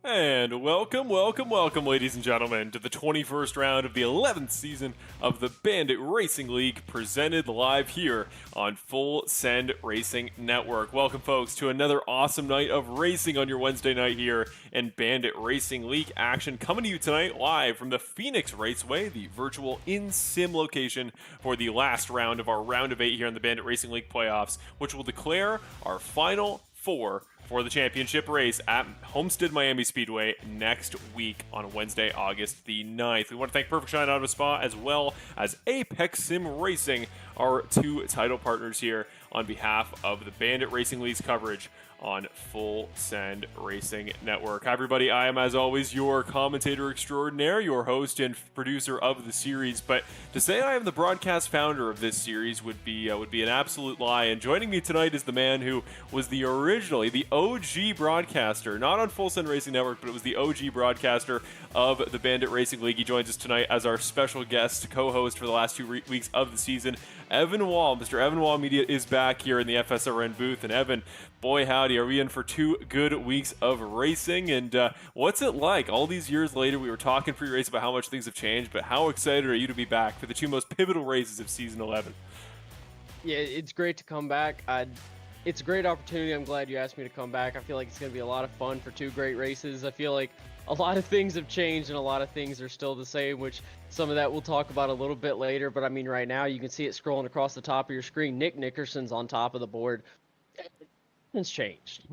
And welcome, ladies and gentlemen, to the 21st round of the 11th season of the Bandit Racing League, presented live here on Full Send Racing Network. Welcome, folks, to another awesome night of racing on your Wednesday night here in Bandit Racing League action, coming to you tonight live from the Phoenix Raceway, the virtual in-sim location for the last round of our round of 8 here in the Bandit Racing League playoffs, which will declare our final four for the championship race at Homestead Miami Speedway next week on Wednesday, August the 9th. We want to thank Perfect Shine Auto Spa as well as Apex Sim Racing, our two title partners here on behalf of the Bandit Racing League's coverage on Full Send Racing Network. Hi, everybody. I am, as always, your commentator extraordinaire, your host and producer of the series. But to say I am the broadcast founder of this series would be an absolute lie. And joining me tonight is the man who was the OG broadcaster, not on Full Send Racing Network, but it was the OG broadcaster of the Bandit Racing League. He joins us tonight as our special guest co-host for the last 2 weeks of the season. Evan Wall, Mr. Evan Wall Media, is back here in the FSRN booth. And Evan, boy howdy, are we in for 2 good weeks of racing? And what's it like? All these years later, we were talking pre-race about how much things have changed, but how excited are you to be back for the 2 most pivotal races of season 11? Yeah, it's great to come back. It's a great opportunity. I'm glad you asked me to come back. I feel like it's going to be a lot of fun for 2 great races. I feel like a lot of things have changed and a lot of things are still the same, which some of that we'll talk about a little bit later. But I mean, right now you can see it scrolling across the top of your screen. Nick Nickerson's on top of the board. It's changed.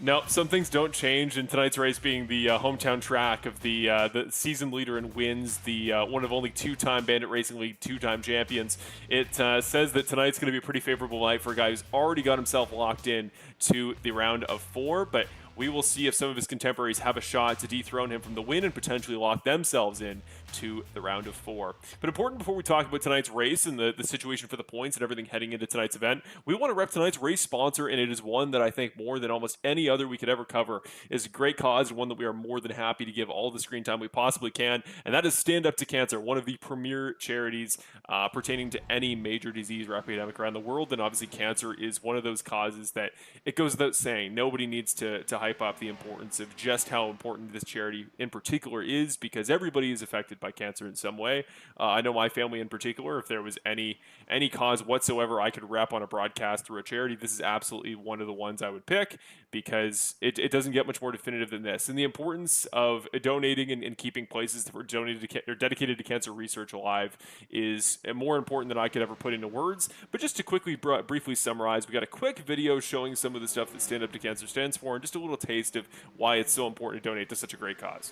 No, some things don't change. In tonight's race being the hometown track of the season leader in wins, the one of only 2-time Bandit Racing League 2-time champions. It says that tonight's going to be a pretty favorable night for a guy who's already got himself locked in to the round of 4, but we will see if some of his contemporaries have a shot to dethrone him from the win and potentially lock themselves in to the round of 4. But important before we talk about tonight's race and the situation for the points and everything heading into tonight's event, we want to rep tonight's race sponsor, and it is one that I think more than almost any other we could ever cover is a great cause, and one that we are more than happy to give all the screen time we possibly can, and that is Stand Up to Cancer, one of the premier charities pertaining to any major disease or epidemic around the world. And obviously cancer is one of those causes that it goes without saying. Nobody needs to hype up the importance of just how important this charity in particular is, because everybody is affected by cancer in some way. I know my family in particular, if there was any cause whatsoever I could rep on a broadcast through a charity, this is absolutely one of the ones I would pick, because it doesn't get much more definitive than this. And the importance of donating and keeping places that were dedicated to cancer research alive is more important than I could ever put into words. But just to quickly briefly summarize, we got a quick video showing some of the stuff that Stand Up to Cancer stands for, and just a little taste of why it's so important to donate to such a great cause.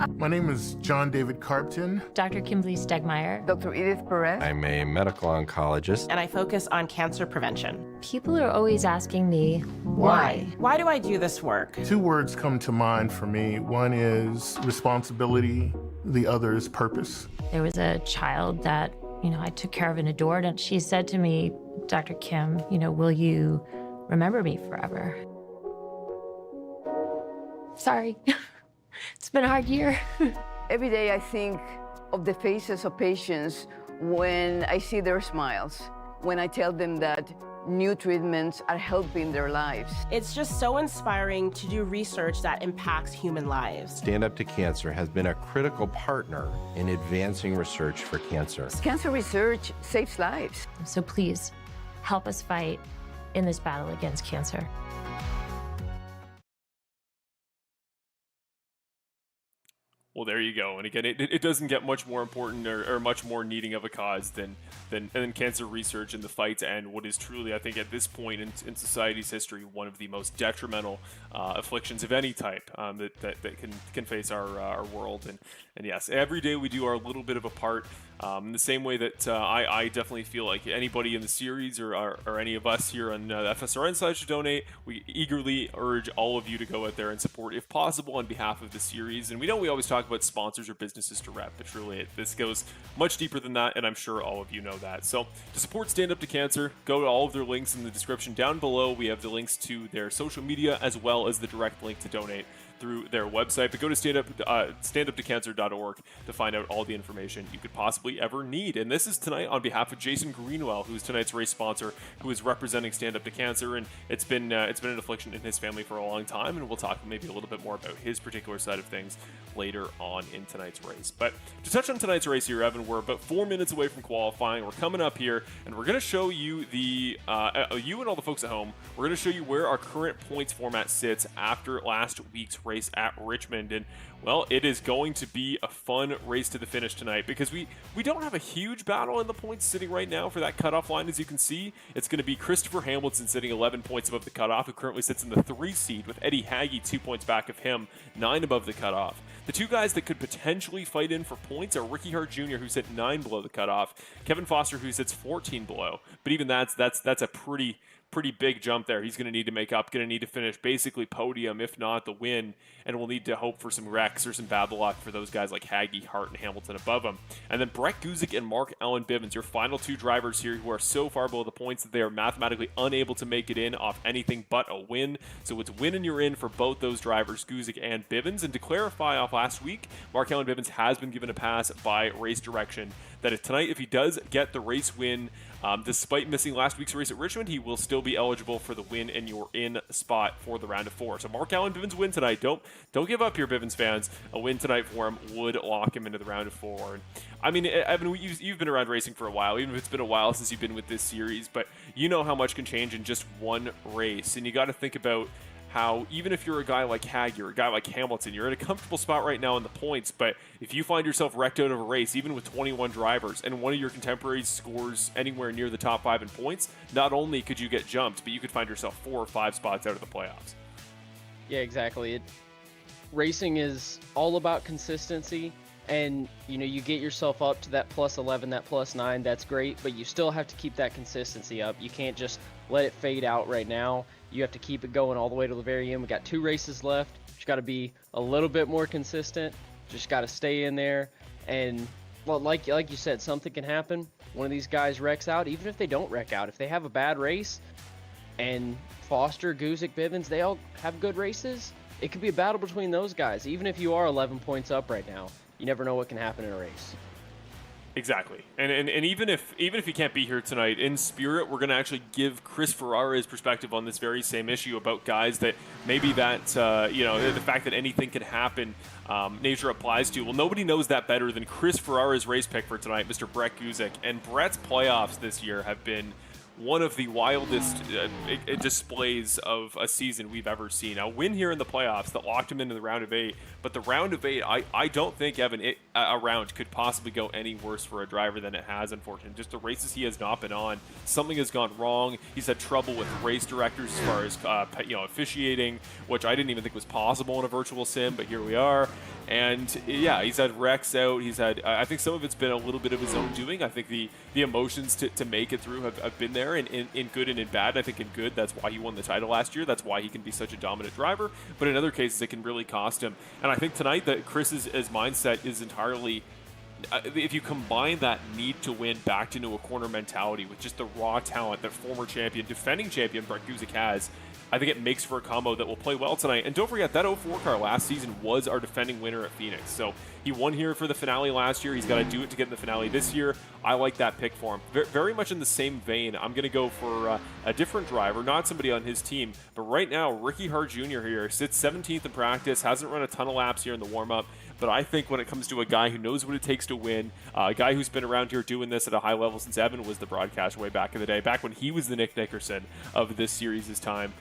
My name is John David Carpton. Dr. Kimberly Stegmeyer. Dr. Edith Perez. I'm a medical oncologist. And I focus on cancer prevention. People are always asking me, why? Why do I do this work? 2 words come to mind for me. One is responsibility, the other is purpose. There was a child that, I took care of and adored, and she said to me, Dr. Kim, will you remember me forever? Sorry. It's been a hard year. Every day I think of the faces of patients when I see their smiles, when I tell them that new treatments are helping their lives. It's just so inspiring to do research that impacts human lives. Stand Up to Cancer has been a critical partner in advancing research for cancer. Cancer research saves lives. So please, help us fight in this battle against cancer. Well, there you go. And again, it doesn't get much more important or much more needing of a cause than cancer research and the fight to end what is truly, I think, at this point in society's history, one of the most detrimental afflictions of any type that can face our world. And yes, every day we do our little bit of a part. In the same way that I definitely feel like anybody in the series or any of us here on the FSRN side should donate. We eagerly urge all of you to go out there and support, if possible, on behalf of the series. And we know we always talk about sponsors or businesses to rep, but truly this goes much deeper than that, and I'm sure all of you know that. So to support Stand Up to Cancer, go to all of their links in the description down below. We have the links to their social media as well as the direct link to donate through their website. But go to standuptocancer.org to find out all the information you could possibly ever need. And this is tonight on behalf of Jason Greenwell, who's tonight's race sponsor, who is representing Stand Up to Cancer, and it's been an affliction in his family for a long time, and we'll talk maybe a little bit more about his particular side of things later on in tonight's race. But to touch on tonight's race here, Evan, we're about 4 minutes away from qualifying. We're coming up here, and we're going to show you you and all the folks at home, we're going to show you where our current points format sits after last week's race at Richmond. And well, it is going to be a fun race to the finish tonight, because we don't have a huge battle in the points sitting right now for that cutoff line. As you can see, it's going to be Christopher Hamilton sitting 11 points above the cutoff, who currently sits in the 3 seed, with Eddie Hagge 2 points back of him, 9 above the cutoff. The two guys that could potentially fight in for points are Ricky Hart Jr., who sits 9 below the cutoff, Kevin Foster, who sits 14 below. But even that's a pretty big jump there. He's going to need to make up, going to need to finish basically podium, if not the win, and we'll need to hope for some wrecks or some bad luck for those guys like Hagge, Hart, and Hamilton above him. And then Brett Guzik and Mark Allen Bivens, your final 2 drivers here, who are so far below the points that they are mathematically unable to make it in off anything but a win. So it's win and you're in for both those drivers, Guzik and Bivens. And to clarify off last week, Mark Allen Bivens has been given a pass by Race Direction that if tonight, if he does get the race win, despite missing last week's race at Richmond, he will still be eligible for the win and you're in spot for the round of 4. So Mark Allen Bivens win tonight. Don't give up here, Bivens fans. A win tonight for him would lock him into the round of 4. And I mean, Evan, you've been around racing for a while, even if it's been a while since you've been with this series, but you know how much can change in just one race. And you got to think about how even if you're a guy like Hagge or a guy like Hamilton, you're in a comfortable spot right now in the points, but if you find yourself wrecked out of a race, even with 21 drivers, and one of your contemporaries scores anywhere near the top 5 in points, not only could you get jumped, but you could find yourself 4 or 5 spots out of the playoffs. Yeah, exactly. Racing is all about consistency, and you get yourself up to that plus 11, that plus 9, that's great, but you still have to keep that consistency up. You can't just let it fade out right now. You have to keep it going all the way to the very end. We got 2 races left. Just got to be a little bit more consistent. Just got to stay in there. And well, like you said, something can happen. One of these guys wrecks out. Even if they don't wreck out, if they have a bad race, and Foster, Guzik, Bivens, they all have good races, it could be a battle between those guys. Even if you are 11 points up right now, you never know what can happen in a race. Exactly, and even if he can't be here tonight, in spirit, we're going to actually give Chris Ferrara his perspective on this very same issue about guys that maybe that the fact that anything can happen, nature applies to. Well, nobody knows that better than Chris Ferrara's race pick for tonight, Mr. Brett Guzik. And Brett's playoffs this year have been one of the wildest displays of a season we've ever seen. A win here in the playoffs that locked him into the round of 8, but the round of 8, I don't think, Evan, a round could possibly go any worse for a driver than it has, unfortunately. Just the races he has not been on, something has gone wrong. He's had trouble with race directors as far as officiating, which I didn't even think was possible in a virtual sim, but here we are. And yeah, he's had wrecks out. He's had, I think some of it's been a little bit of his own doing. I think the emotions to make it through have been there in good and in bad. I think in good, that's why he won the title last year. That's why he can be such a dominant driver. But in other cases, it can really cost him. And I think tonight that Chris's mindset is entirely, if you combine that need to win back into a corner mentality with just the raw talent that former champion, defending champion Brett Guzik has, I think it makes for a combo that will play well tonight. And don't forget, that 04 car last season was our defending winner at Phoenix. So he won here for the finale last year. He's got to do it to get in the finale this year. I like that pick for him. Very much in the same vein, I'm going to go for a different driver, not somebody on his team. But right now, Ricky Hart Jr. here sits 17th in practice, hasn't run a ton of laps here in the warm-up. But I think when it comes to a guy who knows what it takes to win, a guy who's been around here doing this at a high level since Evan was the broadcaster way back in the day, back when he was the Nick Nickerson of this series' time.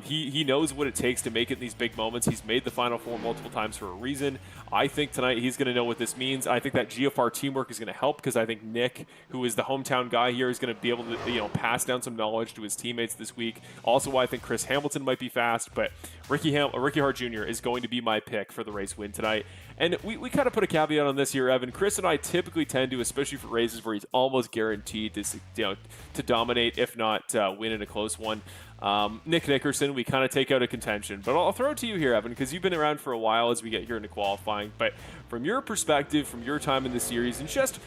He knows what it takes to make it in these big moments. He's made the Final Four multiple times for a reason. I think tonight he's going to know what this means. I think that GFR teamwork is going to help because I think Nick, who is the hometown guy here, is going to be able to pass down some knowledge to his teammates this week. Also, I think Chris Hamilton might be fast, but Ricky Hart Jr. is going to be my pick for the race win tonight. And we kind of put a caveat on this here, Evan. Chris and I typically tend to, especially for races where he's almost guaranteed to dominate, if not win in a close one. Nick Nickerson, we kind of take out a contention. But I'll throw it to you here, Evan, because you've been around for a while as we get here into qualifying. But from your perspective, from your time in the series, and just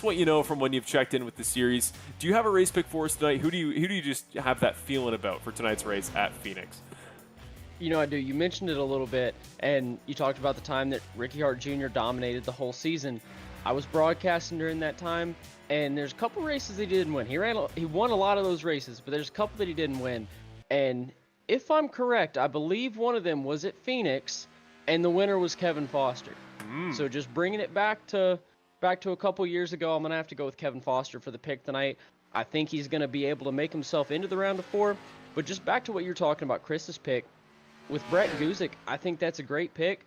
what you know from when you've checked in with the series, do you have a race pick for us tonight? Who do you just have that feeling about for tonight's race at Phoenix? I do. You mentioned it a little bit, and you talked about the time that Ricky Hart Jr. dominated the whole season. I was broadcasting during that time, and there's a couple races he didn't win. He won a lot of those races, but there's a couple that he didn't win. And if I'm correct, I believe one of them was at Phoenix, and the winner was Kevin Foster. So just bringing it back to a couple years ago, I'm gonna have to go with Kevin Foster for the pick tonight. I think he's gonna be able to make himself into the round of 4. But just back to what you're talking about, Chris's pick. With Brett Guzik, I think that's a great pick.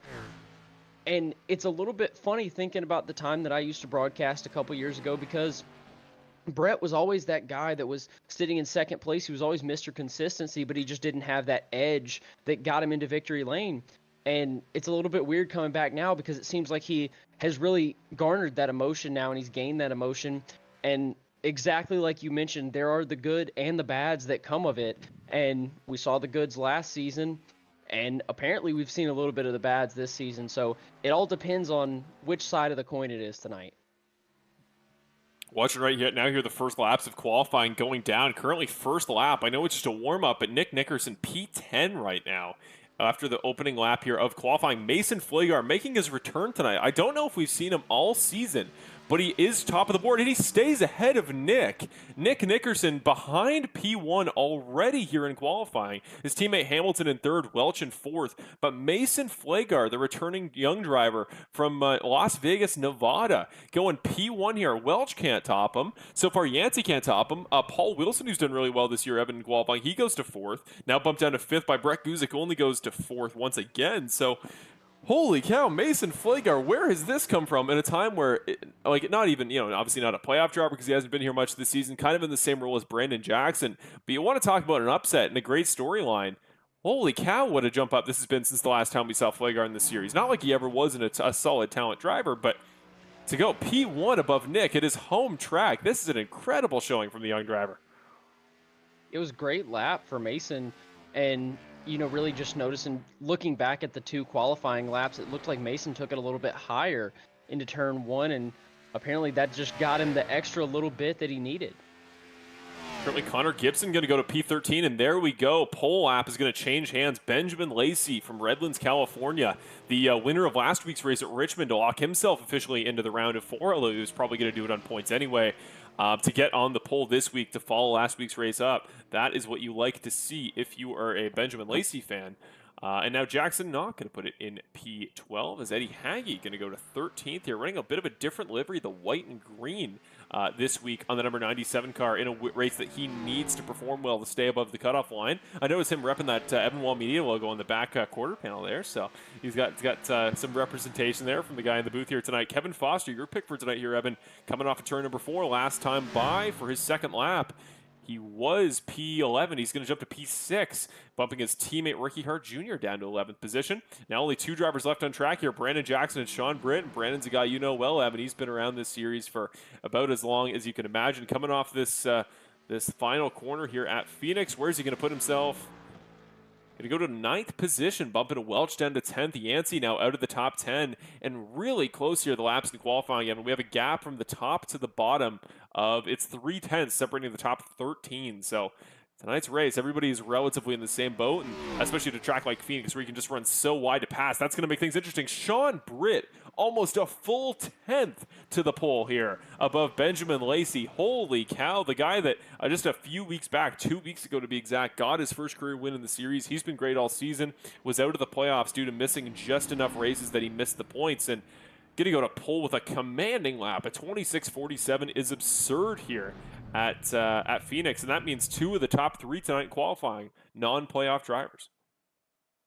And it's a little bit funny thinking about the time that I used to broadcast a couple years ago, because Brett was always that guy that was sitting in second place. He was always Mr. Consistency, but he just didn't have that edge that got him into victory lane. And it's a little bit weird coming back now, because it seems like he has really garnered that emotion now, and he's gained that emotion. And exactly like you mentioned, there are the good and the bads that come of it. And we saw the goods last season. And apparently we've seen a little bit of the bads this season. So it all depends on which side of the coin it is tonight. Watching right here now, the first laps of qualifying going down. Currently first lap. I know it's just a warm-up, but Nick Nickerson, P10 right now. After the opening lap here of qualifying, Mason Flagar making his return tonight. I don't know if we've seen him all season, but he is top of the board, and he stays ahead of Nick. Nick Nickerson behind P1 already here in qualifying. His teammate Hamilton in third, Welch in fourth. But Mason Flagar, the returning young driver from Las Vegas, Nevada, going P1 here. Welch can't top him. So far, Yancey can't top him. Paul Wilson, who's done really well this year, Evan, in qualifying, he goes to fourth. Now bumped down to fifth by Brett Guzik, who only goes to fourth once again. So holy cow, Mason Flagar, where has this come from in a time where, not even, obviously not a playoff driver because he hasn't been here much this season, kind of in the same role as Brandon Jackson. But you want to talk about an upset and a great storyline. Holy cow, what a jump up this has been since the last time we saw Flagar in this series. Not like he ever wasn't a solid talent driver, but to go P1 above Nick at his home track, this is an incredible showing from the young driver. It was a great lap for Mason, and really just noticing, looking back at the 2 qualifying laps, it looked like Mason took it a little bit higher into turn 1, and apparently that just got him the extra little bit that he needed. Currently, Connor Gibson going to go to P13, and there we go. Pole lap is going to change hands. Benjamin Lacy from Redlands, California, the winner of last week's race at Richmond, to lock himself officially into the round of 4, although he was probably going to do it on points anyway. To get on the pole this week to follow last week's race up. That is what you like to see if you are a Benjamin Lacy fan. And now Jackson not going to put it in P12, as Eddie Hagee going to go to 13th here, running a bit of a different livery, the white and green, this week on the number 97 car in a race that he needs to perform well to stay above the cutoff line. I noticed him repping that Evan Wall Media logo on the back quarter panel there, so he's got some representation there from the guy in the booth here tonight. Kevin Foster, your pick for tonight here, Evan, coming off of turn number 4, last time by for his second lap. He was P11. He's going to jump to P6, bumping his teammate Ricky Hart Jr. down to 11th position. Now only 2 drivers left on track here, Brandon Jackson and Sean Britt. And Brandon's a guy you know well, Evan. He's been around this series for about as long as you can imagine. Coming off this final corner here at Phoenix, where's he going to put himself? Going to go to 9th position, bumping a Welch down to 10th. Yancey now out of the top 10, and really close here the laps in qualifying. And we have a gap from the top to the bottom of it's 3/10 separating the top 13. So tonight's race, everybody is relatively in the same boat, and especially at a track like Phoenix where you can just run so wide to pass. That's going to make things interesting. Sean Britt, almost a full 10th to the pole here above Benjamin Lacy. Holy cow, the guy that just a few weeks back, 2 weeks ago to be exact, got his first career win in the series. He's been great all season, was out of the playoffs due to missing just enough races that he missed the points, and getting to go to pole with a commanding lap. A 26:47 is absurd here at Phoenix, and that means 2 of the top 3 tonight in qualifying, non-playoff drivers.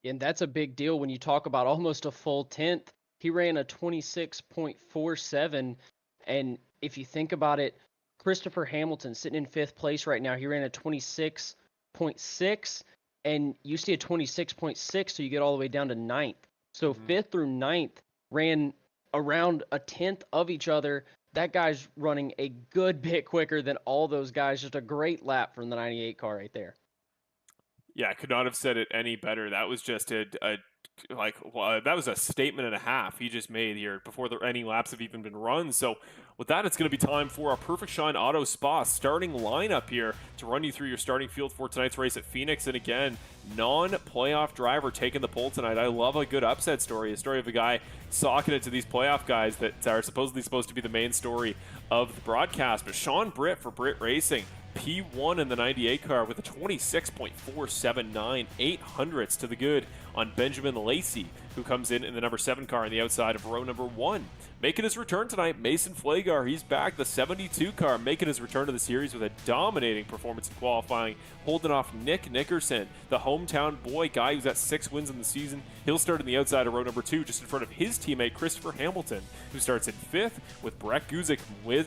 And that's a big deal when you talk about almost a full 10th. He ran a 26.47, and if you think about it, Christopher Hamilton sitting in 5th place right now, he ran a 26.6, and you see a 26.6, so you get all the way down to 9th. So 5th through 9th ran around a 10th of each other. That guy's running a good bit quicker than all those guys. Just a great lap from the 98 car right there. Yeah, I could not have said it any better. That was just a like, well, that was a statement and a half he just made here before any laps have even been run. So with that, it's going to be time for our Perfect Shine Auto Spa starting lineup here to run you through your starting field for tonight's race at Phoenix. And again, non-playoff driver taking the pole tonight. I love a good upset story, a story of a guy socking it to these playoff guys that are supposedly supposed to be the main story of the broadcast. But Sean Britt for Britt Racing, P1 in the 98 car with a 26.479, 800ths to the good on Benjamin Lacy, who comes in the number 7 car on the outside of row number 1. Making his return tonight, Mason Flagar. He's back, the 72 car, making his return to the series with a dominating performance in qualifying, holding off Nick Nickerson, the hometown boy guy who's got 6 wins in the season. He'll start on the outside of row number 2, just in front of his teammate Christopher Hamilton, who starts in 5th, with Brett Guzik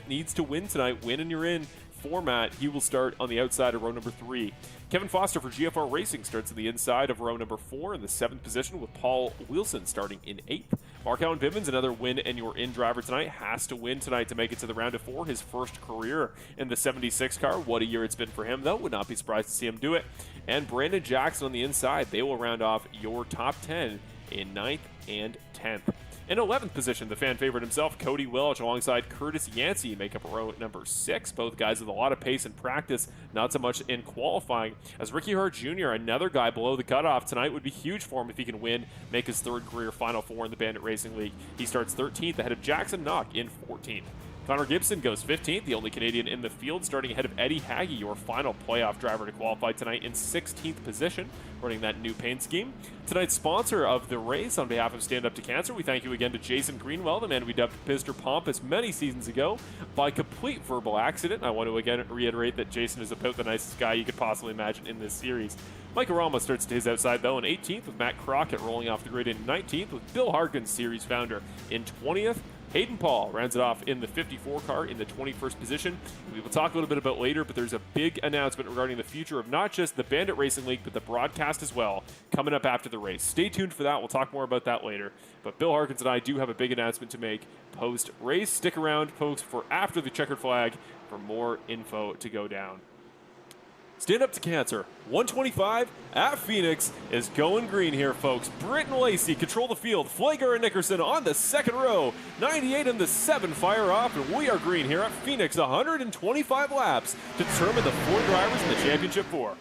needs to win tonight. Win and you're in format. He will start on the outside of row number 3. Kevin Foster for GFR Racing starts on the inside of row number 4 in the 7th position, with Paul Wilson starting in 8th. Mark Allen Bivens, another win and you're in driver tonight, has to win tonight to make it to the round of 4. His first career in the 76 car. What a year it's been for him, though. Would not be surprised to see him do it. And Brandon Jackson on the inside. They will round off your top 10 in 9th and 10th. In 11th position, the fan favorite himself, Cody Welch, alongside Curtis Yancey, make up row number 6. Both guys with a lot of pace in practice, not so much in qualifying. As Ricky Hart Jr., another guy below the cutoff tonight, would be huge for him if he can win, make his 3rd career Final Four in the Bandit Racing League. He starts 13th ahead of Jackson Knock in 14th. Connor Gibson goes 15th, the only Canadian in the field, starting ahead of Eddie Haggy, your final playoff driver to qualify tonight, in 16th position, running that new paint scheme. Tonight's sponsor of the race, on behalf of Stand Up to Cancer, we thank you again to Jason Greenwell, the man we dubbed Mr. Pompous many seasons ago, by complete verbal accident. I want to again reiterate that Jason is about the nicest guy you could possibly imagine in this series. Michael Rama starts to his outside, though, in 18th, with Matt Crockett rolling off the grid in 19th, with Bill Harkins, series founder, in 20th. Hayden Paul rounds it off in the 54 car in the 21st position. We will talk a little bit about later, but there's a big announcement regarding the future of not just the Bandit Racing League, but the broadcast as well, coming up after the race. Stay tuned for that. We'll talk more about that later. But Bill Harkins and I do have a big announcement to make post-race. Stick around, folks, for after the checkered flag for more info to go down. Stand Up to Cancer, 125 at Phoenix is going green here, folks. Britt and Lacy control the field. Flager and Nickerson on the 2nd row. 98 and the 7 fire off, and we are green here at Phoenix. 125 laps to determine the 4 drivers in the Championship 4.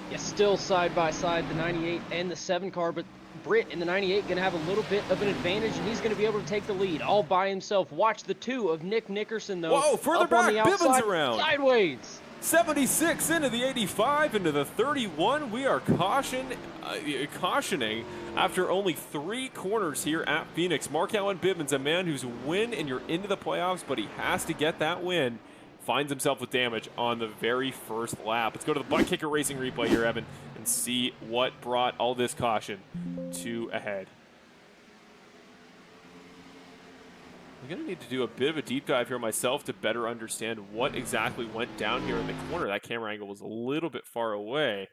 Yeah, still side by side, the 98 and the 7 car, but Britt in the 98 going to have a little bit of an advantage, and he's going to be able to take the lead all by himself. Watch the 2 of Nick Nickerson, though. Whoa, further up on back, the outside, Bivens around. Sideways. 76 into the 85, into the 31. We are cautioning after only 3 corners here at Phoenix. Mark Allen Bivens, a man who's win and you're into the playoffs, but he has to get that win. Finds himself with damage on the very first lap. Let's go to the butt kicker racing replay here, Evan, and see what brought all this caution to a head. I'm going to need to do a bit of a deep dive here myself to better understand what exactly went down here in the corner. That camera angle was a little bit far away.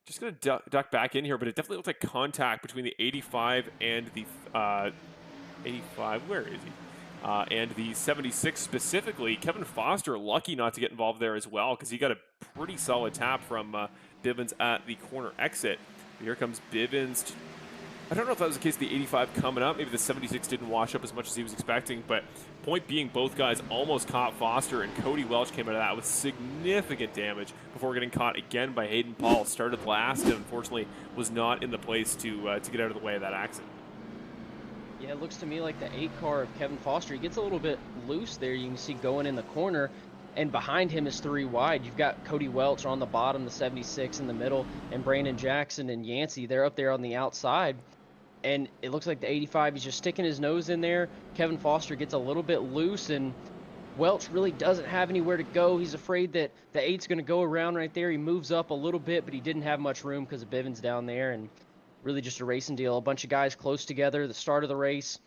Just going to duck back in here, but it definitely looked like contact between the 85 and the 85. Where is he? And the 76 specifically. Kevin Foster, lucky not to get involved there as well, because he got a pretty solid tap from Bivens at the corner exit. But here comes Bivens. I don't know if that was the case of the 85 coming up. Maybe the 76 didn't wash up as much as he was expecting, but point being, both guys almost caught Foster, and Cody Welch came out of that with significant damage before getting caught again by Hayden Paul. Started last and unfortunately was not in the place to get out of the way of that accident. Yeah, it looks to me like the 8 car of Kevin Foster, he gets a little bit loose there. You can see going in the corner, and behind him is 3 wide. You've got Cody Welch on the bottom, the 76 in the middle, and Brandon Jackson and Yancey, they're up there on the outside. And it looks like the 85, he's just sticking his nose in there. Kevin Foster gets a little bit loose, and Welch really doesn't have anywhere to go. He's afraid that the 8's going to go around right there. He moves up a little bit, but he didn't have much room because of Bivens down there, and really just a racing deal. A bunch of guys close together, the start of the race.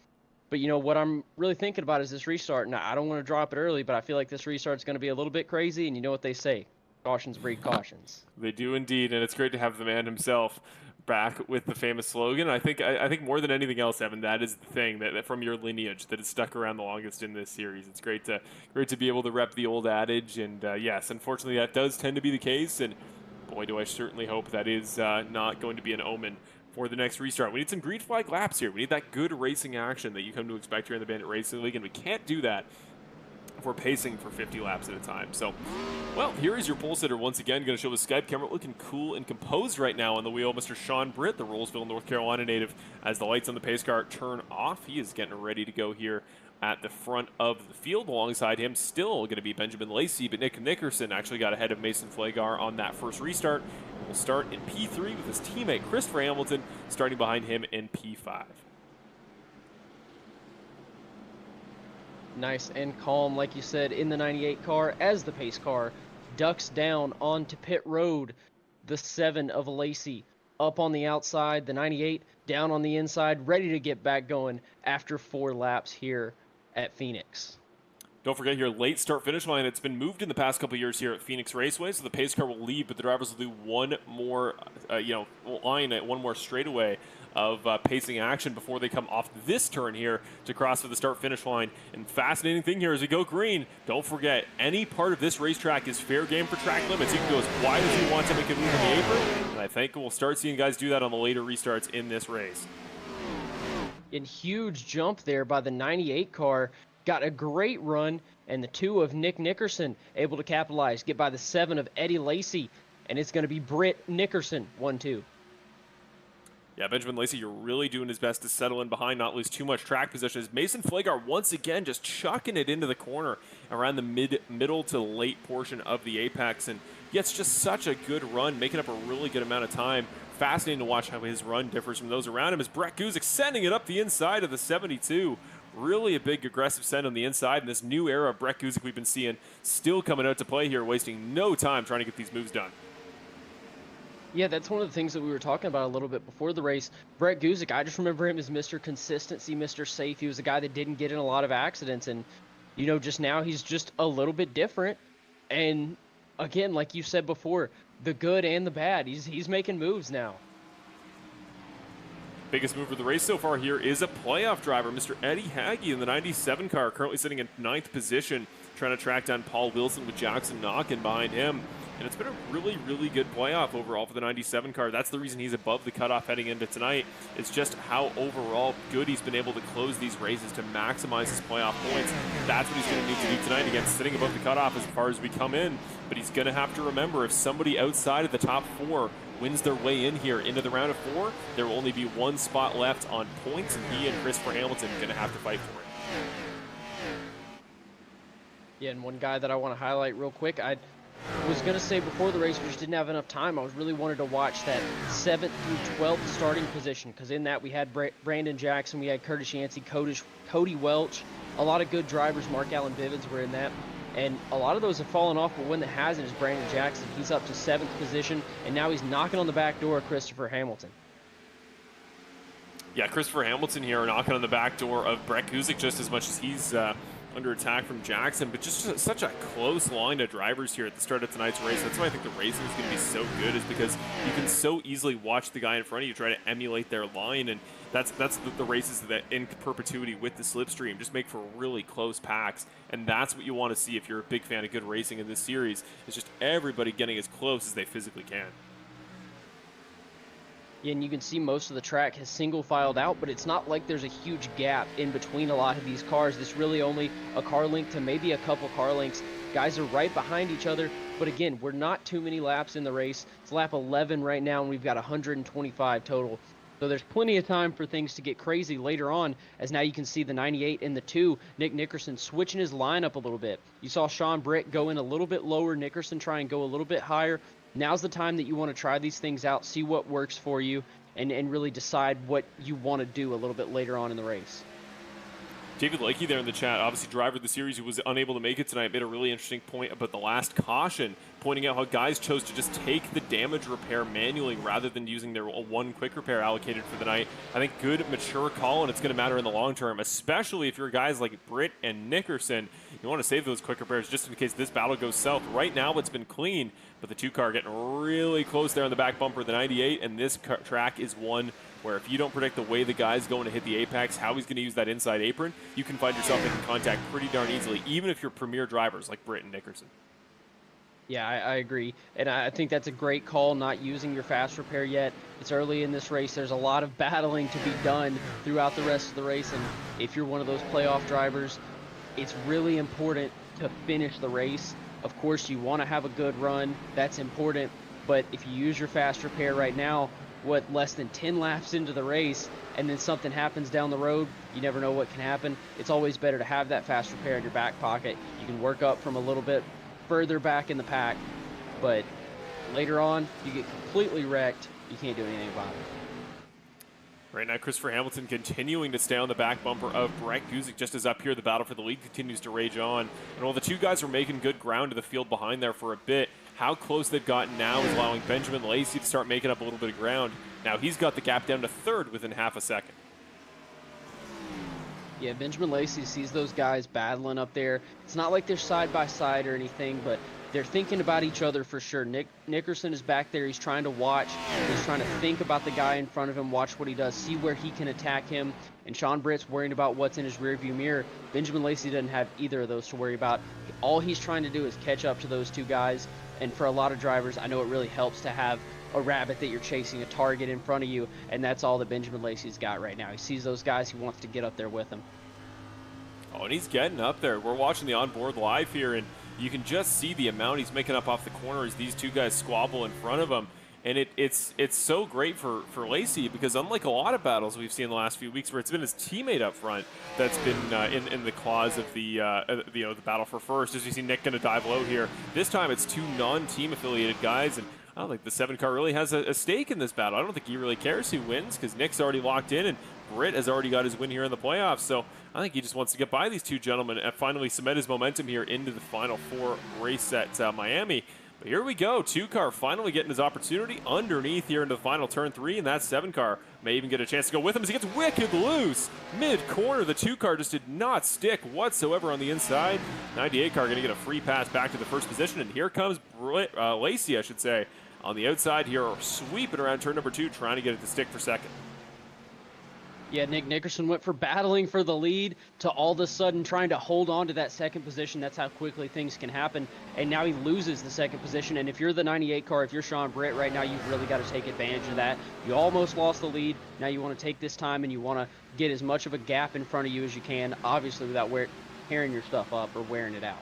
But, you know, what I'm really thinking about is this restart. Now, I don't want to drop it early, but I feel like this restart's going to be a little bit crazy, and you know what they say. Cautions breed cautions. They do indeed, and it's great to have the man himself back with the famous slogan. I think more than anything else, Evan, that is the thing that from your lineage that has stuck around the longest in this series. It's great to be able to rep the old adage, and yes, unfortunately that does tend to be the case, and boy, do I certainly hope that is not going to be an omen for the next restart. We need some green flag laps here. We need that good racing action that you come to expect here in the Bandit Racing League, and we can't do that if we're pacing for 50 laps at a time. So, well, here is your pole sitter once again, going to show the Skype camera, looking cool and composed right now on the wheel. Mr. Sean Britt, the Rollsville, North Carolina native, as the lights on the pace car turn off. He is getting ready to go here at the front of the field. Alongside him, still going to be Benjamin Lacy, but Nick Nickerson actually got ahead of Mason Flagar on that first restart. And will start in P3 with his teammate Christopher Hamilton starting behind him in P5. Nice and calm, like you said, in the 98 car as the pace car ducks down onto pit road. The 7 of Lacy up on the outside, the 98 down on the inside, ready to get back going after 4 laps here at Phoenix. Don't forget your late start finish line. It's been moved in the past couple years here at Phoenix Raceway, so the pace car will leave, but the drivers will do one more, line at one more straightaway of pacing action before they come off this turn here to cross for the start finish line. And fascinating thing here as we go green, don't forget any part of this racetrack is fair game for track limits. You can go as wide as you want to make a move on the apron, and I think we'll start seeing guys do that on the later restarts in this race. In huge jump there by the 98 car, got a great run, and the 2 of Nick Nickerson able to capitalize, get by the 7 of Eddie Lacy, and it's going to be Britt Nickerson 1-2. Yeah, Benjamin Lacy, you're really doing his best to settle in behind, not lose too much track position. As Mason Flagar once again just chucking it into the corner around the middle to late portion of the apex, and gets just such a good run, making up a really good amount of time. Fascinating to watch how his run differs from those around him as Brett Guzik sending it up the inside of the 72. Really a big aggressive send on the inside, and this new era of Brett Guzik we've been seeing still coming out to play here, wasting no time trying to get these moves done. Yeah, that's one of the things that we were talking about a little bit before the race. Brett Guzik, I just remember him as Mr. Consistency, Mr. Safe. He was a guy that didn't get in a lot of accidents, and, you know, just now he's just a little bit different. And, again, like you said before, the good and the bad. He's making moves now. Biggest move of the race so far here is a playoff driver, Mr. Eddie Hagge in the 97 car, currently sitting in 9th position, trying to track down Paul Wilson with Jackson knocking behind him. And it's been a really, really good playoff overall for the 97 car. That's the reason he's above the cutoff heading into tonight. It's just how overall good he's been able to close these races to maximize his playoff points. That's what he's going to need to do tonight, again, sitting above the cutoff as far as we come in. But he's going to have to remember, if somebody outside of the top 4 wins their way in here into the round of 4, there will only be 1 spot left on points, and he and Christopher Hamilton are going to have to fight for it. Yeah, and one guy that I want to highlight real quick, I was going to say before the race, we just didn't have enough time. I was really wanted to watch that 7th through 12th starting position, because in that we had Brandon Jackson, we had Curtis Yancey, Cody Welch, a lot of good drivers. Mark Allen Bivens were in that. And a lot of those have fallen off, but one that hasn't is Brandon Jackson. He's up to 7th position, and now he's knocking on the back door of Christopher Hamilton. Yeah, Christopher Hamilton here knocking on the back door of Brett Guzik just as much as he's under attack from Jackson, but just such a close line of drivers here at the start of tonight's race. That's why I think the racing is going to be so good, is because you can so easily watch the guy in front of you try to emulate their line, and that's the races that in perpetuity with the slipstream just make for really close packs, and that's what you want to see if you're a big fan of good racing in this series. It's just everybody getting as close as they physically can. And you can see most of the track has single filed out, but it's not like there's a huge gap in between a lot of these cars. This really only a car length to maybe a couple car lengths. Guys are right behind each other, but again, we're not too many laps in the race. It's lap 11 right now, and we've got 125 total. So there's plenty of time for things to get crazy later on, as now you can see the 98 and the 2, Nick Nickerson, switching his lineup a little bit. You saw Sean Britt go in a little bit lower, Nickerson try and go a little bit higher. Now's the time that you want to try these things out, see what works for you, and really decide what you want to do a little bit later on in the race. David Lakey there in the chat, obviously driver of the series who was unable to make it tonight, made a really interesting point about the last caution, pointing out how guys chose to just take the damage repair manually rather than using their 1 quick repair allocated for the night. I think good, mature call, and it's going to matter in the long term, especially if you're guys like Britt and Nickerson. You want to save those quick repairs just in case this battle goes south. Right now it's been clean, but the 2 car getting really close there on the back bumper of the 98, and this track is one where if you don't predict the way the guy's going to hit the apex, how he's going to use that inside apron, you can find yourself making contact pretty darn easily, even if you're premier drivers like Britt and Nickerson. Yeah, I agree. And I think that's a great call, not using your fast repair yet. It's early in this race. There's a lot of battling to be done throughout the rest of the race. And if you're one of those playoff drivers, it's really important to finish the race. Of course, you want to have a good run. That's important. But if you use your fast repair right now, less than 10 laps into the race, and then something happens down the road, you never know what can happen. It's always better to have that fast repair in your back pocket. You can work up from a little bit further back in the pack, but later on, you get completely wrecked. You can't do anything about it. Right now, Christopher Hamilton continuing to stay on the back bumper of Brett Guzik, just as up here the battle for the lead continues to rage on. And while the two guys were making good ground to the field behind there for a bit, how close they've gotten now is allowing Benjamin Lacy to start making up a little bit of ground. Now he's got the gap down to third within half a second. Yeah, Benjamin Lacy sees those guys battling up there. It's not like they're side by side or anything, but they're thinking about each other for sure. Nick Nickerson is back there. He's trying to watch. He's trying to think about the guy in front of him, watch what he does, see where he can attack him. And Sean Britt's worrying about what's in his rearview mirror. Benjamin Lacy doesn't have either of those to worry about. All he's trying to do is catch up to those two guys. And for a lot of drivers, I know it really helps to have a rabbit that you're chasing, a target in front of you, and that's all that Benjamin Lacy's got right now. He sees those guys, he wants to get up there with them. Oh, and he's getting up there. We're watching the onboard live here, and you can just see the amount he's making up off the corner as these two guys squabble in front of him. And it's so great for Lacy, because unlike a lot of battles we've seen in the last few weeks where it's been his teammate up front that's been in the claws of the battle for first, as you see Nick going to dive low here. This time it's two non-team affiliated guys, and I don't think the 7 car really has a stake in this battle. I don't think he really cares who wins, because Nick's already locked in and Britt has already got his win here in the playoffs. So I think he just wants to get by these two gentlemen and finally cement his momentum here into the Final Four race at Miami. But here we go. 2 car finally getting his opportunity underneath here into the final turn 3, and that 7 car may even get a chance to go with him as he gets wicked loose. Mid-corner, the 2 car just did not stick whatsoever on the inside. 98 car going to get a free pass back to the first position, and here comes Lacy, I should say, on the outside here, sweeping around turn number 2, trying to get it to stick for second. Yeah, Nick Nickerson went for battling for the lead to all of a sudden trying to hold on to that second position. That's how quickly things can happen. And now he loses the second position. And if you're the 98 car, if you're Sean Britt right now, you've really got to take advantage of that. You almost lost the lead. Now you want to take this time and you want to get as much of a gap in front of you as you can, obviously without tearing your stuff up or wearing it out.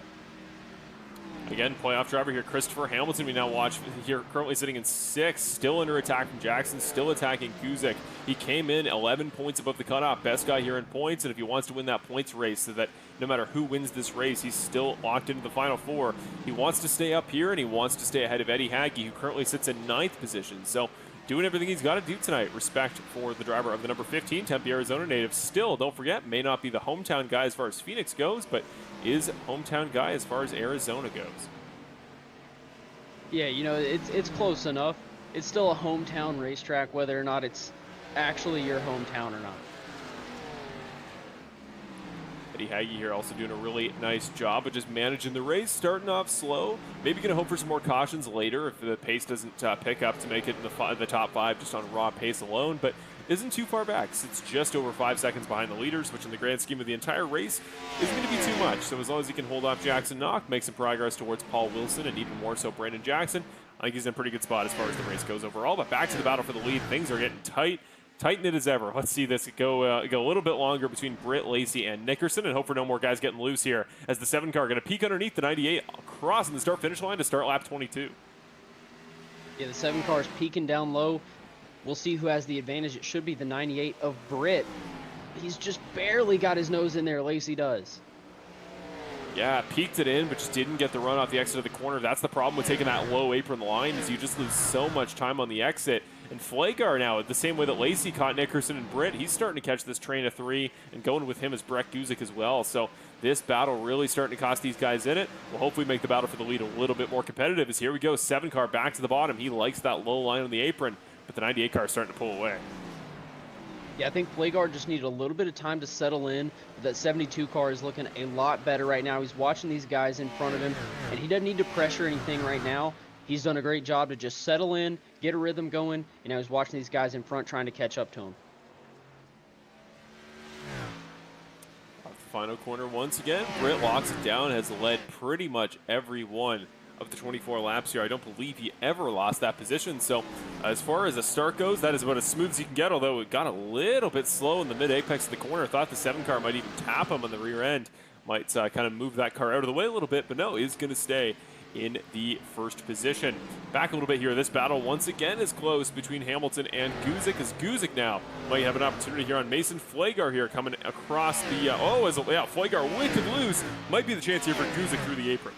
Again, playoff driver here, Christopher Hamilton, we now watch here, currently sitting in 6th, still under attack from Jackson, still attacking Guzik. He came in 11 points above the cutoff, best guy here in points, and if he wants to win that points race so that no matter who wins this race, he's still locked into the Final Four. He wants to stay up here, and he wants to stay ahead of Eddie Hagge, who currently sits in 9th position. So doing everything he's got to do tonight. Respect for the driver of the number 15, Tempe, Arizona native. Still, don't forget, may not be the hometown guy as far as Phoenix goes, but is hometown guy as far as Arizona goes. Yeah, you know, it's close enough. It's still a hometown racetrack, whether or not it's actually your hometown or not. Eddie Hagge here also doing a really nice job of just managing the race, starting off slow. Maybe going to hope for some more cautions later if the pace doesn't pick up to make it in the top 5 just on raw pace alone, but isn't too far back. It's just over 5 seconds behind the leaders, which in the grand scheme of the entire race isn't going to be too much. So as long as he can hold off Jackson Knock, make some progress towards Paul Wilson, and even more so Brandon Jackson, I think he's in a pretty good spot as far as the race goes overall. But back to the battle for the lead. Things are getting tight-knit as ever. Let's see this go a little bit longer between Britt, Lacy, and Nickerson, and hope for no more guys getting loose here as the 7 car going to peek underneath the 98, crossing the start-finish line to start lap 22. Yeah, the 7 car is peeking down low. We'll see who has the advantage. It should be the 98 of Britt. He's just barely got his nose in there. Lacy does. Yeah, peeked it in, but just didn't get the run off the exit of the corner. That's the problem with taking that low apron line, is you just lose so much time on the exit. And Flagar now, the same way that Lacy caught Nickerson and Britt, he's starting to catch this train of 3, and going with him is Brett Guzik as well. So this battle really starting to cost these guys in it. We'll hopefully make the battle for the lead a little bit more competitive, as here we go, 7 car back to the bottom. He likes that low line on the apron, but the 98 car is starting to pull away. Yeah, I think Flagar just needed a little bit of time to settle in. That 72 car is looking a lot better right now. He's watching these guys in front of him, and he doesn't need to pressure anything right now. He's done a great job to just settle in, get a rhythm going. You know, he's watching these guys in front trying to catch up to him. Final corner once again. Britt locks it down, has led pretty much every one of the 24 laps here. I don't believe he ever lost that position. So as far as a start goes, that is about as smooth as you can get, although it got a little bit slow in the mid-apex of the corner. Thought the 7 car might even tap him on the rear end. Might kind of move that car out of the way a little bit, but no, he's going to stay in the first position. Back a little bit here. This battle once again is close between Hamilton and Guzik, as Guzik now might have an opportunity here on Mason Flagar here coming across the, Flagar wicked loose. Might be the chance here for Guzik through the apron.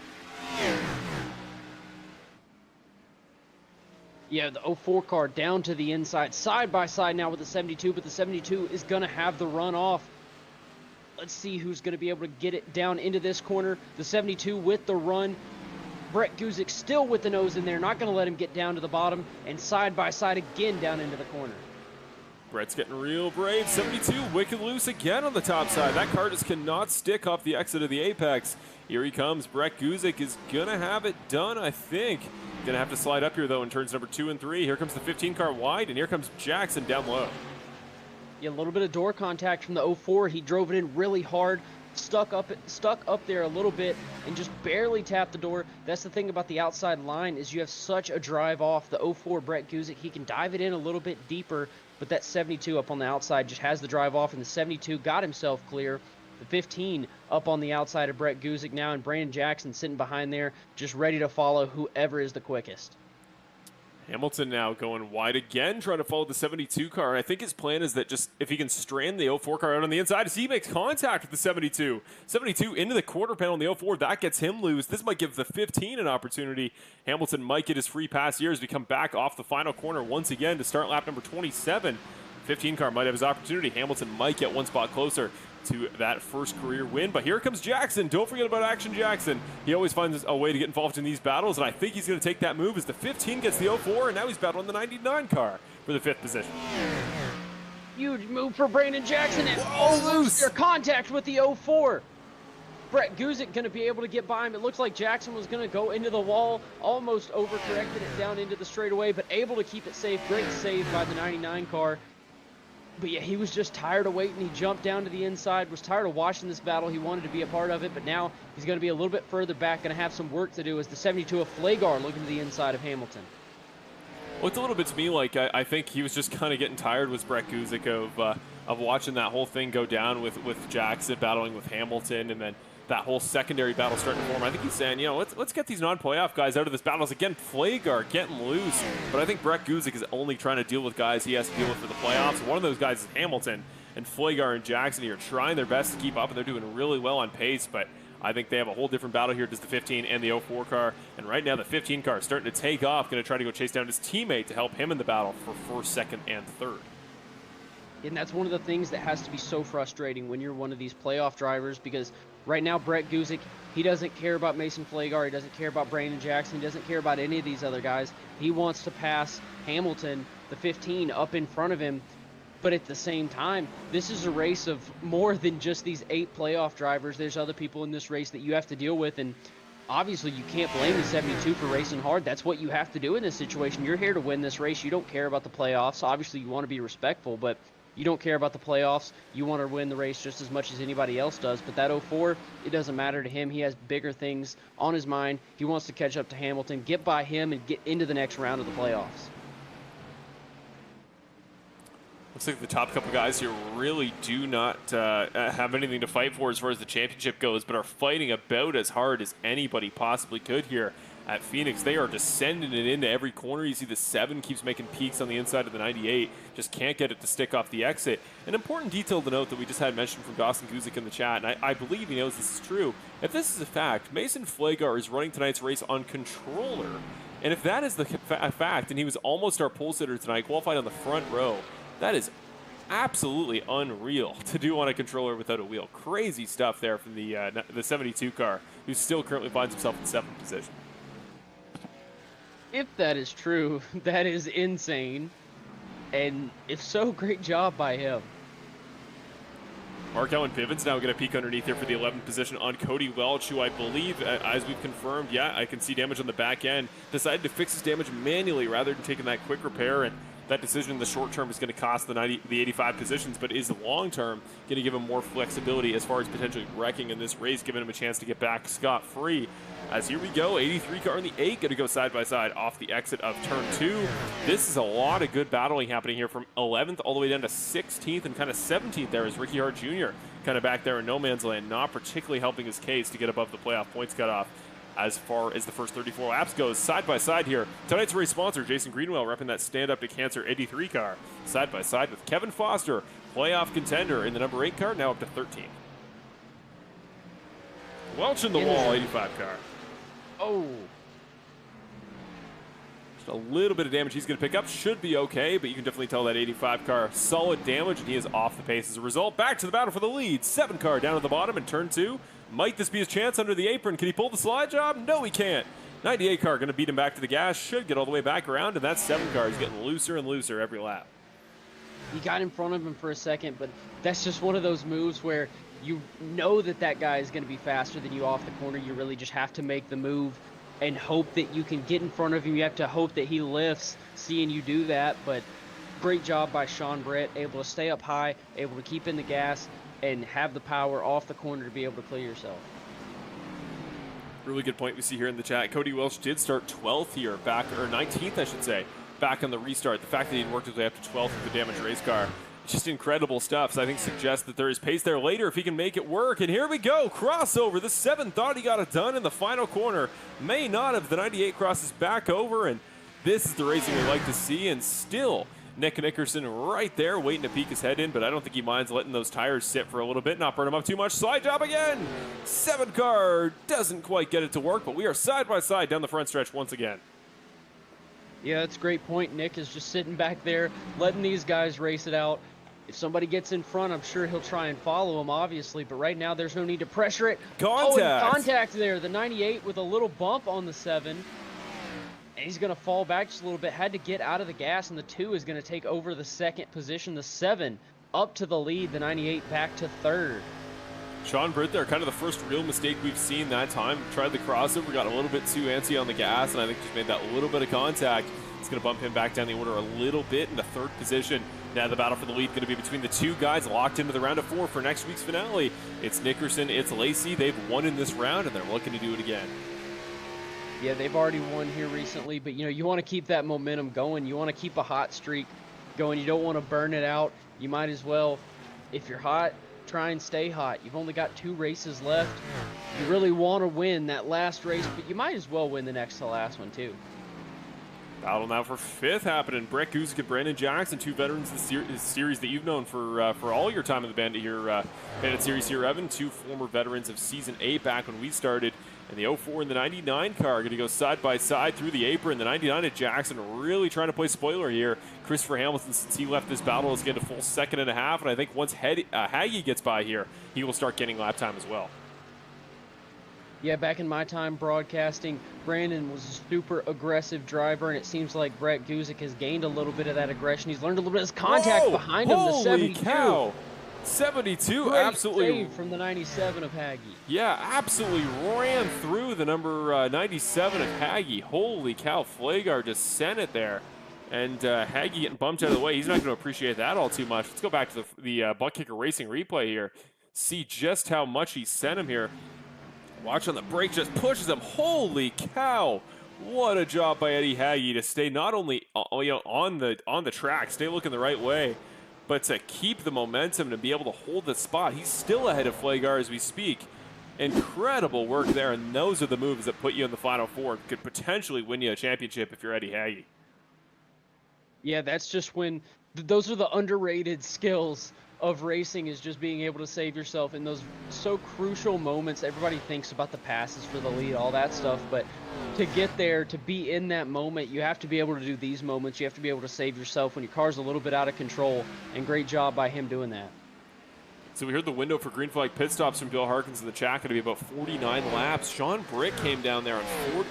Yeah, the 04 car down to the inside, side by side now with the 72, but the 72 is going to have the run off. Let's see who's going to be able to get it down into this corner. The 72 with the run. Brett Guzik still with the nose in there, not going to let him get down to the bottom, and side by side again down into the corner. Brett's getting real brave. 72 wicked loose again on the top side. That car just cannot stick off the exit of the apex. Here he comes. Brett Guzik is going to have it done, I think. Going to have to slide up here, though, in turns number 2 and 3. Here comes the 15 car wide, and here comes Jackson down low. Yeah, a little bit of door contact from the 04. He drove it in really hard, stuck up there a little bit, and just barely tapped the door. That's the thing about the outside line, is you have such a drive off. The 04 Brett Guzik, he can dive it in a little bit deeper, but that 72 up on the outside just has the drive off, and the 72 got himself clear. The 15 up on the outside of Brett Guzik now, and Brandon Jackson sitting behind there, just ready to follow whoever is the quickest. Hamilton now going wide again, trying to follow the 72 car. And I think his plan is that just if he can strand the 04 car out on the inside, as he makes contact with the 72. 72 into the quarter panel on the 04, that gets him loose. This might give the 15 an opportunity. Hamilton might get his free pass here as we come back off the final corner once again to start lap number 27. 15 car might have his opportunity. Hamilton might get one spot closer to that first career win. But here comes Jackson. Don't forget about Action Jackson. He always finds a way to get involved in these battles, and I think he's going to take that move as the 15 gets the 04, and now he's battling the 99 car for the 5th position. Huge move for Brandon Jackson, and loose. Their contact with the 04. Brett Guzik going to be able to get by him. It looks like Jackson was going to go into the wall, almost overcorrected it down into the straightaway, but able to keep it safe. Great save by the 99 car. But yeah, he was just tired of waiting. He jumped down to the inside, was tired of watching this battle. He wanted to be a part of it, but now he's going to be a little bit further back, going to have some work to do as the 72 of Flagar looking to the inside of Hamilton. Looked a little bit to me like I think he was just kind of getting tired with Brett Guzik of watching that whole thing go down with Jackson battling with Hamilton, and then that whole secondary battle starting to form. I think he's saying, you know, let's get these non-playoff guys out of this battle. Again, Flagar getting loose, but I think Brett Guzik is only trying to deal with guys he has to deal with for the playoffs. One of those guys is Hamilton, and Flagar and Jackson here trying their best to keep up, and they're doing really well on pace, but I think they have a whole different battle here, just the 15 and the 04 car, and right now the 15 car is starting to take off, going to try to go chase down his teammate to help him in the battle for first, second, and third. And that's one of the things that has to be so frustrating when you're one of these playoff drivers, because right now Brett Guzik, he doesn't care about Mason Flagar, he doesn't care about Brandon Jackson, he doesn't care about any of these other guys. He wants to pass Hamilton, the 15, up in front of him. But at the same time, this is a race of more than just these 8 playoff drivers. There's other people in this race that you have to deal with, and obviously you can't blame the 72 for racing hard. That's what you have to do in this situation. You're here to win this race. You don't care about the playoffs. Obviously you want to be respectful, but you don't care about the playoffs. You want to win the race just as much as anybody else does. But that 04, it doesn't matter to him. He has bigger things on his mind. He wants to catch up to Hamilton, get by him, and get into the next round of the playoffs. Looks like the top couple guys here really do not have anything to fight for as far as the championship goes, but are fighting about as hard as anybody possibly could here at Phoenix. They are just sending it into every corner. You see the 7 keeps making peaks on the inside of the 98. Just can't get it to stick off the exit. An important detail to note that we just had mentioned from Dawson Guzik in the chat, and I believe he knows this is true. If this is a fact, Mason Flagar is running tonight's race on controller. And if that is the fact, and he was almost our pole sitter tonight, qualified on the front row, that is absolutely unreal to do on a controller without a wheel. Crazy stuff there from the 72 car, who still currently finds himself in 7th position. If that is true, that is insane. And if so, great job by him. Mark Allen Bivens now get a peek underneath here for the 11th position on Cody Welch, who I believe, as we've confirmed, yeah, I can see damage on the back end, decided to fix his damage manually rather than taking that quick repair, and that decision in the short term is going to cost the 85 positions, but is the long term going to give him more flexibility as far as potentially wrecking in this race, giving him a chance to get back scot-free. As here we go, 83 car in the 8 going to go side by side off the exit of turn 2. This is a lot of good battling happening here from 11th all the way down to 16th and kind of 17th there as Ricky Hart Jr. kind of back there in no man's land, not particularly helping his case to get above the playoff points cutoff. As far as the first 34 laps goes, side by side here. Tonight's race sponsor, Jason Greenwell, repping that Stand Up to Cancer 83 car. Side by side with Kevin Foster, playoff contender in the number 8 car, now up to 13. Welch in the wall, 85 car. Oh. Just a little bit of damage he's going to pick up. Should be okay, but you can definitely tell that 85 car solid damage, and he is off the pace as a result. Back to the battle for the lead. 7 car down at the bottom in turn 2. Might this be his chance under the apron? Can he pull the slide job? No, he can't. 98 car going to beat him back to the gas. Should get all the way back around, and that 7 car is getting looser and looser every lap. He got in front of him for a second, but that's just one of those moves where you know that guy is going to be faster than you off the corner. You really just have to make the move and hope that you can get in front of him. You have to hope that he lifts, seeing you do that. But great job by Sean Brett, able to stay up high, able to keep in the gas, and have the power off the corner to be able to clear yourself. Really good point we see here in the chat. Cody Welch did start 12th here, back, or 19th, I should say, back on the restart. The fact that he'd worked his way up to 12th with the damaged race car, just incredible stuff. So I think suggests that there is pace there later if he can make it work. And here we go, crossover. The 7 thought he got it done in the final corner. May not have. The 98 crosses back over, and this is the racing we like to see. And still, Nick Nickerson right there waiting to peek his head in, but I don't think he minds letting those tires sit for a little bit, not burn him up too much. Slide job again. 7 car doesn't quite get it to work, but we are side by side down the front stretch once again. Yeah, that's a great point. Nick is just sitting back there, letting these guys race it out. If somebody gets in front, I'm sure he'll try and follow him, obviously, but right now there's no need to pressure it. Contact. Oh, and contact there. The 98 with a little bump on the 7. And he's going to fall back just a little bit. Had to get out of the gas, and the 2 is going to take over the second position. The 7 up to the lead. The 98 back to third. Sean Britt there, kind of the first real mistake we've seen that time. Tried the crossover, got a little bit too antsy on the gas, and I think just made that little bit of contact. It's going to bump him back down the order a little bit into third position. Now the battle for the lead going to be between the 2 guys locked into the round of 4 for next week's finale. It's Nickerson, it's Lacy. They've won in this round, and they're looking to do it again. Yeah, they've already won here recently, but you want to keep that momentum going. You want to keep a hot streak going. You don't want to burn it out. You might as well, if you're hot, try and stay hot. You've only got 2 races left. You really want to win that last race, but you might as well win the next to last one too. Battle now for 5th happening. Brett Guzik and Brandon Jackson, 2 veterans of the series that you've known for all your time in the Bandit series here, Evan. 2 former veterans of Season 8 back when we started. And the 04 and the 99 car are going to go side by side through the apron. The 99 at Jackson really trying to play spoiler here. Christopher Hamilton, since he left this battle, is getting a full 2.5 seconds. And I think once Haggy gets by here, he will start getting lap time as well. Yeah, back in my time broadcasting, Brandon was a super aggressive driver, and it seems like Brett Guzik has gained a little bit of that aggression. He's learned a little bit of contact behind him, the 72. Cow. 72, Great absolutely. save from the 97 of Haggy. Yeah, absolutely ran through the number 97 of Haggy. Holy cow, Flagar just sent it there. And Haggy getting bumped out of the way. He's not going to appreciate that all too much. Let's go back to the Butt Kicker Racing replay here. See just how much he sent him here. Watch on the brake, just pushes him. Holy cow. What a job by Eddie Haggy to stay not only on the track, stay looking the right way, but to keep the momentum, to be able to hold the spot. He's still ahead of Flagar as we speak. Incredible work there, and those are the moves that put you in the Final Four. Could potentially win you a championship if you're Eddie Haggy. Yeah, that's just when those are the underrated skills of racing, is just being able to save yourself in those so crucial moments. Everybody thinks about the passes for the lead, all that stuff, but to get there, to be in that moment, you have to be able to do these moments. You have to be able to save yourself when your car's a little bit out of control, and great job by him doing that. So we heard the window for green flag pit stops from Bill Harkins in the chat, going to be about 49 laps. Sean Britt came down there on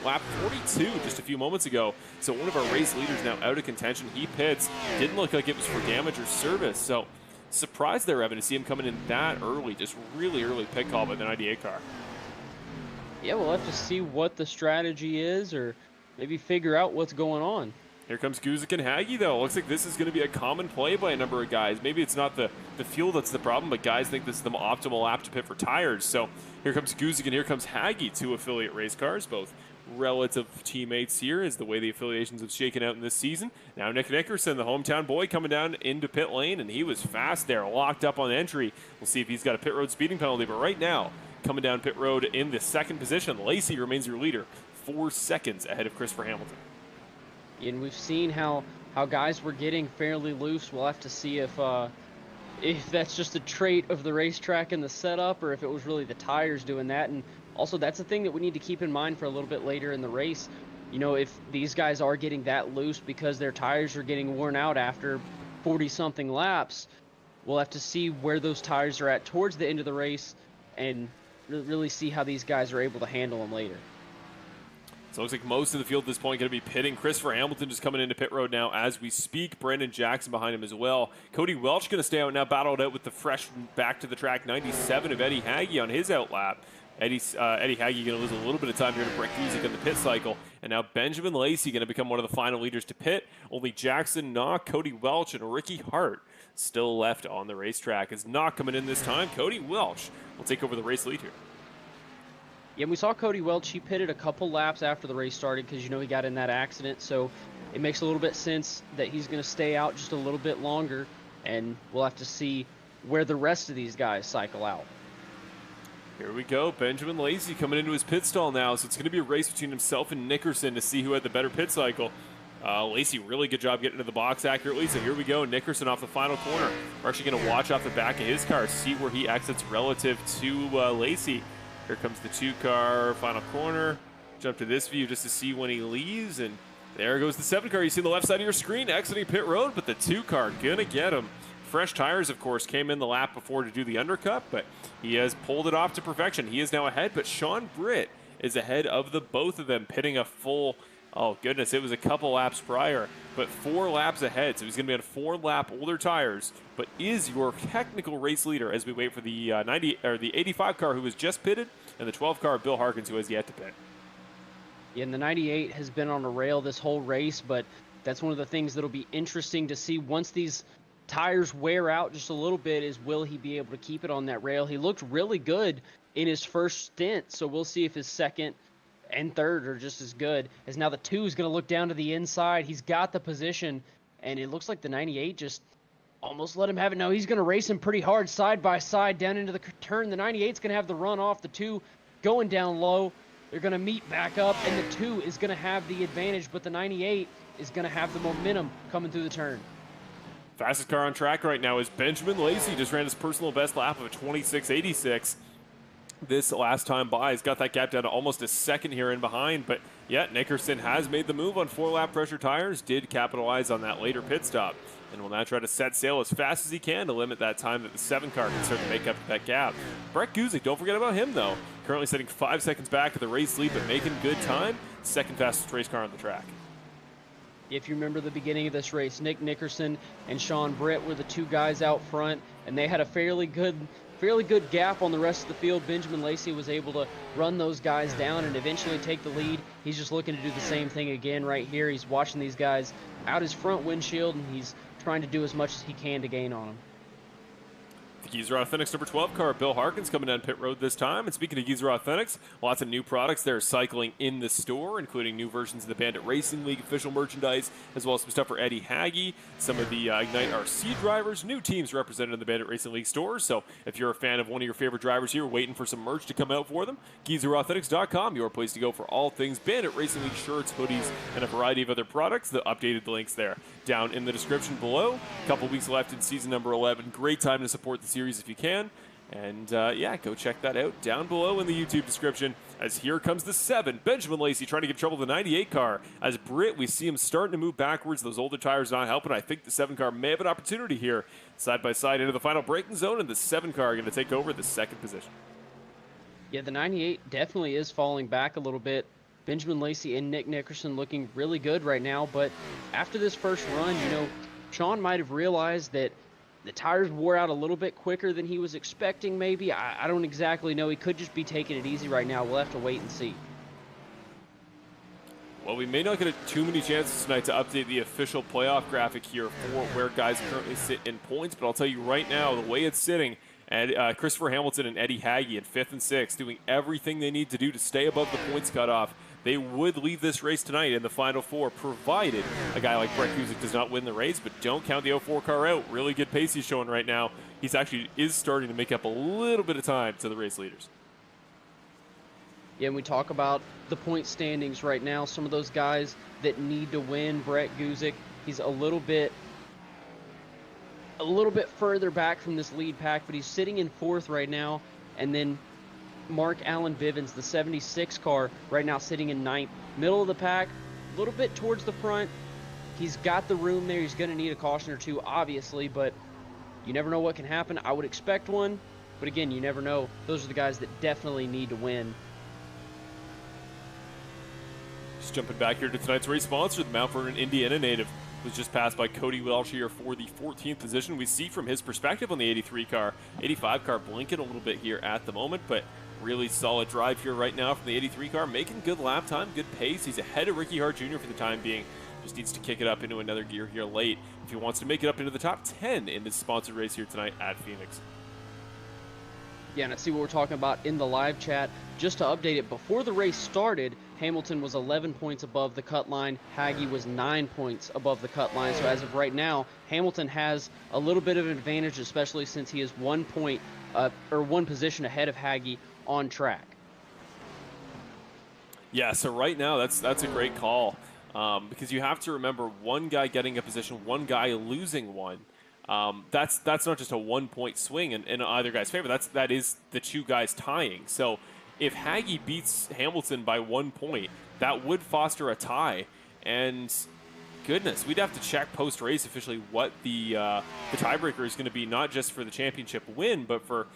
lap 42 just a few moments ago. So one of our race leaders now out of contention. He pits. Didn't look like it was for damage or service. So surprised there, Evan, to see him coming in that early. Just really early pit call by the 98 car. Yeah, we'll have to see what the strategy is, or maybe figure out what's going on. Here comes Guzik and Hagee, though. Looks like this is going to be a common play by a number of guys. Maybe it's not the fuel that's the problem, but guys think this is the optimal lap to pit for tires. So here comes Guzik and here comes Hagee, two affiliate race cars, both relative teammates here as the way the affiliations have shaken out in this season. Now Nick Nickerson, the hometown boy, coming down into pit lane, and he was fast there, locked up on entry. We'll see if he's got a pit road speeding penalty, but right now, coming down pit road in the second position, Lacy remains your leader, 4 seconds ahead of Christopher Hamilton. And we've seen how guys were getting fairly loose. We'll have to see if that's just a trait of the racetrack and the setup, or if it was really the tires doing that. And also, that's a thing that we need to keep in mind for a little bit later in the race. You know, if these guys are getting that loose because their tires are getting worn out after 40-something laps, we'll have to see where those tires are at towards the end of the race and really see how these guys are able to handle them later. So it looks like most of the field at this point going to be pitting. Christopher Hamilton just coming into pit road now as we speak. Brandon Jackson behind him as well. Cody Welch going to stay out now, battled out with the fresh back to the track 97 of Eddie Hagee on his outlap. Eddie Hagee going to lose a little bit of time here to Brett Guzik in the pit cycle. And now Benjamin Lacy going to become one of the final leaders to pit. Only Jackson, Knock, Cody Welch, and Ricky Hart still left on the racetrack. As Knock coming in this time, Cody Welch will take over the race lead here. Yeah, we saw Cody Welch. He pitted a couple laps after the race started because, you know, he got in that accident. So it makes a little bit sense that he's going to stay out just a little bit longer. And we'll have to see where the rest of these guys cycle out. Here we go. Benjamin Lacy coming into his pit stall now. So it's going to be a race between himself and Nickerson to see who had the better pit cycle. Lacy, really good job getting into the box accurately. So here we go. Nickerson off the final corner. We're actually going to watch off the back of his car, see where he exits relative to Lacy. Here comes the 2-car final corner. Jump to this view just to see when he leaves. And there goes the 7-car. You see on the left side of your screen exiting pit road, but the 2-car going to get him. Fresh tires, of course, came in the lap before to do the undercut, but he has pulled it off to perfection. He is now ahead, but Sean Britt is ahead of the both of them, pitting a full, oh goodness, it was a couple laps prior, but 4 laps ahead. So he's going to be on 4-lap older tires, but is your technical race leader as we wait for the 85 car who was just pitted and the 12 car Bill Harkins who has yet to pit. Yeah, and the 98 has been on a rail this whole race, but that's one of the things that'll be interesting to see once these tires wear out just a little bit, is will he be able to keep it on that rail? He looked really good in his first stint, so we'll see if his second and third are just as good. As now the 2 is going to look down to the inside. He's got the position, and it looks like the 98 just almost let him have it. No, he's going to race him pretty hard side by side down into the turn. The 98's going to have the run off. The 2 going down low. They're going to meet back up, and the 2 is going to have the advantage, but the 98 is going to have the momentum coming through the turn. Fastest car on track right now is Benjamin Lacy. Just ran his personal best lap of a 26.86. This last time by. He's got that gap down to almost a second here in behind. But yeah, Nickerson has made the move on 4-lap pressure tires, did capitalize on that later pit stop, and will now try to set sail as fast as he can to limit that time that the 7-car can start to make up that gap. Brett Guzik, don't forget about him though. Currently sitting 5 seconds back at the race lead, but making good time. Second fastest race car on the track. If you remember the beginning of this race, Nick Nickerson and Sean Britt were the 2 guys out front, and they had a fairly good gap on the rest of the field. Benjamin Lacy was able to run those guys down and eventually take the lead. He's just looking to do the same thing again right here. He's watching these guys out his front windshield, and he's trying to do as much as he can to gain on them. The Geezer Authentics number 12 car, Bill Harkins, coming down pit road this time. And speaking of Geezer Authentics, lots of new products that are cycling in the store, including new versions of the Bandit Racing League official merchandise, as well as some stuff for Eddie Hagee, some of the Ignite RC drivers, new teams represented in the Bandit Racing League stores. So if you're a fan of one of your favorite drivers here, waiting for some merch to come out for them, GeezerAuthentics.com, your place to go for all things Bandit Racing League shirts, hoodies, and a variety of other products. The updated links there down in the description below. A couple weeks left in season number 11. Great time to support the series if you can. And yeah, go check that out down below in the YouTube description. As here comes the 7, Benjamin Lacy trying to give trouble to the 98 car. As Britt, we see him starting to move backwards. Those older tires not helping. I think the 7 car may have an opportunity here. Side by side into the final braking zone, and the 7 car going to take over the second position. Yeah, the 98 definitely is falling back a little bit. Benjamin Lacy and Nick Nickerson looking really good right now, but after this first run, you know, Sean might have realized that the tires wore out a little bit quicker than he was expecting, maybe. I don't exactly know. He could just be taking it easy right now. We'll have to wait and see. Well, we may not get too many chances tonight to update the official playoff graphic here for where guys currently sit in points, but I'll tell you right now, the way it's sitting, and Christopher Hamilton and Eddie Hagge in 5th and 6th, doing everything they need to do to stay above the points cutoff. They would leave this race tonight in the Final Four, provided a guy like Brett Guzik does not win the race, but don't count the 04 car out. Really good pace he's showing right now. He's actually is starting to make up a little bit of time to the race leaders. Yeah, and we talk about the point standings right now. Some of those guys that need to win, Brett Guzik, he's a little bit further back from this lead pack, but he's sitting in 4th right now. And then Mark Allen Bivens, the 76 car, right now sitting in 9th. Middle of the pack, a little bit towards the front. He's got the room there. He's going to need a caution or two, obviously, but you never know what can happen. I would expect one, but again, you never know. Those are the guys that definitely need to win. Just jumping back here to tonight's race sponsor, the Mount Vernon, Indiana native, was just passed by Cody Welsh here for the 14th position. We see from his perspective on the 83 car, 85 car blinking a little bit here at the moment, but really solid drive here right now from the 83 car, making good lap time, good pace. He's ahead of Ricky Hart Jr. for the time being. Just needs to kick it up into another gear here late if he wants to make it up into the top 10 in this sponsored race here tonight at Phoenix. Yeah, and let's see what we're talking about in the live chat. Just to update it, before the race started, Hamilton was 11 points above the cut line. Hagge was 9 points above the cut line. So as of right now, Hamilton has a little bit of an advantage, especially since he is 1 point or 1 position ahead of Hagge on track. Yeah, so right now that's a great call because you have to remember one guy getting a position, one guy losing one. That's not just a 1 point swing in either guy's favor. That is the two guys tying. So if Hagge beats Hamilton by 1 point, that would foster a tie. And goodness, we'd have to check post race officially what the tiebreaker is going to be, not just for the championship win, but for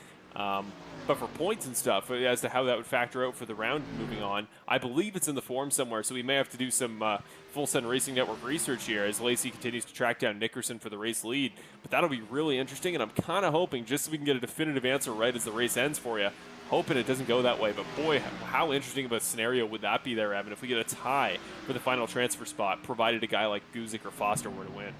points and stuff, as to how that would factor out for the round moving on. I believe it's in the form somewhere, so we may have to do some Full Send Racing Network research here as Lacy continues to track down Nickerson for the race lead. But that'll be really interesting, and I'm kind of hoping, just so we can get a definitive answer right as the race ends for you, hoping it doesn't go that way. But boy, how interesting of a scenario would that be there, Evan, if we get a tie for the final transfer spot, provided a guy like Guzik or Foster were to win.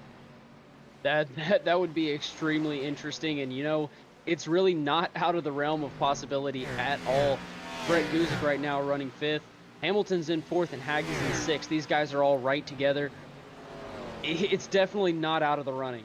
That would be extremely interesting, and you know, it's really not out of the realm of possibility at all. Brett Guzik right now running 5th. Hamilton's in 4th and Hagge's in 6th. These guys are all right together. It's definitely not out of the running.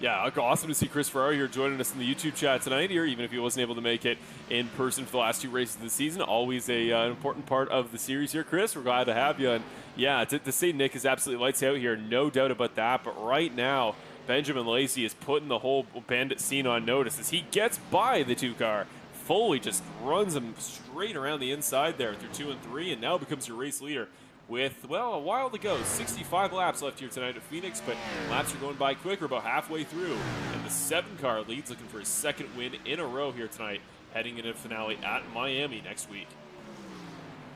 Yeah, awesome to see Chris Ferrari here joining us in the YouTube chat tonight here, even if he wasn't able to make it in person for the last 2 races of the season. Always an important part of the series here, Chris. We're glad to have you. And yeah, to say Nick is absolutely lights out here, no doubt about that. But right now, Benjamin Lacy is putting the whole Bandit scene on notice as he gets by the 2 car. Foley just runs him straight around the inside there through 2 and 3, and now becomes your race leader with, well, a while to go. 65 laps left here tonight at Phoenix, but laps are going by quick. We're about halfway through, and the 7 car leads, looking for his 2nd win in a row here tonight, heading into the finale at Miami next week.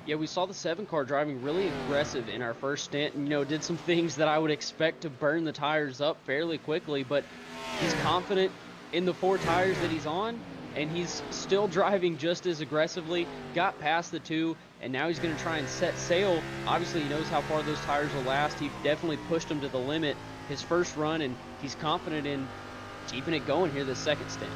Yeah, we saw the 7 car driving really aggressive in our first stint, and, you know, did some things that I would expect to burn the tires up fairly quickly, but he's confident in the 4 tires that he's on, and he's still driving just as aggressively, got past the 2, and now he's going to try and set sail. Obviously, he knows how far those tires will last. He definitely pushed them to the limit his first run, and he's confident in keeping it going here this 2nd stint.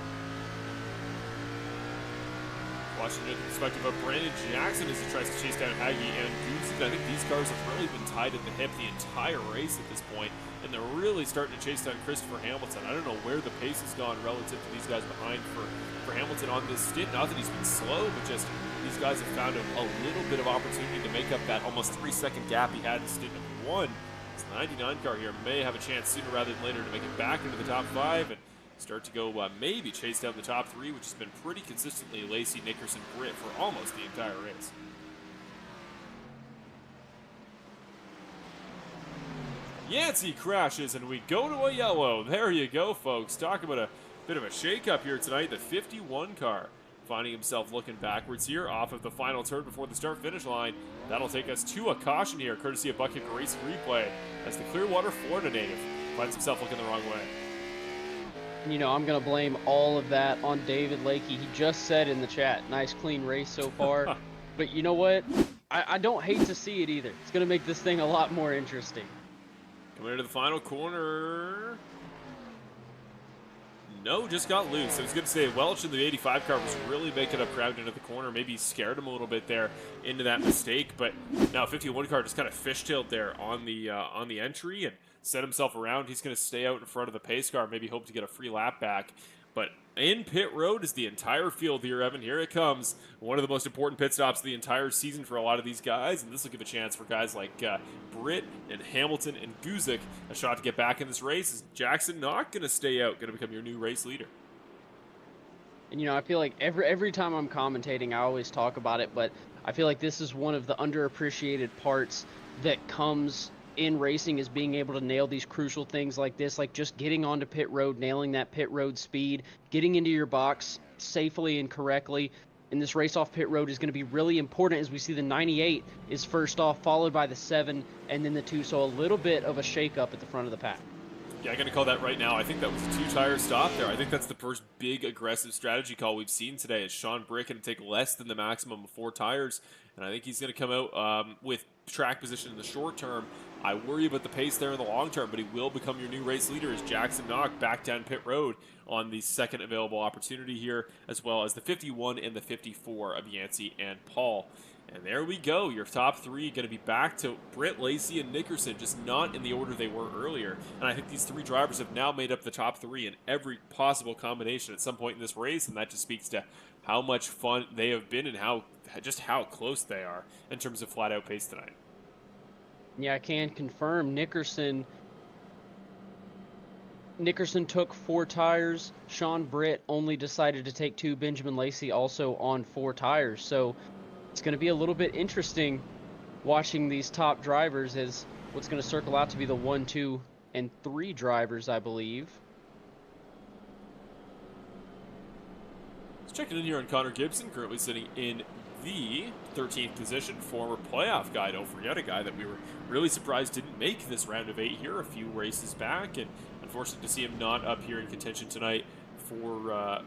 Watching it in the perspective of Brandon Jackson as he tries to chase down Hagge and Guzik. I think these cars have really been tied at the hip the entire race at this point, and they're really starting to chase down Christopher Hamilton. I don't know where the pace has gone relative to these guys behind for Hamilton on this stint. Not that he's been slow, but just these guys have found a little bit of opportunity to make up that almost 3-second gap he had in stint number 1. This 99 car here may have a chance sooner rather than later to make it back into the top 5 and start to go maybe chase down the top 3, which has been pretty consistently Lacy, Nickerson, Britt for almost the entire race. Yancey crashes, and we go to a yellow. There you go, folks. Talk about a bit of a shake-up here tonight. The 51 car finding himself looking backwards here off of the final turn before the start-finish line. That'll take us to a caution here, courtesy of Bucket Racing Replay, as the Clearwater, Florida native finds himself looking the wrong way. You know, I'm going to blame all of that on David Lakey. He just said in the chat, nice clean race so far. But you know what? I don't hate to see it either. It's going to make this thing a lot more interesting. Coming into the final corner. No, just got loose. I was going to say Welch in the 85 car was really making up ground into the corner. Maybe scared him a little bit there into that mistake. But now 51 car just kind of fishtailed there on the entry and set himself around. He's going to stay out in front of the pace car, maybe hope to get a free lap back. But in pit road is the entire field here, Evan. Here it comes. One of the most important pit stops of the entire season for a lot of these guys. And this will give a chance for guys like Britt and Hamilton and Guzik a shot to get back in this race. Is Jackson not going to stay out, going to become your new race leader? And, you know, I feel like every time I'm commentating, I always talk about it. But I feel like this is one of the underappreciated parts that comes in racing, is being able to nail these crucial things like this, like just getting onto pit road, nailing that pit road speed, getting into your box safely and correctly. And this race off pit road is going to be really important, as we see the 98 is first off, followed by the 7 and then the 2. So a little bit of a shake-up at the front of the pack. Yeah, I'm going to call that right now. I think that was a 2-tire stop there. I think that's the first big aggressive strategy call we've seen today. Is Sean Brick going to take less than the maximum of 4 tires? And I think he's going to come out with track position in the short term. I worry about the pace there in the long term, but he will become your new race leader as Jackson Knock back down pit road on the second available opportunity here, as well as the 51 and the 54 of Yancey and Paul. And there we go. Your top 3 going to be back to Britt, Lacy, and Nickerson, just not in the order they were earlier. And I think these 3 drivers have now made up the top 3 in every possible combination at some point in this race, and that just speaks to how much fun they have been and how close they are in terms of flat-out pace tonight. Yeah, I can confirm Nickerson took 4 tires. Sean Britt only decided to take 2. Benjamin Lacy also on 4 tires. So it's going to be a little bit interesting watching these top drivers, as what's going to circle out to be the 1, 2, and 3 drivers, I believe. Let's check it in here on Connor Gibson, currently sitting in the 13th position, former playoff guy. Don't forget, a guy that we were really surprised didn't make this round of 8 here a few races back, and unfortunate to see him not up here in contention tonight for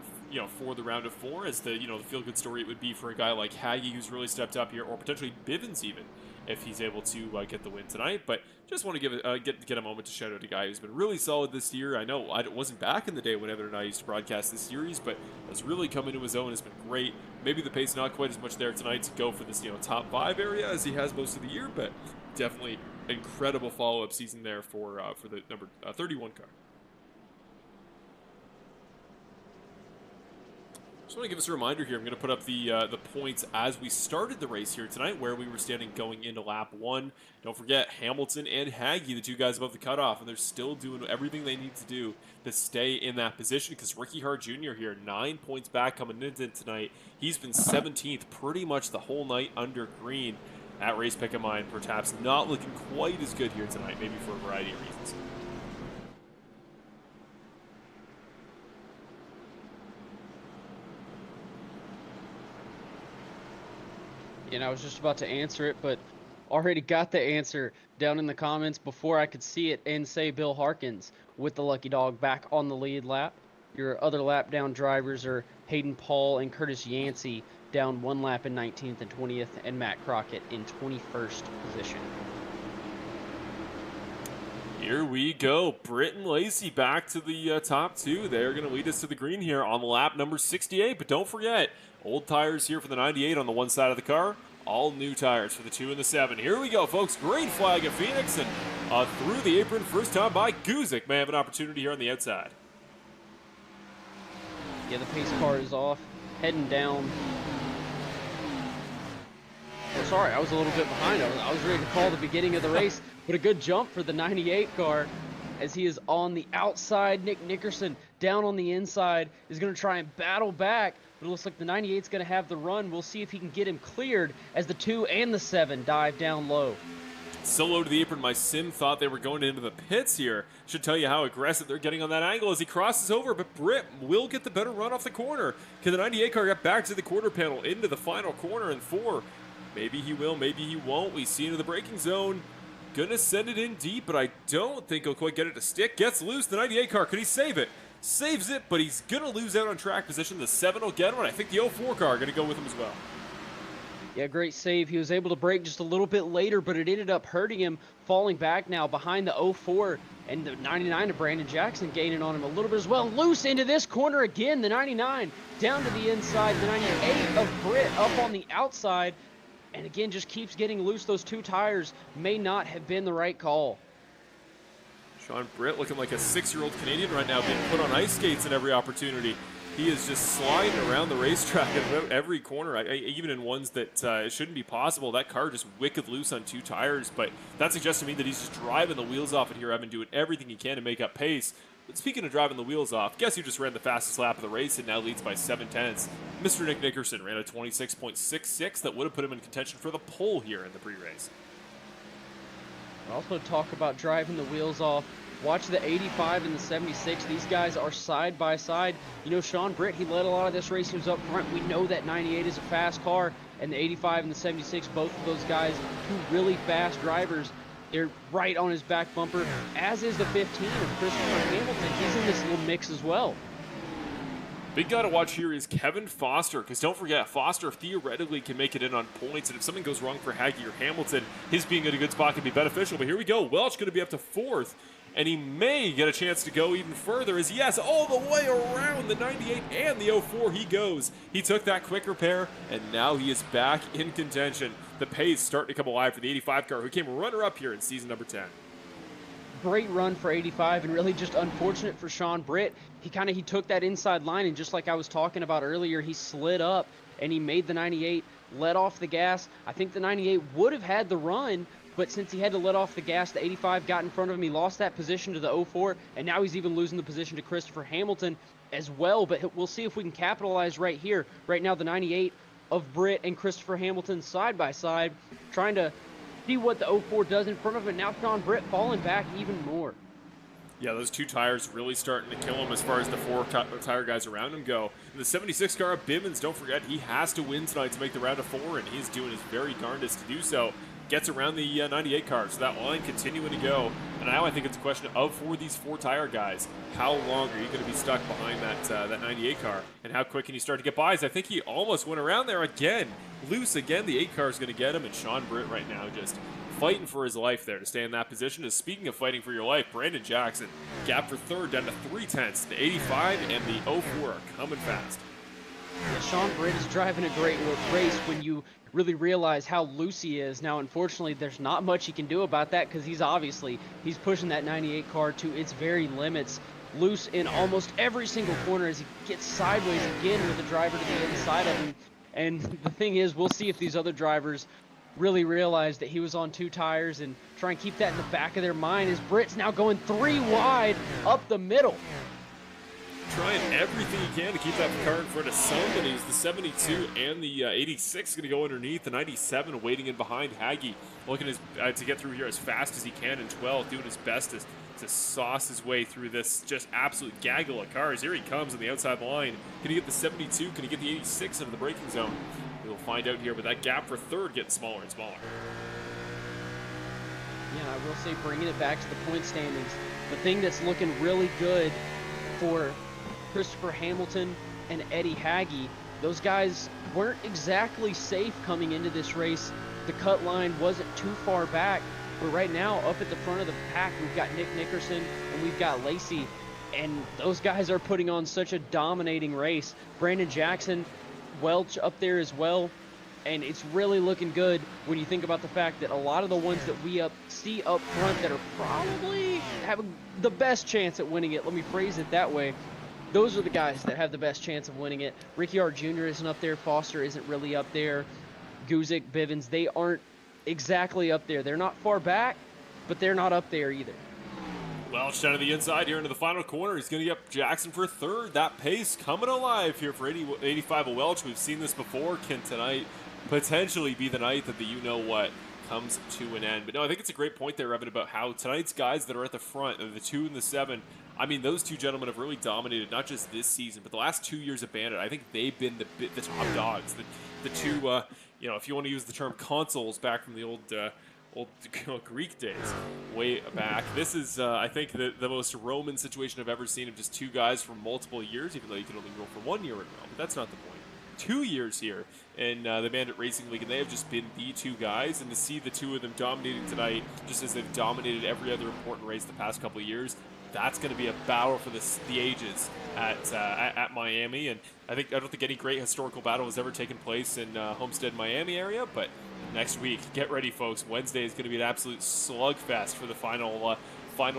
for the round of 4, as the the feel-good story it would be for a guy like Haggy, who's really stepped up here, or potentially Bivens even, if he's able to get the win tonight. But just want to get a moment to shout out a guy who's been really solid this year. I know I wasn't back in the day when Evan and I used to broadcast this series, but has really come into his own. Has been great. Maybe the pace not quite as much there tonight to go for this top 5 area as he has most of the year, but definitely incredible follow-up season there for the number 31 car. Just want to give us a reminder here. I'm going to put up the points as we started the race here tonight, where we were standing going into lap 1. Don't forget, Hamilton and Haggy, the 2 guys above the cutoff, and they're still doing everything they need to do to stay in that position, because Ricky Hart Jr. here, 9 points back coming into tonight. He's been 17th pretty much the whole night under green. That race pick of mine perhaps not looking quite as good here tonight, maybe for a variety of reasons. And I was just about to answer it, but already got the answer down in the comments before I could see it and say Bill Harkins with the lucky dog back on the lead lap. Your other lap down drivers are Hayden Paul and Curtis Yancey down 1 lap in 19th and 20th, and Matt Crockett in 21st position. Here we go. Britt and Lacy back to the top 2. They're going to lead us to the green here on lap number 68. But don't forget, old tires here for the 98 on the one side of the car. All new tires for the 2 and the 7. Here we go, folks. Green flag of Phoenix, and through the apron, first time by Guzik. May have an opportunity here on the outside. Yeah, the pace car is off, heading down. Oh, sorry, I was a little bit behind. I was ready to call the beginning of the race, but a good jump for the 98 car, as he is on the outside. Nick Nickerson down on the inside is going to try and battle back, but it looks like the 98 is going to have the run. We'll see if he can get him cleared as the 2 and the 7 dive down low. So low to the apron, my sim thought they were going into the pits here. Should tell you how aggressive they're getting on that angle as he crosses over, but Britt will get the better run off the corner. Can the 98 car get back to the quarter panel into the final corner in 4? Maybe he will, maybe he won't. We see into the braking zone. Gonna send it in deep, but I don't think he'll quite get it to stick. Gets loose, the 98 car, could he save it? Saves it, but he's gonna lose out on track position. The 7 will get him, and I think the 04 car gonna go with him as well. Yeah, great save. He was able to break just a little bit later, but it ended up hurting him, falling back now behind the 04, and the 99 of Brandon Jackson gaining on him a little bit as well. Loose into this corner again, the 99 down to the inside, the 98 of Britt up on the outside, and again just keeps getting loose. Those 2 tires may not have been the right call. Sean Britt looking like a 6-year-old Canadian right now, being put on ice skates at every opportunity. He is just sliding around the racetrack at every corner, even in ones that it shouldn't be possible. That car just wicked loose on 2 tires, but that suggests to me that he's just driving the wheels off it here, Evan, doing everything he can to make up pace. But speaking of driving the wheels off, guess who just ran the fastest lap of the race and now leads by 7/10? Mr. Nick Nickerson ran a 26.66 that would have put him in contention for the pole here in the pre-race. Also talk about driving the wheels off. Watch the 85 and the 76. These guys are side by side. You know, Sean Britt, he led a lot of this race. He was up front. We know that 98 is a fast car, and the 85 and the 76, both of those guys, 2 really fast drivers. They're right on his back bumper, as is the 15 of Christopher Hamilton. He's in this little mix as well. Big guy to watch here is Kevin Foster, because don't forget, Foster theoretically can make it in on points, and if something goes wrong for Haggy or Hamilton, his being in a good spot can be beneficial. But here we go. Welch going to be up to 4th, and he may get a chance to go even further, as yes, all the way around the 98 and the 04 he goes. He took that quick repair, and now he is back in contention. The pace starting to come alive for the 85 car, who came runner-up here in season number 10. Great run for 85, and really just unfortunate for Sean Britt. He took that inside line, and just like I was talking about earlier, he slid up and he made the 98 let off the gas. I think the 98 would have had the run, but since he had to let off the gas, the 85 got in front of him. He lost that position to the 04, and now he's even losing the position to Christopher Hamilton as well. But we'll see if we can capitalize right here. Right now, the 98 of Britt and Christopher Hamilton side by side, trying to see what the 04 does in front of him. Now Sean Britt falling back even more. Yeah, those 2 tires really starting to kill him as far as the 4 tire guys around him go. The 76 car of Bivens, don't forget, he has to win tonight to make the round of 4, and he's doing his very darndest to do so. Gets around the 98 car, so that line continuing to go. And now I think it's a question of, for these 4 tire guys, how long are you going to be stuck behind that 98 car? And how quick can you start to get by? I think he almost went around there again. Loose again, the 8 car is going to get him, and Sean Britt right now just fighting for his life there to stay in that position. As speaking of fighting for your life, Brandon Jackson, gap for 3rd down to 3/10. The 85 and the 04 are coming fast. Yeah, Sean Britt is driving a great race when you really realize how loose he is. Now, unfortunately, there's not much he can do about that, because he's pushing that 98 car to its very limits. Loose in almost every single corner as he gets sideways again with the driver to the inside of him. And the thing is, we'll see if these other drivers really realize that he was on 2 tires and try and keep that in the back of their mind, as Britt's now going 3 wide up the middle. Trying everything he can to keep that car in front of somebody. The 72 and the 86 going to go underneath. The 97 waiting in behind Haggy, looking to get through here as fast as he can in 12th, doing his best to sauce his way through this just absolute gaggle of cars. Here he comes on the outside line. Can he get the 72? Can he get the 86 into the braking zone? We'll find out here, but that gap for 3rd getting smaller and smaller. Yeah, I will say, bringing it back to the point standings, the thing that's looking really good for Christopher Hamilton and Eddie Haggy, those guys weren't exactly safe coming into this race. The cut line wasn't too far back, but right now up at the front of the pack, we've got Nick Nickerson and we've got Lacy, and those guys are putting on such a dominating race. Brandon Jackson, Welch up there as well, and it's really looking good when you think about the fact that a lot of the ones that we see up front that are probably having the best chance at winning it, let me phrase it that way, those are the guys that have the best chance of winning it. Ricciard Jr. isn't up there. Foster isn't really up there. Guzik, Bivens, they aren't exactly up there. They're not far back, but they're not up there either. Welch down to the inside here into the final corner. He's going to get Jackson for 3rd. That pace coming alive here for 85 of Welch. We've seen this before. Can tonight potentially be the night that the you-know-what comes to an end? But no, I think it's a great point there, Evan, about how tonight's guys that are at the front, the 2 and the 7, I mean, those 2 gentlemen have really dominated not just this season, but the last 2 years of Bandit. I think they've been the top dogs. The 2, if you want to use the term consoles back from the old Greek days, way back. This is, I think, the most Roman situation I've ever seen of just 2 guys for multiple years, even though you can only roll for 1 year in a row. But that's not the point. 2 years here in the Bandit Racing League, and they have just been the two guys. And to see the two of them dominating tonight, just as they've dominated every other important race the past couple of years, that's going to be a battle for the ages at Miami. And I don't think any great historical battle has ever taken place in Homestead, Miami area. But next week, get ready, folks. Wednesday is going to be an absolute slugfest for the final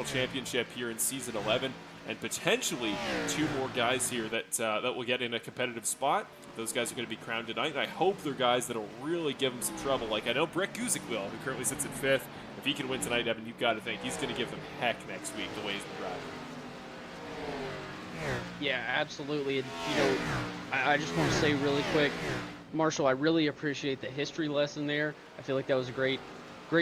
championship here in season 11, and potentially 2 more guys here that will get in a competitive spot. Those guys are going to be crowned tonight, and I hope they're guys that'll really give them some trouble. Like I know Brett Guzik will, who currently sits in 5th. If he can win tonight, Evan, you've got to think he's going to give them heck next week the way he's been driving. Yeah, absolutely. And, I just want to say really quick, Marshall, I really appreciate the history lesson there. I feel like that was a great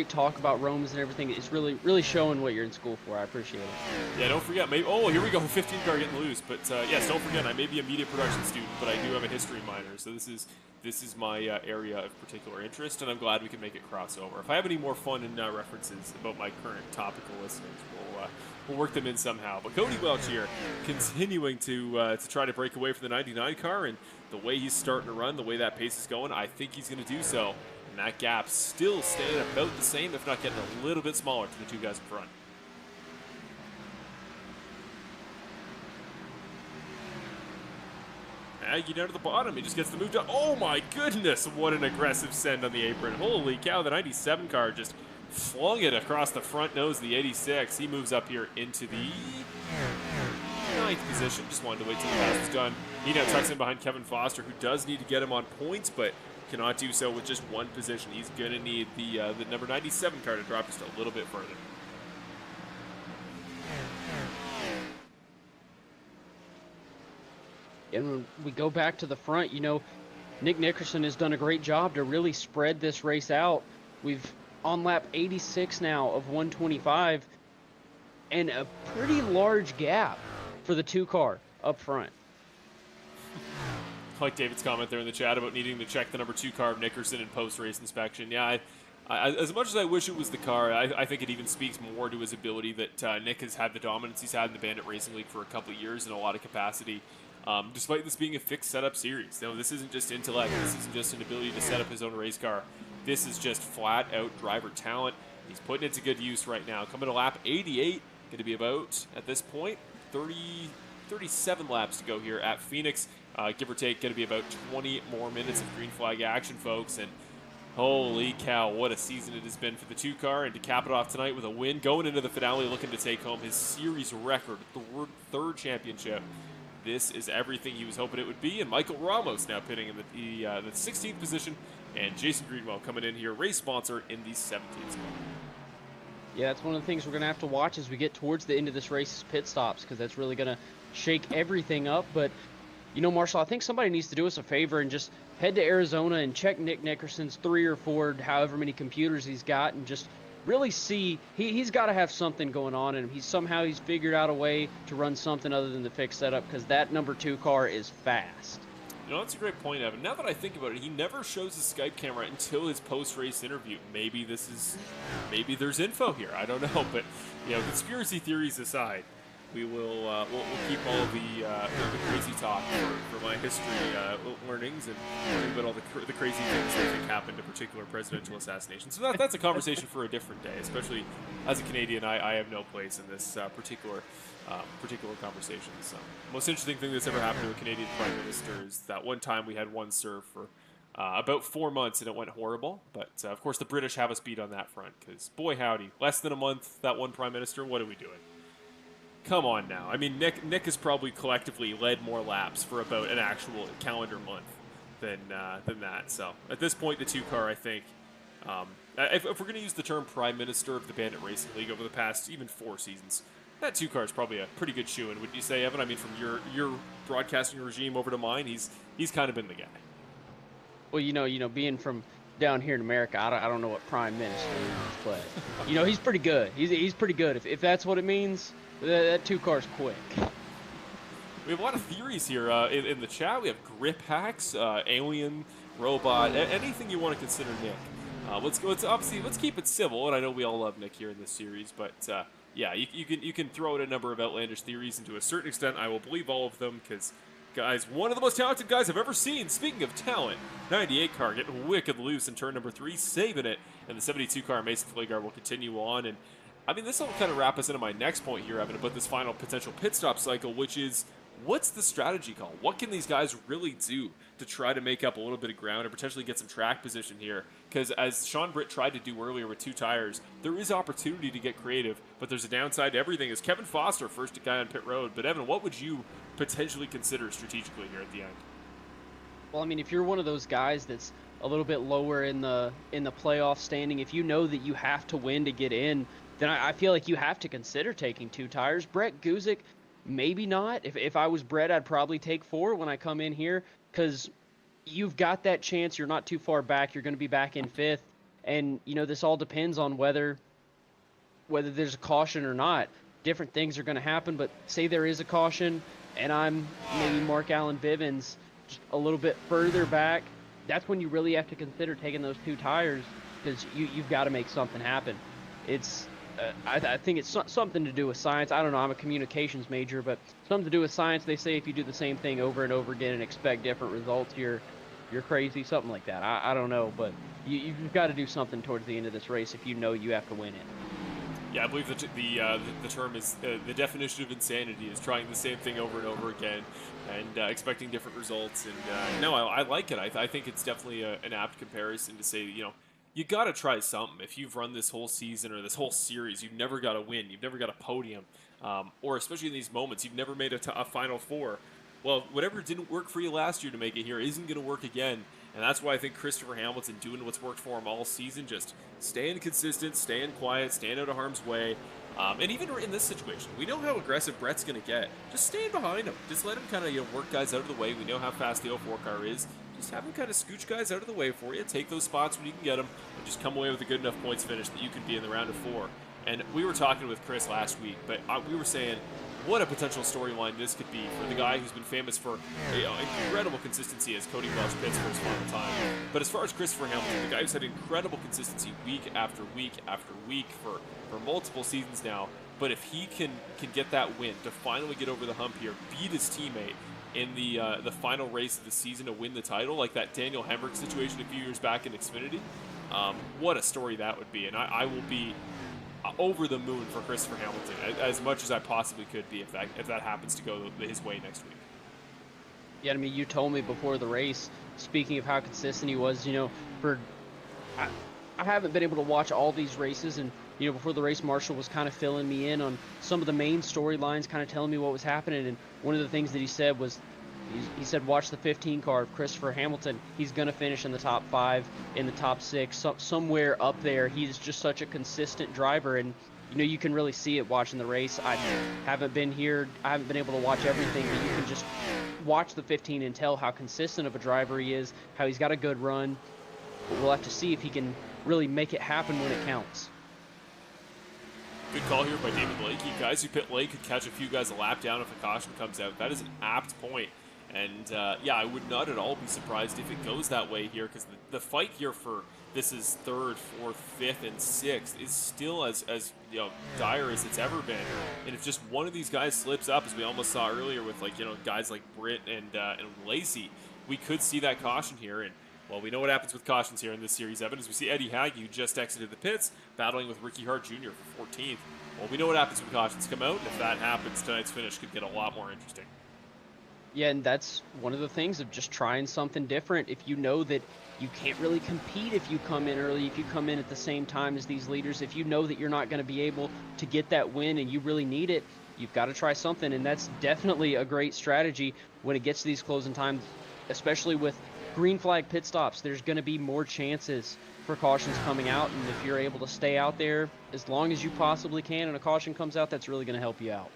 talk about Rome's and everything. It's really showing what you're in school for. I appreciate it. Yeah, don't forget. Maybe, here we go. 15 car getting loose. But yes, don't forget. I may be a media production student, but I do have a history minor. So this is my area of particular interest, and I'm glad we can make it crossover. If I have any more fun and references about my current topical listeners, we'll work them in somehow. But Cody Welch here, continuing to try to break away from the 99 car, and the way he's starting to run, the way that pace is going, I think he's going to do so. And that gap still staying about the same, if not getting a little bit smaller to the two guys in front. Aggie down to the bottom. He just gets the move down. Oh my goodness, what an aggressive send on the apron. Holy cow, the 97 car just flung it across the front nose of the 86. He moves up here into the 9th position. Just wanted to wait till the pass was done. He now tucks in behind Kevin Foster, who does need to get him on points, but cannot do so with just one position. He's going to need the number 97 car to drop just a little bit further. And when we go back to the front, Nick Nickerson has done a great job to really spread this race out. We've on lap 86 now of 125, and a pretty large gap for the 2 car up front. Like David's comment there in the chat about needing to check the number 2 car of Nickerson in post-race inspection. Yeah, I, as much as I wish it was the car, I think it even speaks more to his ability that Nick has had the dominance he's had in the Bandit Racing League for a couple of years in a lot of capacity. Despite this being a fixed setup series. This isn't just intellect, this isn't just an ability to set up his own race car. This is just flat-out driver talent. He's putting it to good use right now. Coming to lap 88, going to be about, at this point, 37 laps to go here at Phoenix. Give or take, going to be about 20 more minutes of green flag action, folks. And holy cow, what a season it has been for the 2 car. And to cap it off tonight with a win, going into the finale looking to take home his series record, third championship. This is everything he was hoping it would be. And Michael Ramos now pitting in the 16th position. And Jason Greenwell coming in here, race sponsor, in the 17th spot. Yeah, that's one of the things we're going to have to watch as we get towards the end of this race's pit stops, because that's really going to shake everything up. But, Marshall, I think somebody needs to do us a favor and just head to Arizona and check Nick Nickerson's 3 or 4, however many computers he's got, and just really see he's got to have something going on, and he's figured out a way to run something other than the fixed setup, because that number 2 car is fast. That's a great point, Evan. Now that I think about it, he never shows his Skype camera until his post-race interview. Maybe there's info here. I don't know, but conspiracy theories aside, we'll keep all of the crazy talk for my history learnings and learning about all the crazy things that think happened to particular presidential assassinations. So that's a conversation for a different day. Especially as a Canadian, I have no place in this particular conversation. So, most interesting thing that's ever happened to a Canadian Prime Minister is that one time we had one serve for about 4 months and it went horrible. But of course, the British have us beat on that front because, boy howdy, less than a month, that one Prime Minister, what are we doing? Come on now. I mean, Nick has probably collectively led more laps for about an actual calendar month than that. So at this point, the 2 car, I think, if we're going to use the term Prime Minister of the Bandit Racing League over the past even 4 seasons, that 2 car is probably a pretty good shoe-in, wouldn't you say, Evan? I mean, from your broadcasting regime over to mine, he's kind of been the guy. Well, being from down here in America, I don't know what Prime Minister means, but he's pretty good. He's pretty good. If that's what it means, that 2 car's quick. We have a lot of theories here in the chat. We have grip hacks, alien, robot, anything you want to consider Nick. Let's keep it civil, and I know we all love Nick here in this series, but yeah, you can throw in a number of outlandish theories, and to a certain extent, I will believe all of them because Guys, one of the most talented guys I've ever seen. Speaking of talent, 98 car getting wicked loose in turn number 3, saving it. And the 72 car, Mason Fleegard, will continue on. And I mean, this will kind of wrap us into my next point here, Evan, about this final potential pit stop cycle, which is, what's the strategy call? What can these guys really do to try to make up a little bit of ground and potentially get some track position here? Because as Sean Britt tried to do earlier with 2 tires, there is opportunity to get creative, but there's a downside to everything. As Kevin Foster, first guy on pit road. But Evan, what would you potentially consider strategically here at the end? Well, I mean, if you're one of those guys that's a little bit lower in the playoff standing, if you know that you have to win to get in, then I feel like you have to consider taking 2 tires. Brett Guzik, maybe not. If I was Brett, I'd probably take 4 when I come in here, because you've got that chance. You're not too far back. You're going to be back in 5th. And, you know, this all depends on whether there's a caution or not. Different things are going to happen, but say there is a caution and I'm maybe Mark Allen Bivens just a little bit further back, that's when you really have to consider taking those 2 tires, because you've got to make something happen. It's I think it's something to do with science. I don't know. I'm a communications major, but something to do with science. They say if you do the same thing over and over again and expect different results, you're crazy. Something like that. I don't know, but you've got to do something towards the end of this race if you know you have to win it. Yeah, I believe that the term is the definition of insanity is trying the same thing over and over again and expecting different results. And no, I like it. I think it's definitely an apt comparison to say, you know, you got to try something. If you've run this whole season or this whole series, you've never got a win, you've never got a podium, or especially in these moments, you've never made a Final Four. Well, whatever didn't work for you last year to make it here isn't going to work again. And that's why I think Christopher Hamilton doing what's worked for him all season, just staying consistent, staying quiet, staying out of harm's way. And even in this situation, we know how aggressive Brett's going to get. Just staying behind him. Just let him kind of work guys out of the way. We know how fast the 04 car is. Just have him kind of scooch guys out of the way for you. Take those spots when you can get them, and just come away with a good enough points finish that you can be in the round of 4. And we were talking with Chris last week, but we were saying what a potential storyline this could be for the guy who's been famous for incredible consistency as Cody Welch pits for his final time. But as far as Christopher Hamilton, the guy who's had incredible consistency week after week after week for multiple seasons now, but if he can get that win to finally get over the hump here, beat his teammate in the final race of the season to win the title, like that Daniel Hemrick situation a few years back in Xfinity, what a story that would be. And I will be over the moon for Christopher Hamilton as much as I possibly could be if that happens to go his way next week. Yeah, I mean, you told me before the race, speaking of how consistent he was, you know, I haven't been able to watch all these races, and, you know, before the race, Marshall was kind of filling me in on some of the main storylines, kind of telling me what was happening, and one of the things that he said was, he said, watch the 15 car of Christopher Hamilton. He's going to finish in the top 5, in the top 6, somewhere up there. He's just such a consistent driver, and, you know, you can really see it watching the race. I haven't been here. I haven't been able to watch everything, but you can just watch the 15 and tell how consistent of a driver he is, how he's got a good run. But we'll have to see if he can really make it happen when it counts. Good call here by David Lakey. Guys who pit late could catch a few guys a lap down if a caution comes out. That is an apt point. And, yeah, I would not at all be surprised if it goes that way here, because the fight here for this is 3rd, 4th, 5th, and 6th is still as you know, dire as it's ever been. And if just one of these guys slips up, as we almost saw earlier with, like, you know, guys like Britt and Lacy, we could see that caution here. And, well, we know what happens with cautions here in this series, Evan, as we see Eddie Hagge, who just exited the pits, battling with Ricky Hart Jr. for 14th. Well, we know what happens when cautions come out, and if that happens, tonight's finish could get a lot more interesting. Yeah, and that's one of the things of just trying something different. If you know that you can't really compete if you come in early, if you come in at the same time as these leaders, if you know that you're not going to be able to get that win and you really need it, you've got to try something. And that's definitely a great strategy when it gets to these closing times, especially with green flag pit stops. There's going to be more chances for cautions coming out, and if you're able to stay out there as long as you possibly can and a caution comes out, that's really going to help you out.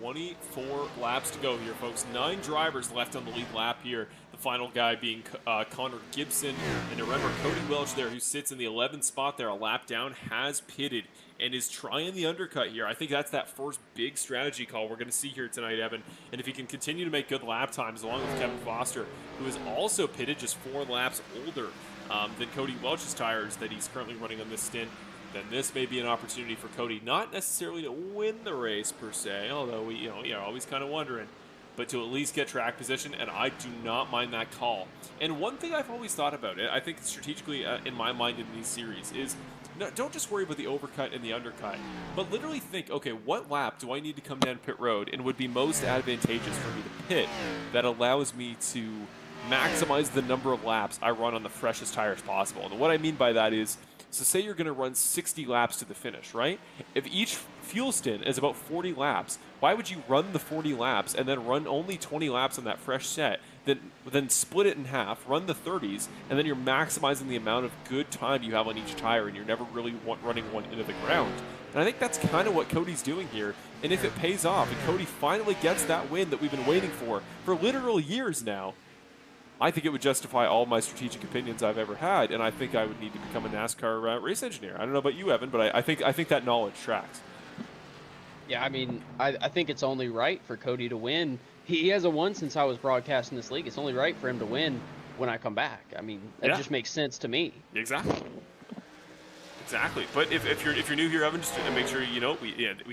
24 laps to go here, folks. 9 drivers left on the lead lap here. The final guy being Connor Gibson. And remember, Cody Welch there, who sits in the 11th spot there, a lap down, has pitted and is trying the undercut here. I think that's that first big strategy call we're going to see here tonight, Evan. And if he can continue to make good lap times, along with Kevin Foster, who is also pitted just 4 laps older than Cody Welch's tires that he's currently running on this stint, then this may be an opportunity for Cody, not necessarily to win the race per se, although we, you're always kind of wondering, but to at least get track position, and I do not mind that call. And one thing I've always thought about it, I think strategically in my mind in these series, is don't just worry about the overcut and the undercut, but literally think, okay, what lap do I need to come down pit road and would be most advantageous for me to pit that allows me to maximize the number of laps I run on the freshest tires possible. And what I mean by that is, so say you're going to run 60 laps to the finish, right? If each fuel stint is about 40 laps, why would you run the 40 laps and then run only 20 laps on that fresh set, then split it in half, run the 30s, and then you're maximizing the amount of good time you have on each tire, and you're never really running one into the ground. And I think that's kind of what Cody's doing here. And if it pays off, and Cody finally gets that win that we've been waiting for literal years now, I think it would justify all my strategic opinions I've ever had, and I think I would need to become a NASCAR race engineer. I don't know about you, Evan, but I think that knowledge tracks. Yeah, I mean, I think it's only right for Cody to win. He hasn't won since I was broadcasting this league. It's only right for him to win when I come back. I mean, that just makes sense to me. Exactly. Exactly. But if you're new here, Evan, just to make sure you know,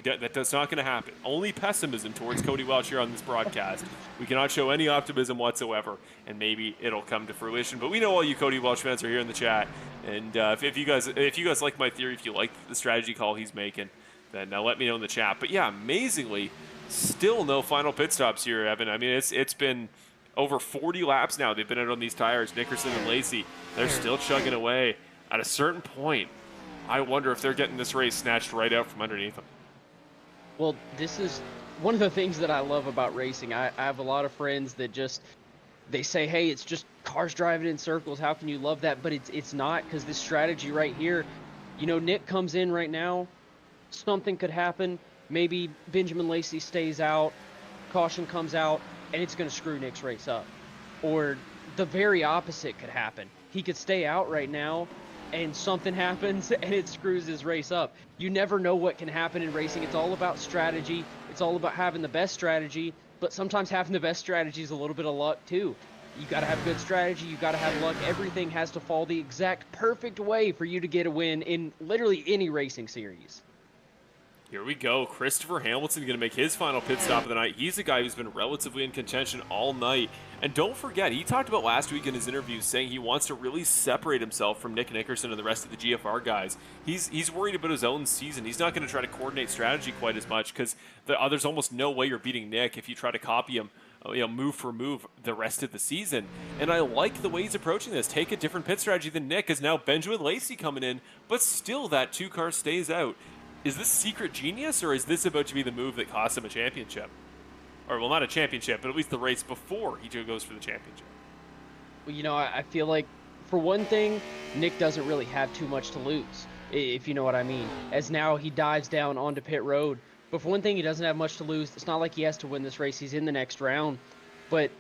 that's not going to happen. Only pessimism towards Cody Welch here on this broadcast. We cannot show any optimism whatsoever, and maybe it'll come to fruition. But we know all you Cody Welch fans are here in the chat, and if you guys like my theory, if you like the strategy call he's making, then let me know in the chat. But yeah, amazingly, still no final pit stops here, Evan. I mean, it's been over 40 laps now. They've been out on these tires. Nickerson and Lacy, they're still chugging away. At a certain point, I wonder if they're getting this race snatched right out from underneath them. Well, this is one of the things that I love about racing. I have a lot of friends that they say, hey, it's just cars driving in circles. How can you love that? But it's not, because this strategy right here, Nick comes in right now. Something could happen. Maybe Benjamin Lacy stays out, caution comes out, and it's going to screw Nick's race up. Or the very opposite could happen. He could stay out right now, and something happens and it screws his race up. You never know what can happen in racing. It's all about strategy. It's all about having the best strategy, but sometimes having the best strategy is a little bit of luck too. You got to have good strategy. You got to have luck. Everything has to fall the exact perfect way for you to get a win in literally any racing series. Here we go. Christopher Hamilton going to make his final pit stop of the night. He's a guy who's been relatively in contention all night. And don't forget, he talked about last week in his interview saying he wants to really separate himself from Nick Nickerson and the rest of the GFR guys. He's worried about his own season. He's not going to try to coordinate strategy quite as much because there's almost no way you're beating Nick if you try to copy him, move for move the rest of the season. And I like the way he's approaching this. Take a different pit strategy than Nick, as now Benjamin Lacy coming in, but still that 2-car stays out. Is this secret genius, or is this about to be the move that costs him a championship? Or, well, not a championship, but at least the race before he goes for the championship. Well, I feel like, for one thing, Nick doesn't really have too much to lose, if you know what I mean. As now he dives down onto pit road. But for one thing, he doesn't have much to lose. It's not like he has to win this race. He's in the next round. But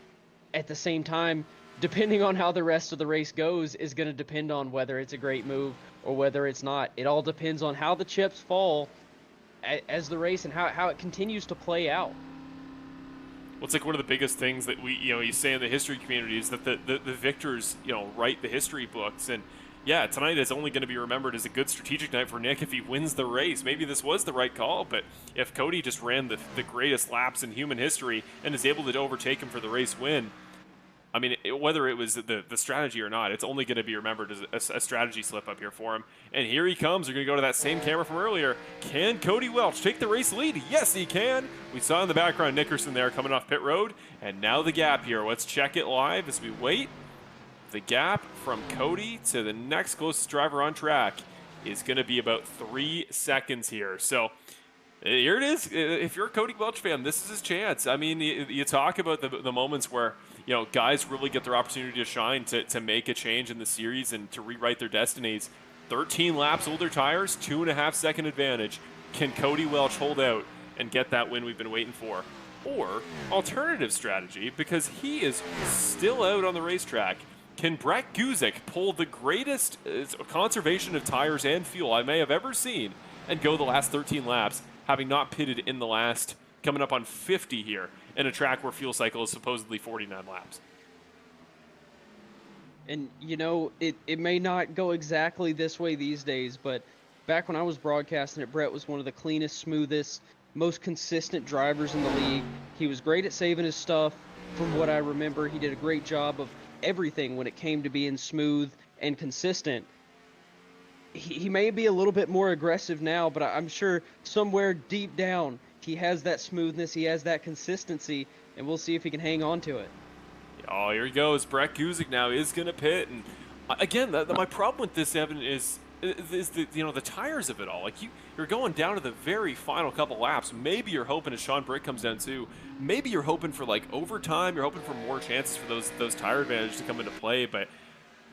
at the same time, depending on how the rest of the race goes is going to depend on whether it's a great move or whether it's not. It all depends on how the chips fall as the race and how it continues to play out. Well, it's like one of the biggest things that you say in the history community is that the victors, write the history books. And yeah, tonight is only going to be remembered as a good strategic night for Nick if he wins the race. Maybe this was the right call, but if Cody just ran the greatest laps in human history and is able to overtake him for the race win, I mean, whether it was the strategy or not, it's only going to be remembered as a strategy slip up here for him. And here he comes. We're going to go to that same camera from earlier. Can Cody Welch take the race lead? Yes, he can. We saw in the background Nickerson there coming off pit road. And now the gap here. Let's check it live as we wait. The gap from Cody to the next closest driver on track is going to be about 3 seconds here. So here it is. If you're a Cody Welch fan, this is his chance. I mean, you talk about the moments where guys really get their opportunity to shine, to make a change in the series and to rewrite their destinies. 13 laps older tires, 2.5 second advantage. Can Cody Welch hold out and get that win we've been waiting for? Or alternative strategy, because he is still out on the racetrack. Can Brett Guzik pull the greatest conservation of tires and fuel I may have ever seen and go the last 13 laps, having not pitted in the last, coming up on 50 here, in a track where fuel cycle is supposedly 49 laps? And, it may not go exactly this way these days, but back when I was broadcasting it, Brett was one of the cleanest, smoothest, most consistent drivers in the league. He was great at saving his stuff. From what I remember, he did a great job of everything when it came to being smooth and consistent. He may be a little bit more aggressive now, but I'm sure somewhere deep down he has that smoothness, he has that consistency, and we'll see if he can hang on to it. Oh, here he goes. Brett Guzik now is going to pit, and again, my problem with this, Evan, is the the tires of it all. Like you're going down to the very final couple laps. Maybe you're hoping, as Sean Brick comes down too, maybe you're hoping for like overtime. You're hoping for more chances for those tire advantage to come into play, but.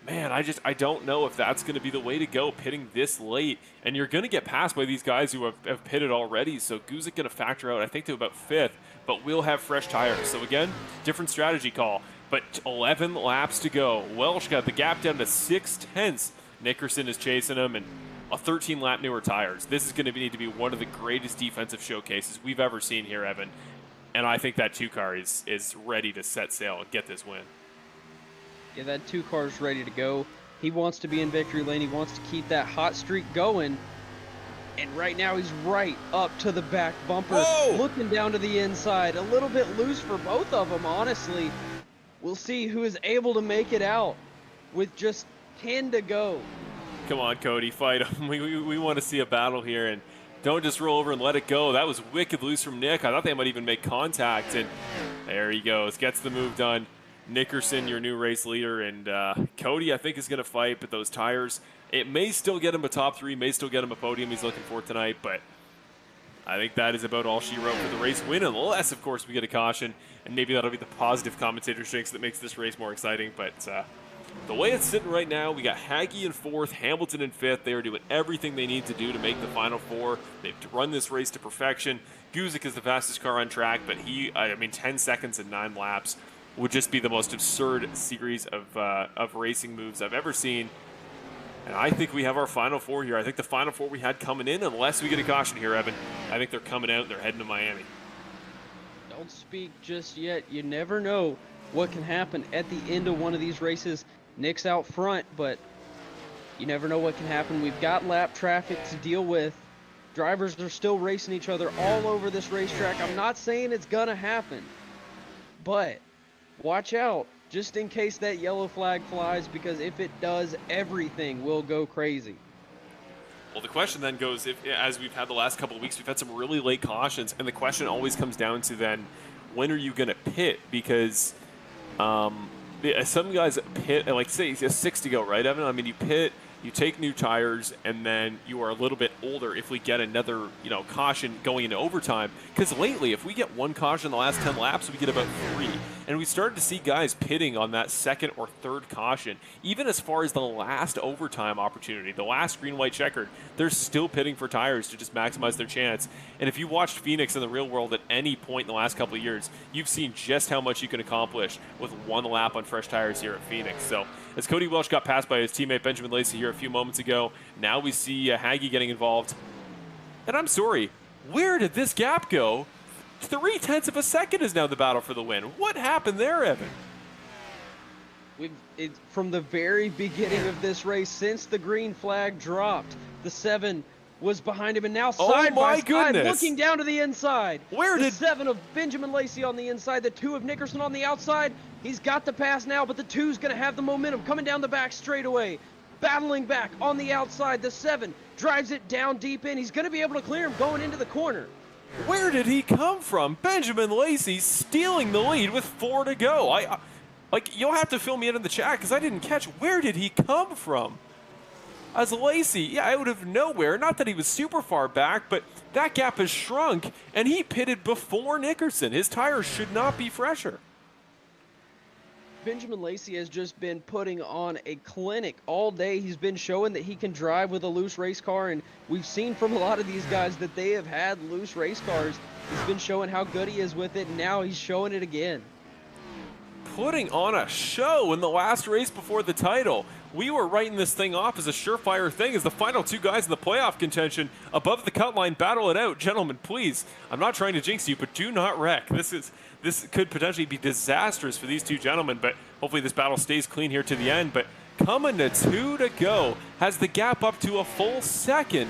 Man, I don't know if that's going to be the way to go, pitting this late. And you're going to get passed by these guys who have pitted already. So Guzik going to factor out, I think, to about 5th. But we'll have fresh tires. So again, different strategy call. But 11 laps to go. Welsh got the gap down to 6/10. Nickerson is chasing him. And a 13-lap newer tires. This is going to need to be one of the greatest defensive showcases we've ever seen here, Evan. And I think that 2-car is ready to set sail and get this win. Yeah, that 2-car's ready to go. He wants to be in victory lane. He wants to keep that hot streak going. And right now he's right up to the back bumper. Whoa! Looking down to the inside. A little bit loose for both of them, honestly. We'll see who is able to make it out with just 10 to go. Come on, Cody, fight him. We want to see a battle here, and don't just roll over and let it go. That was wicked loose from Nick. I thought they might even make contact, and there he goes. Gets the move done. Nickerson, your new race leader, and Cody, I think, is going to fight, but those tires, it may still get him a top 3, may still get him a podium he's looking for tonight, but I think that is about all she wrote for the race win, unless, of course, we get a caution, and maybe that'll be the positive commentator jinx that makes this race more exciting, but the way it's sitting right now, we got Hagee in 4th, Hamilton in 5th. They are doing everything they need to do to make the Final 4. They've run this race to perfection. Guzik is the fastest car on track, but 10 seconds and 9 laps would just be the most absurd series of racing moves I've ever seen. And I think we have our Final 4 here. I think the Final 4 we had coming in, unless we get a caution here, Evan, I think they're coming out. They're heading to Miami. Don't speak just yet. You never know what can happen at the end of one of these races. Nick's out front, but you never know what can happen. We've got lap traffic to deal with. Drivers are still racing each other all over this racetrack. I'm not saying it's going to happen, but watch out just in case that yellow flag flies, because if it does, everything will go crazy. Well, the question then goes, as we've had the last couple of weeks, we've had some really late cautions, and the question always comes down to then, when are you going to pit? Because some guys pit, like say it's 6 to go, right, Evan? I mean, you pit, you take new tires, and then you are a little bit older if we get another, caution going into overtime. Because lately, if we get one caution in the last 10 laps, we get about 3. And we started to see guys pitting on that 2nd or 3rd caution. Even as far as the last overtime opportunity, the last green-white checkered, they're still pitting for tires to just maximize their chance. And if you watched Phoenix in the real world at any point in the last couple of years, you've seen just how much you can accomplish with 1 lap on fresh tires here at Phoenix. So as Cody Welsh got passed by his teammate Benjamin Lacy here a few moments ago, now we see Hagee getting involved. And I'm sorry, where did this gap go? 0.3 of a second is now the battle for the win. What happened there, Evan? From the very beginning of this race, since the green flag dropped, the 7 was behind him, and now side by side, looking down to the inside. The 7 of Benjamin Lacy on the inside, the 2 of Nickerson on the outside. He's got the pass now, but the 2's going to have the momentum coming down the back straightaway. Battling back on the outside, the 7 drives it down deep in. He's going to be able to clear him going into the corner. Where did he come from? Benjamin Lacy stealing the lead with 4 to go. You'll have to fill me in the chat because I didn't catch. Where did he come from? As Lacy, out of nowhere. Not that he was super far back, but that gap has shrunk, and he pitted before Nickerson. His tires should not be fresher. Benjamin Lacy has just been putting on a clinic all day. He's been showing that he can drive with a loose race car, and we've seen from a lot of these guys that they have had loose race cars. He's been showing how good he is with it, and now he's showing it again. Putting on a show in the last race before the title. We were writing this thing off as a surefire thing as the final 2 guys in the playoff contention above the cut line battle it out. Gentlemen, please, I'm not trying to jinx you, but do not wreck. This could potentially be disastrous for these 2 gentlemen, but hopefully this battle stays clean here to the end. But coming to 2 to go, has the gap up to a full second.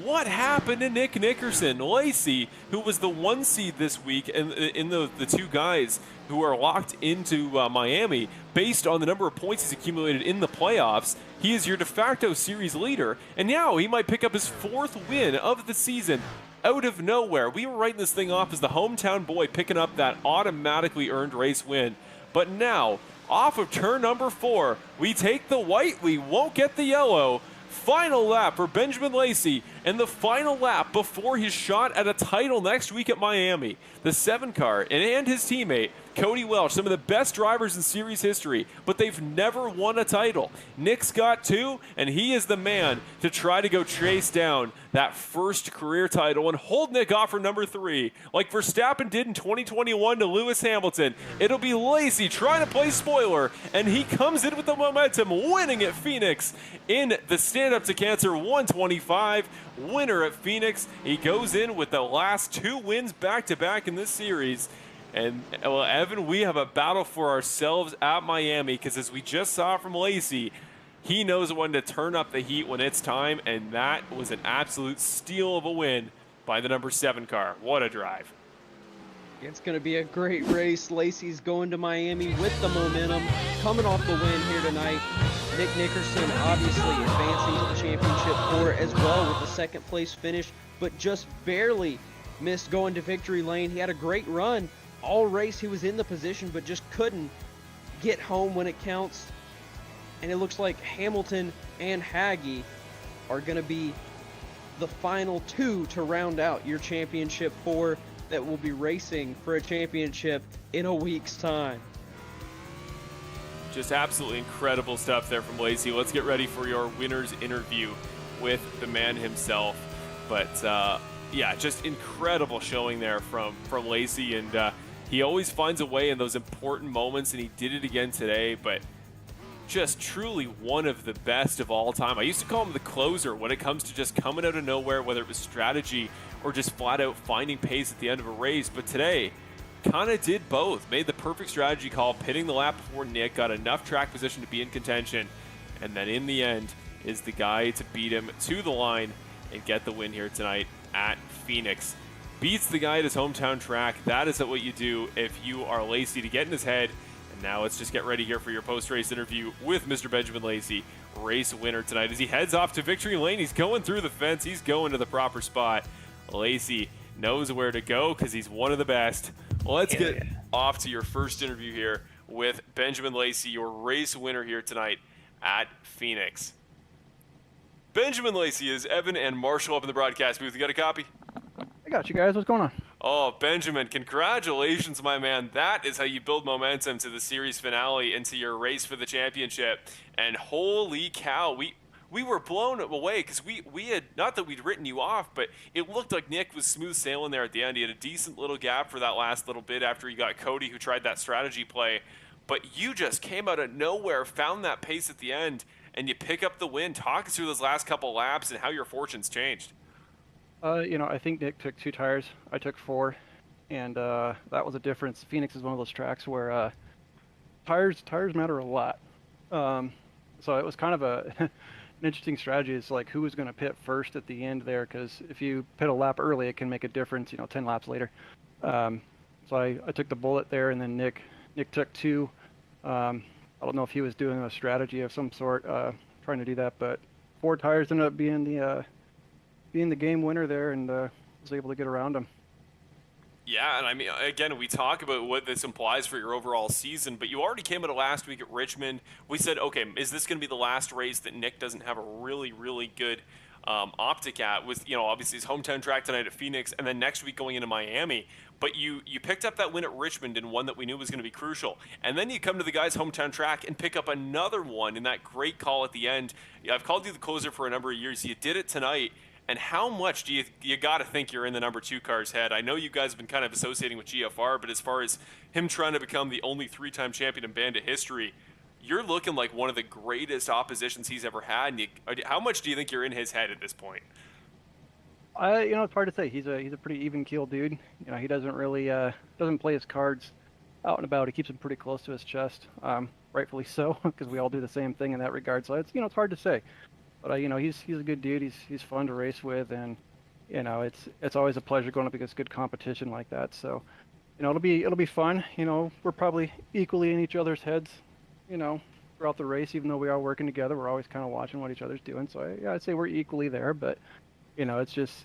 What happened to Nick Nickerson? Lacy, who was the 1 seed this week, and in the two guys who are locked into Miami, based on the number of points he's accumulated in the playoffs, he is your de facto series leader, and now he might pick up his 4th win of the season out of nowhere. We were writing this thing off as the hometown boy picking up that automatically earned race win, but now, off of turn number 4, we take the white, we won't get the yellow. Final lap for Benjamin Lacy, and the final lap before his shot at a title next week at Miami. The 7 car and his teammate, Cody Welch, some of the best drivers in series history, but they've never won a title. Nick's got 2, and he is the man to try to go chase down that first career title and hold Nick off for number 3. Like Verstappen did in 2021 to Lewis Hamilton, it'll be Lacy trying to play spoiler, and he comes in with the momentum, winning at Phoenix in the Stand Up to Cancer 125. Winner at Phoenix. He goes in with the last 2 wins back-to-back in this series. And, well, Evan, we have a battle for ourselves at Miami, because as we just saw from Lacy, he knows when to turn up the heat when it's time, and that was an absolute steal of a win by the number 7 car. What a drive. It's going to be a great race. Lacy's going to Miami with the momentum, coming off the win here tonight. Nick Nickerson obviously advancing to the championship 4 as well with the 2nd place finish, but just barely missed going to victory lane. He had a great run. All race he was in the position, but just couldn't get home when it counts. And it looks like Hamilton and Hagee are going to be the final 2 to round out your championship 4 that will be racing for a championship in a week's time. Just absolutely incredible stuff there from Lacy. Let's get ready for your winner's interview with the man himself. But yeah, just incredible showing there from Lacy, and he always finds a way in those important moments, and he did it again today. But just truly one of the best of all time. I used to call him the closer when it comes to just coming out of nowhere, whether it was strategy or just flat out finding pace at the end of a race. But today, kind of did both. Made the perfect strategy call, pitting the lap before Nick, got enough track position to be in contention, and then in the end is the guy to beat him to the line and get the win here tonight at Phoenix. Beats the guy at his hometown track. That is what you do if you are Lacy, to get in his head. And now let's just get ready here for your post-race interview with Mr. Benjamin Lacy, race winner tonight. As he heads off to victory lane, he's going through the fence. He's going to the proper spot. Lacy knows where to go because he's one of the best. Let's get off to your first interview here with Benjamin Lacy, your race winner here tonight at Phoenix. Benjamin Lacy is Evan and Marshall up in the broadcast booth. You got a copy? I got you guys. What's going on? Oh, Benjamin, congratulations, my man. That is how you build momentum to the series finale, into your race for the championship. And holy cow, we were blown away because we had, not that we'd written you off, but it looked like Nick was smooth sailing there at the end. He had a decent little gap for that last little bit after he got Cody, who tried that strategy play. But you just came out of nowhere, found that pace at the end, and you pick up the win. Talk us through those last couple laps and how your fortunes changed. I think Nick took 2 tires. I took 4, and that was a difference. Phoenix is one of those tracks where tires matter a lot. So it was kind of an interesting strategy. It's like who was going to pit first at the end there, because if you pit a lap early, it can make a difference, 10 laps later. So I took the bullet there, and then Nick took 2. I don't know if he was doing a strategy of some sort, trying to do that, but 4 tires ended up being the game winner there, and was able to get around him. Yeah, and I mean, again, we talk about what this implies for your overall season, but you already came out of last week at Richmond. We said, okay, is this going to be the last race that Nick doesn't have a really, really good optic at? With, obviously his hometown track tonight at Phoenix, and then next week going into Miami. But you picked up that win at Richmond, and one that we knew was going to be crucial. And then you come to the guy's hometown track and pick up another one in that great call at the end. I've called you the closer for a number of years. You did it tonight. And how much do you got to think you're in the number 2 car's head? I know you guys have been kind of associating with GFR, but as far as him trying to become the only 3-time champion in Bandit history, you're looking like one of the greatest oppositions he's ever had. And how much do you think you're in his head at this point? It's hard to say. He's a pretty even-keeled dude. He doesn't really doesn't play his cards out and about. He keeps them pretty close to his chest. rightfully so, because we all do the same thing in that regard. So it's it's hard to say, but he's a good dude. He's fun to race with, and it's always a pleasure going up against good competition like that. So it'll be fun. We're probably equally in each other's heads, throughout the race, even though we are working together. We're always kind of watching what each other's doing. So yeah, I'd say we're equally there, but it's just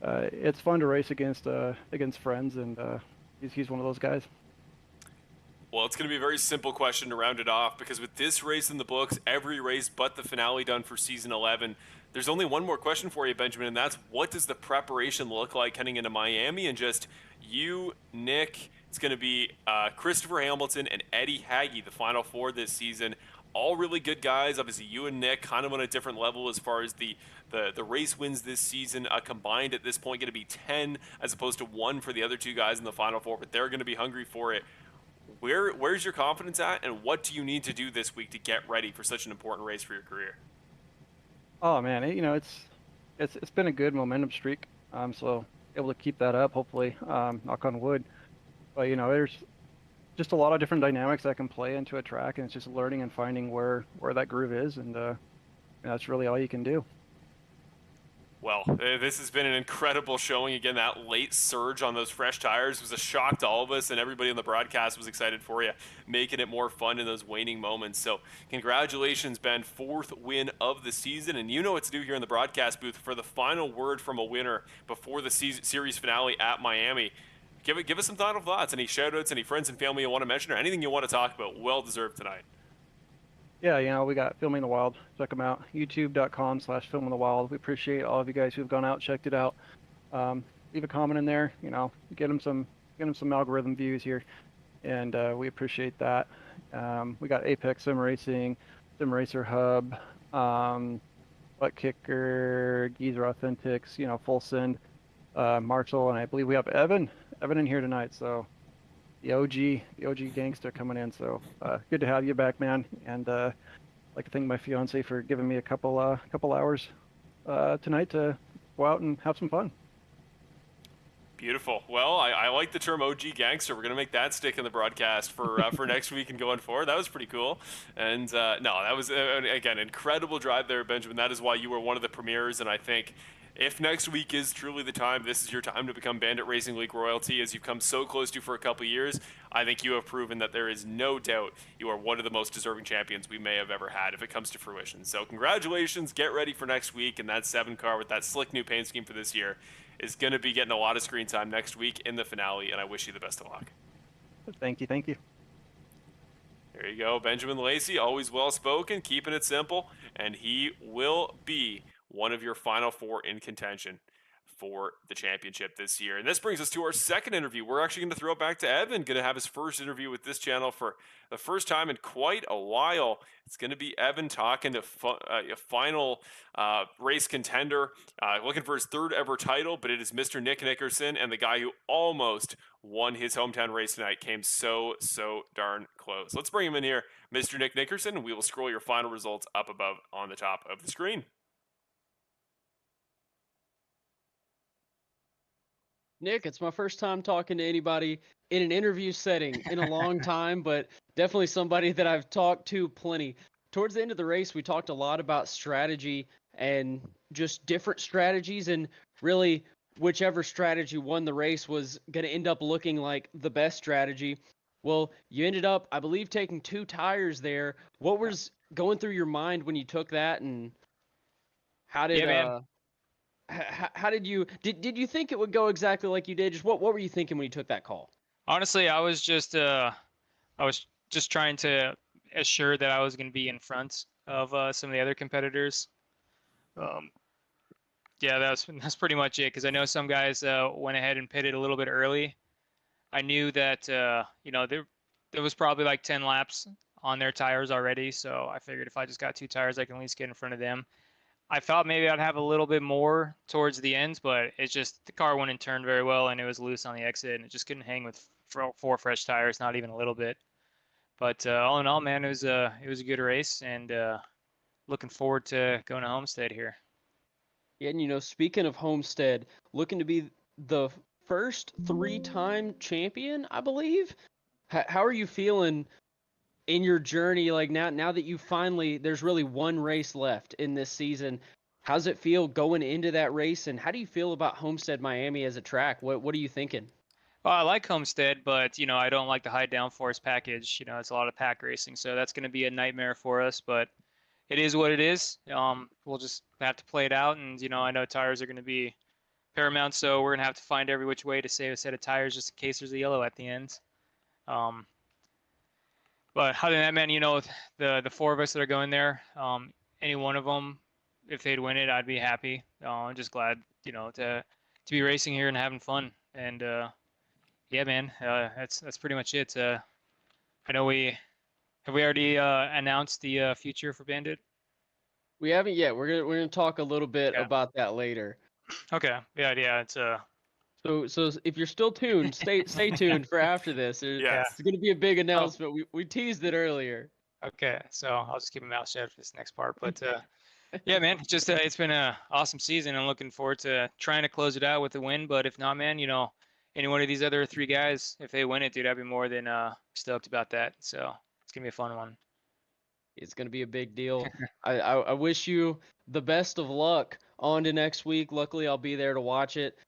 it's fun to race against friends, and he's one of those guys. Well, it's going to be a very simple question to round it off, because with this race in the books, every race but the finale done for season 11, there's only one more question for you, Benjamin, and that's, what does the preparation look like heading into Miami? And just you, Nick, it's going to be Christopher Hamilton and Eddie Haggy, the final four this season. All really good guys. Obviously, you and Nick kind of on a different level as far as the race wins this season. Combined at this point going to be 10 as opposed to 1 for the other two guys in the final four, but they're going to be hungry for it. Where's your confidence at, and what do you need to do this week to get ready for such an important race for your career? Oh man, it's been a good momentum streak. So able to keep that up, hopefully, knock on wood. But there's just a lot of different dynamics that can play into a track, and it's just learning and finding where that groove is, and that's really all you can do. Well, this has been an incredible showing. Again, that late surge on those fresh tires was a shock to all of us, and everybody on the broadcast was excited for you, making it more fun in those waning moments. So congratulations, Ben, 4th win of the season, and you know what to do here in the broadcast booth for the final word from a winner before the series finale at Miami. Give us some final thoughts, any shout-outs, any friends and family you want to mention, or anything you want to talk about. Well-deserved tonight. Yeah, we got Filming the Wild. Check them out. YouTube.com/Filming the Wild. We appreciate all of you guys who've gone out, checked it out. Leave a comment in there. Get them some algorithm views here, and we appreciate that. We got Apex Sim Racing, Sim Racer Hub, Butt Kicker, Geezer Authentics. Full Send, Marshall, and I believe we have Evan in here tonight. So. The OG gangster coming in, so good to have you back, man. And I'd like to thank my fiance for giving me a couple hours tonight to go out and have some fun. Beautiful. Well, I like the term OG gangster. We're going to make that stick in the broadcast for next week and going forward. That was pretty cool. And no, that was, again, incredible drive there, Benjamin. That is why you were one of the premiers, and I think if next week is truly the time, this is your time to become Bandit Racing League royalty, as you've come so close to for a couple of years. I think you have proven that there is no doubt you are one of the most deserving champions we may have ever had if it comes to fruition. So congratulations, get ready for next week, and that 7 car with that slick new paint scheme for this year is going to be getting a lot of screen time next week in the finale, and I wish you the best of luck. Thank you. There you go, Benjamin Lacy, always well-spoken, keeping it simple, and he will be one of your final 4 in contention for the championship this year. And this brings us to our second interview. We're actually going to throw it back to Evan, going to have his first interview with this channel for the first time in quite a while. It's going to be Evan talking to a final race contender, looking for his 3rd ever title, but it is Mr. Nick Nickerson, and the guy who almost won his hometown race tonight came so darn close. Let's bring him in here, Mr. Nick Nickerson, and we will scroll your final results up above on the top of the screen. Nick, it's my first time talking to anybody in an interview setting in a long time, but definitely somebody that I've talked to plenty. Towards the end of the race, we talked a lot about strategy and just different strategies, and really whichever strategy won the race was going to end up looking like the best strategy. Well, you ended up, I believe, taking 2 tires there. What was going through your mind when you took that, and how did how did you think it would go exactly like you did? Just what were you thinking when you took that call? Honestly, I was just trying to assure that I was going to be in front of some of the other competitors. Yeah, that's pretty much it, because I know some guys went ahead and pitted a little bit early. I knew that there was probably like 10 laps on their tires already, so I figured if I just got 2 tires, I can at least get in front of them. I thought maybe I'd have a little bit more towards the end, but it's just the car wouldn't turn very well, and it was loose on the exit, and it just couldn't hang with 4 fresh tires, not even a little bit. But all in all, man, it was a good race, and looking forward to going to Homestead here. Yeah, and speaking of Homestead, looking to be the first 3-time champion, I believe. How are you feeling in your journey, like now that you finally, there's really one race left in this season. How's it feel going into that race, and how do you feel about Homestead Miami as a track? What are you thinking? Well, I like Homestead, but I don't like the high downforce package. It's a lot of pack racing, so that's going to be a nightmare for us. But it is what it is. We'll just have to play it out, and I know tires are going to be paramount, so we're going to have to find every which way to save a set of tires just in case there's a yellow at the end. But other than that, man, the four of us that are going there, any one of them, if they'd win it, I'd be happy. I'm just glad, to be racing here and having fun. And yeah, man, that's pretty much it. I know we already announced the future for Bandit. We haven't yet. We're gonna talk a little bit about that later. Okay. Yeah. It's So if you're still tuned, stay tuned for after this. It's gonna be a big announcement. We teased it earlier. Okay. So I'll just keep my mouth shut for this next part. But yeah, man, just it's been an awesome season. I'm looking forward to trying to close it out with a win. But if not, man, any one of these other three guys, if they win it, dude, I'd be more than stoked about that. So it's gonna be a fun one. It's gonna be a big deal. I wish you the best of luck on to next week. Luckily, I'll be there to watch it.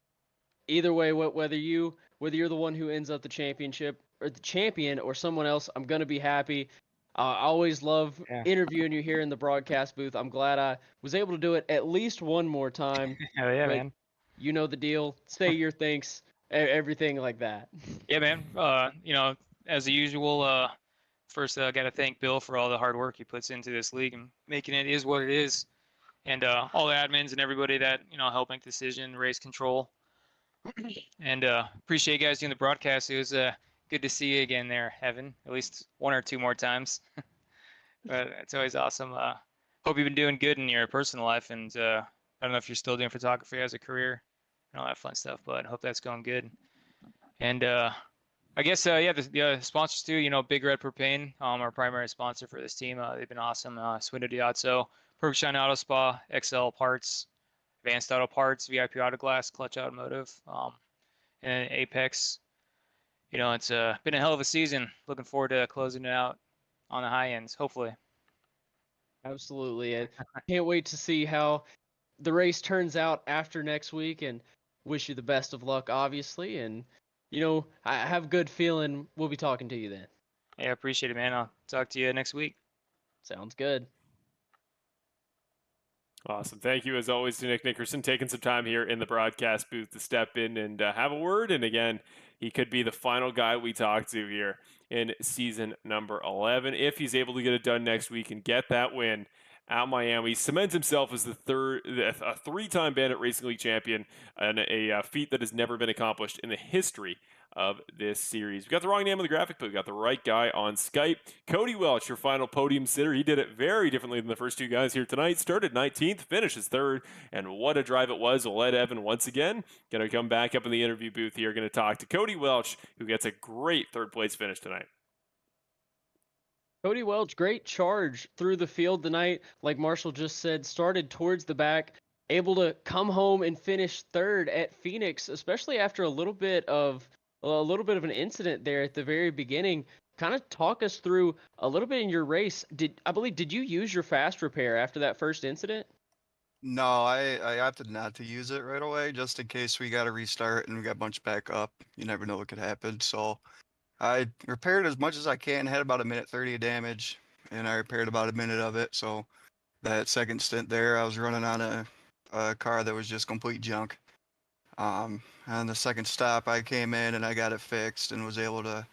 Either way, whether you're the one who ends up the championship or the champion or someone else, I'm gonna be happy. I always love interviewing you here in the broadcast booth. I'm glad I was able to do it at least one more time. Hell yeah, man. You know the deal. Say your thanks, everything like that. Yeah, man. As usual, first I got to thank Bill for all the hard work he puts into this league and making it is what it is, and all the admins and everybody that helped make the decision, race control, and appreciate you guys doing the broadcast. It was good to see you again there, Evan. At least one or two more times. But it's always awesome. Hope you've been doing good in your personal life, and I don't know if you're still doing photography as a career and all that fun stuff, but I hope that's going good. And I guess the sponsors too. Big Red Propane, our primary sponsor for this team. They've been awesome. Swindow Diazzo, Perfect Shine Auto Spa, XL Parts, Advanced Auto Parts, VIP Auto Glass, Clutch Automotive, and Apex. It's been a hell of a season. Looking forward to closing it out on the high ends, hopefully. Absolutely. I can't wait to see how the race turns out after next week, and wish you the best of luck, obviously. And, I have a good feeling we'll be talking to you then. Yeah, I appreciate it, man. I'll talk to you next week. Sounds good. Awesome. Thank you, as always, to Nick Nickerson, taking some time here in the broadcast booth to step in and have a word. And again, he could be the final guy we talk to here in season number 11. If he's able to get it done next week and get that win at Miami, cements himself as a three-time Bandit Racing League champion, and a feat that has never been accomplished in the history of this series. We got the wrong name on the graphic, but we got the right guy on Skype. Cody Welch, your final podium sitter. He did it very differently than the first two guys here tonight. Started 19th, finishes 3rd, and what a drive it was. We'll let Evan once again going to come back up in the interview booth here. Going to talk to Cody Welch, who gets a great 3rd place finish tonight. Cody Welch, great charge through the field tonight. Like Marshall just said, started towards the back, able to come home and finish 3rd at Phoenix, especially after a little bit of an incident there at the very beginning. Kind of talk us through a little bit in your race. Did you use your fast repair after that first incident? No, I opted not to use it right away, just in case we got to restart and we got bunched back up. You never know what could happen. So I repaired as much as I can. Had about 1:30 of damage, and I repaired about a minute of it. So that second stint there, I was running on a car that was just complete junk. On the second stop, I came in and I got it fixed and was able to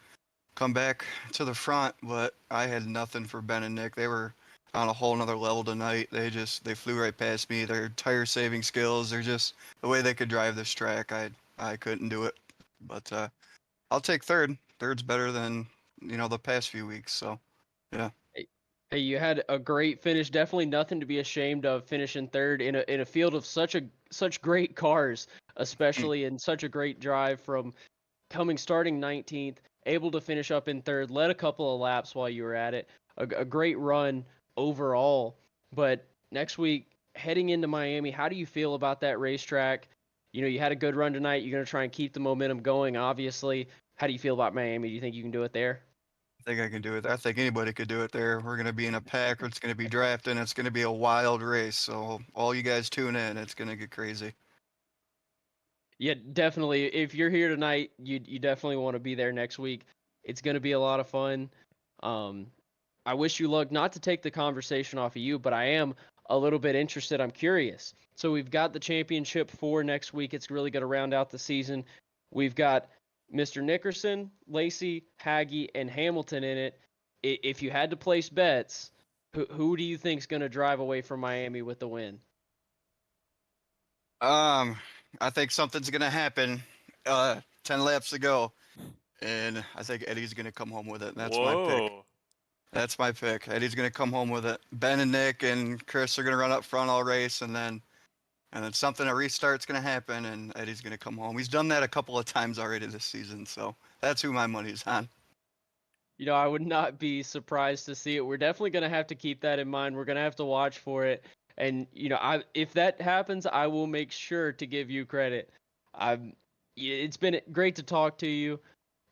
come back to the front, but I had nothing for Ben and Nick. They were on a whole nother level tonight. They flew right past me. Their tire saving skills, they're just the way they could drive this track. I couldn't do it, but I'll take 3rd. 3rd's better than the past few weeks. So yeah. Hey, you had a great finish. Definitely nothing to be ashamed of, finishing 3rd in a field of such great cars, especially in such a great drive from starting 19th, able to finish up in 3rd, led a couple of laps while you were at it. A great run overall. But next week, heading into Miami, how do you feel about that racetrack? You had a good run tonight. You're going to try and keep the momentum going, obviously. How do you feel about Miami? Do you think you can do it there? I think I can do it. I think anybody could do it there. We're going to be in a pack, or it's going to be drafting. It's going to be a wild race. So all you guys tune in. It's going to get crazy. Yeah, definitely. If you're here tonight, you definitely want to be there next week. It's going to be a lot of fun. I wish you luck. Not to take the conversation off of you, but I am a little bit interested. I'm curious. So we've got the championship for next week. It's really going to round out the season. We've got Mr. Nickerson, Lacy, Haggy, and Hamilton in it. If you had to place bets, who do you think is going to drive away from Miami with the win? I think something's going to happen. 10 laps to go. And I think Eddie's going to come home with it. That's my pick. That's my pick. Eddie's going to come home with it. Ben and Nick and Chris are going to run up front all race, and then something, a restart's going to happen, and Eddie's going to come home. He's done that a couple of times already this season, so that's who my money's on. You know, I would not be surprised to see it. We're definitely going to have to keep that in mind. We're going to have to watch for it. And, you know, if that happens, I will make sure to give you credit. It's been great to talk to you.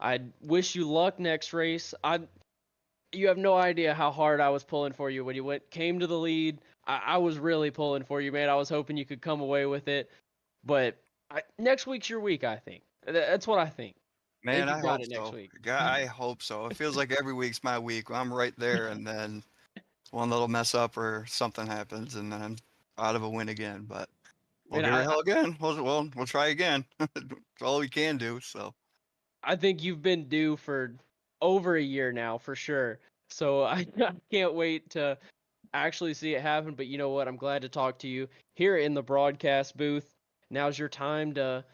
I wish you luck next race. You have no idea how hard I was pulling for you when you came to the lead. I was really pulling for you, man. I was hoping you could come away with it. But next week's your week, I think. That's what I think. Man, I hope it next so. week. I hope so. It feels like every week's my week. I'm right there, and then one little mess up or something happens, and then I'm out of a win again. But we'll give it a hell again. We'll try again. It's all we can do. So I think you've been due for over a year now, for sure. So I can't wait to actually see it happen. But you know what? I'm glad to talk to you here in the broadcast booth. Now's your time to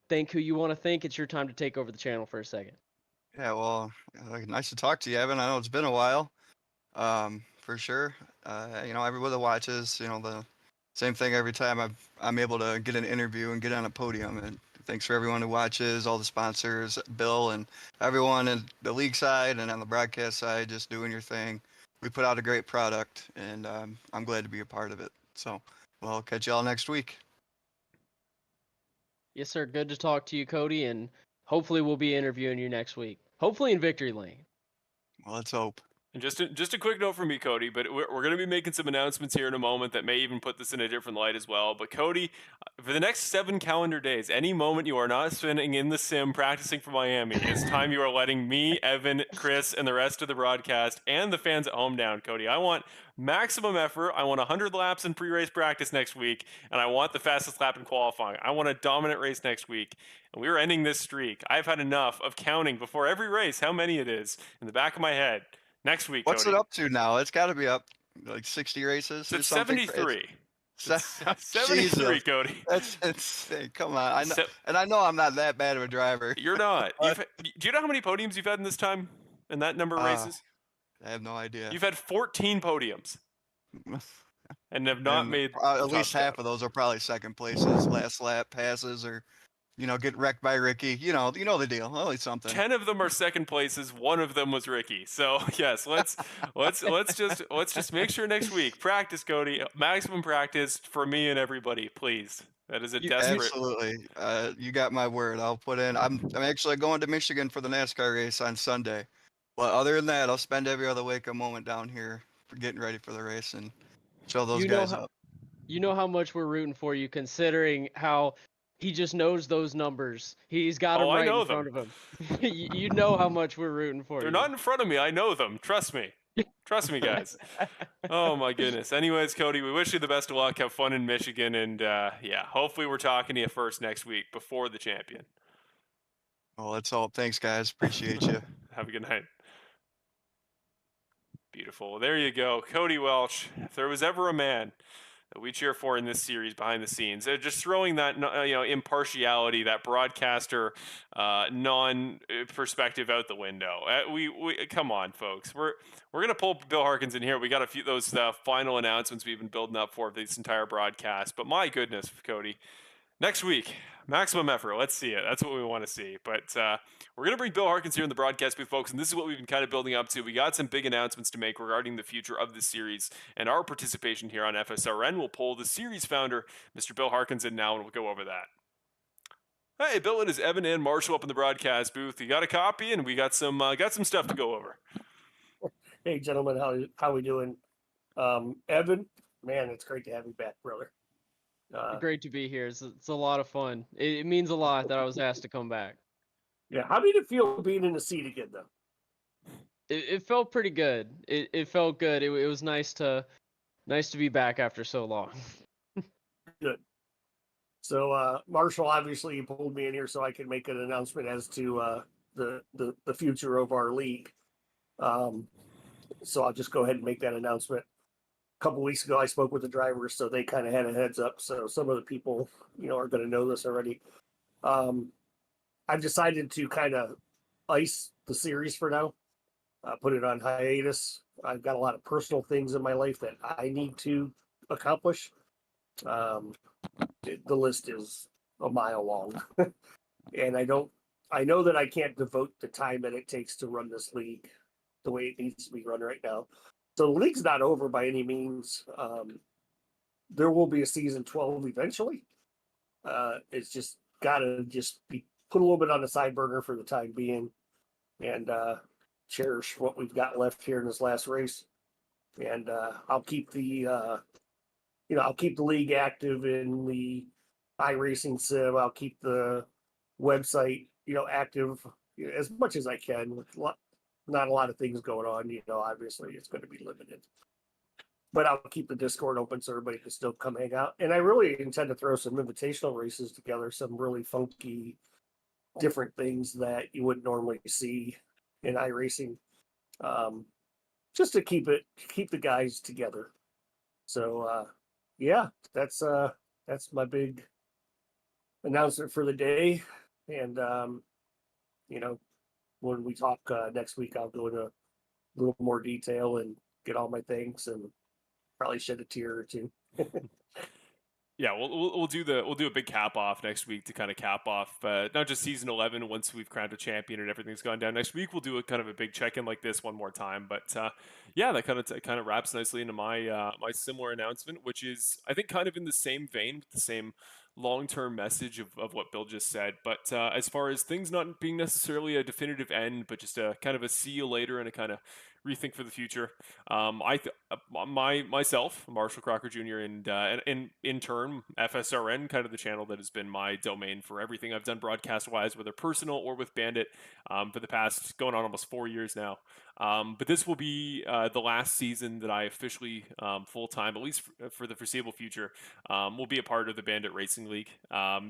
thank who you want to thank. It's your time to take over the channel for a second. yeah, well, nice to talk to you, Evan. I know it's been a while, for sure. You know, everybody that watches, you know, the same thing every time I'm able to get an interview and get on a podium. And thanks for everyone who watches, all the sponsors, Bill, and everyone in the league side and on the broadcast side, just doing your thing. We put out a great product, and I'm glad to be a part of it. So, well, catch y'all next week. Yes, sir. Good to talk to you, Cody, and hopefully we'll be interviewing you next week. Hopefully in Victory Lane. Well, let's hope. And just a quick note from me, Cody, but we're going to be making some announcements here in a moment that may even put this in a different light as well. But Cody, for the next 7 calendar days, any moment you are not spending in the sim practicing for Miami, it's time you are letting me, Evan, Chris, and the rest of the broadcast and the fans at home down, Cody. I want maximum effort. I want 100 laps in pre-race practice next week, and I want the fastest lap in qualifying. I want a dominant race next week. And we're ending this streak. I've had enough of counting before every race how many it is in the back of my head. Next week, What's Cody. it up to now? It's got to be up like 60 races. It's 73. It's 73, Jesus. Cody. That's insane. Come on. I know, and I know I'm not that bad of a driver. You're not. Do you know how many podiums you've had in this time? In that number of races? I have no idea. You've had 14 podiums. And have not made at least half of those are probably second places, last lap passes, or you know, get wrecked by Ricky. You know the deal. Only something. 10 of them are second places. 1 of them was Ricky. So yes, let's just make sure next week practice, Cody. Maximum practice for me and everybody, please. That is a desperate. Absolutely. You got my word. I'll put in. I'm actually going to Michigan for the NASCAR race on Sunday. But other than that, I'll spend every other waking moment down here for getting ready for the race and show those guys up. You know how much we're rooting for you, considering how he just knows those numbers. He's got them right in front of him. You know how much we're rooting for you. They're not in front of me. I know them. Trust me. Trust me, guys. Oh, my goodness. Anyways, Cody, we wish you the best of luck. Have fun in Michigan. And, yeah, hopefully we're talking to you first next week before the champion. Well, that's all. Thanks, guys. Appreciate you. Have a good night. Beautiful. There you go. Cody Welch. If there was ever a man that we cheer for in this series behind the scenes, just throwing that impartiality, that broadcaster non-perspective out the window. We come on, folks. We're gonna pull Bill Harkins in here. We got a few those final announcements we've been building up for this entire broadcast. But my goodness, Cody, next week, maximum effort. Let's see it. That's what we want to see. But we're going to bring Bill Harkins here in the broadcast booth, folks, and this is what we've been kind of building up to. We got some big announcements to make regarding the future of the series and our participation here on FSRN. We'll pull the series founder, Mr. Bill Harkins, in now, and we'll go over that. Hey, Bill, it is Evan and Marshall up in the broadcast booth. You got a copy, and we got some stuff to go over. Hey, gentlemen, how we doing? Evan, man, it's great to have you back, brother. Great to be here. It's a lot of fun. It means a lot that I was asked to come back. Yeah, how did it feel being in the seat again, though? It felt pretty good. It felt good. It was nice to be back after so long. Good. So, Marshall, obviously, you pulled me in here so I could make an announcement as to the future of our league. So I'll just go ahead and make that announcement. A couple weeks ago, I spoke with the drivers, so they kind of had a heads up. So some of the people, are going to know this already. I've decided to kind of ice the series for now, put it on hiatus. I've got a lot of personal things in my life that I need to accomplish. The list is a mile long, and I know that I can't devote the time that it takes to run this league the way it needs to be run right now. So the league's not over by any means. There will be a season 12 eventually. It's just got to be put a little bit on the side burner for the time being, and cherish what we've got left here in this last race. And I'll keep the I'll keep the league active in the iRacing sim. I'll keep the website active as much as I can with not a lot of things going on. Obviously it's going to be limited, but I'll keep the Discord open so everybody can still come hang out. And I really intend to throw some invitational races together, some really funky, different things that you wouldn't normally see in iRacing, just to keep the guys together. So yeah, that's my big announcement for the day. And when we talk next week, I'll go into a little more detail and get all my things and probably shed a tear or two. Yeah, we'll do a big cap off next week to kind of cap off not just season 11 once we've crowned a champion and everything's gone down. Next week we'll do a kind of a big check in like this one more time. But yeah, that kind of wraps nicely into my my similar announcement, which is I think kind of in the same vein, with the same long-term message of what Bill just said. But as far as things not being necessarily a definitive end, but just a kind of a see you later and a kind of rethink for the future. Myself, Marshall Crocker Jr. and in turn FSRN, kind of the channel that has been my domain for everything I've done broadcast wise, whether personal or with Bandit, for the past going on almost 4 years now. But this will be the last season that I officially full time, at least for the foreseeable future, will be a part of the Bandit Racing League.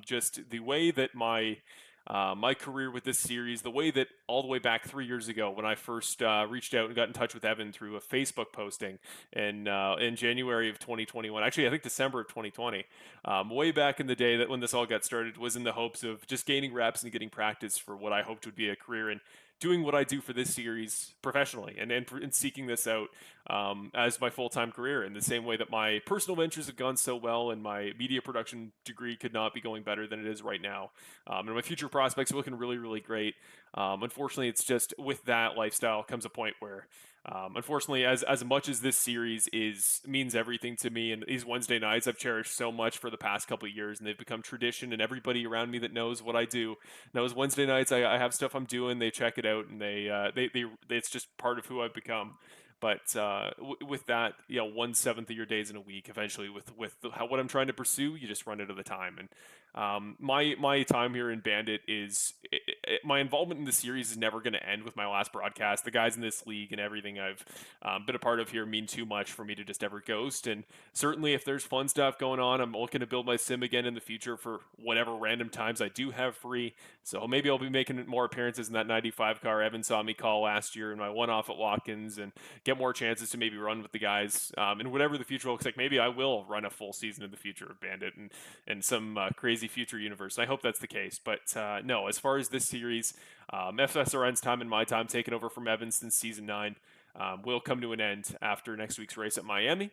Just the way that my career with this series, the way that all the way back 3 years ago when I first reached out and got in touch with Evan through a Facebook posting in January of 2021, actually I think December of 2020, way back in the day that when this all got started, was in the hopes of just gaining reps and getting practice for what I hoped would be a career in doing what I do for this series professionally and seeking this out as my full-time career, in the same way that my personal ventures have gone so well and my media production degree could not be going better than it is right now. And my future prospects are looking really, really great. Unfortunately, it's just with that lifestyle comes a point where unfortunately, as much as this series means everything to me, and these Wednesday nights I've cherished so much for the past couple of years, and they've become tradition, and everybody around me that knows what I do knows Wednesday nights I have stuff I'm doing. They check it out, and they it's just part of who I've become. But with that, 1/7 of your days in a week, eventually with what I'm trying to pursue, you just run out of the time. And my time here in Bandit is my involvement in the series is never going to end with my last broadcast. The guys in this league and everything I've been a part of here mean too much for me to just ever ghost. And certainly, if there's fun stuff going on, I'm looking to build my sim again in the future for whatever random times I do have free. So maybe I'll be making more appearances in that 95 car Evan saw me call last year in my one-off at Watkins, and get more chances to maybe run with the guys, and whatever the future looks like. Maybe I will run a full season in the future of Bandit and some crazy future universe. I hope that's the case. But no, as far as this series, FSRN's time and my time taken over from Evan since season 9 will come to an end after next week's race at Miami,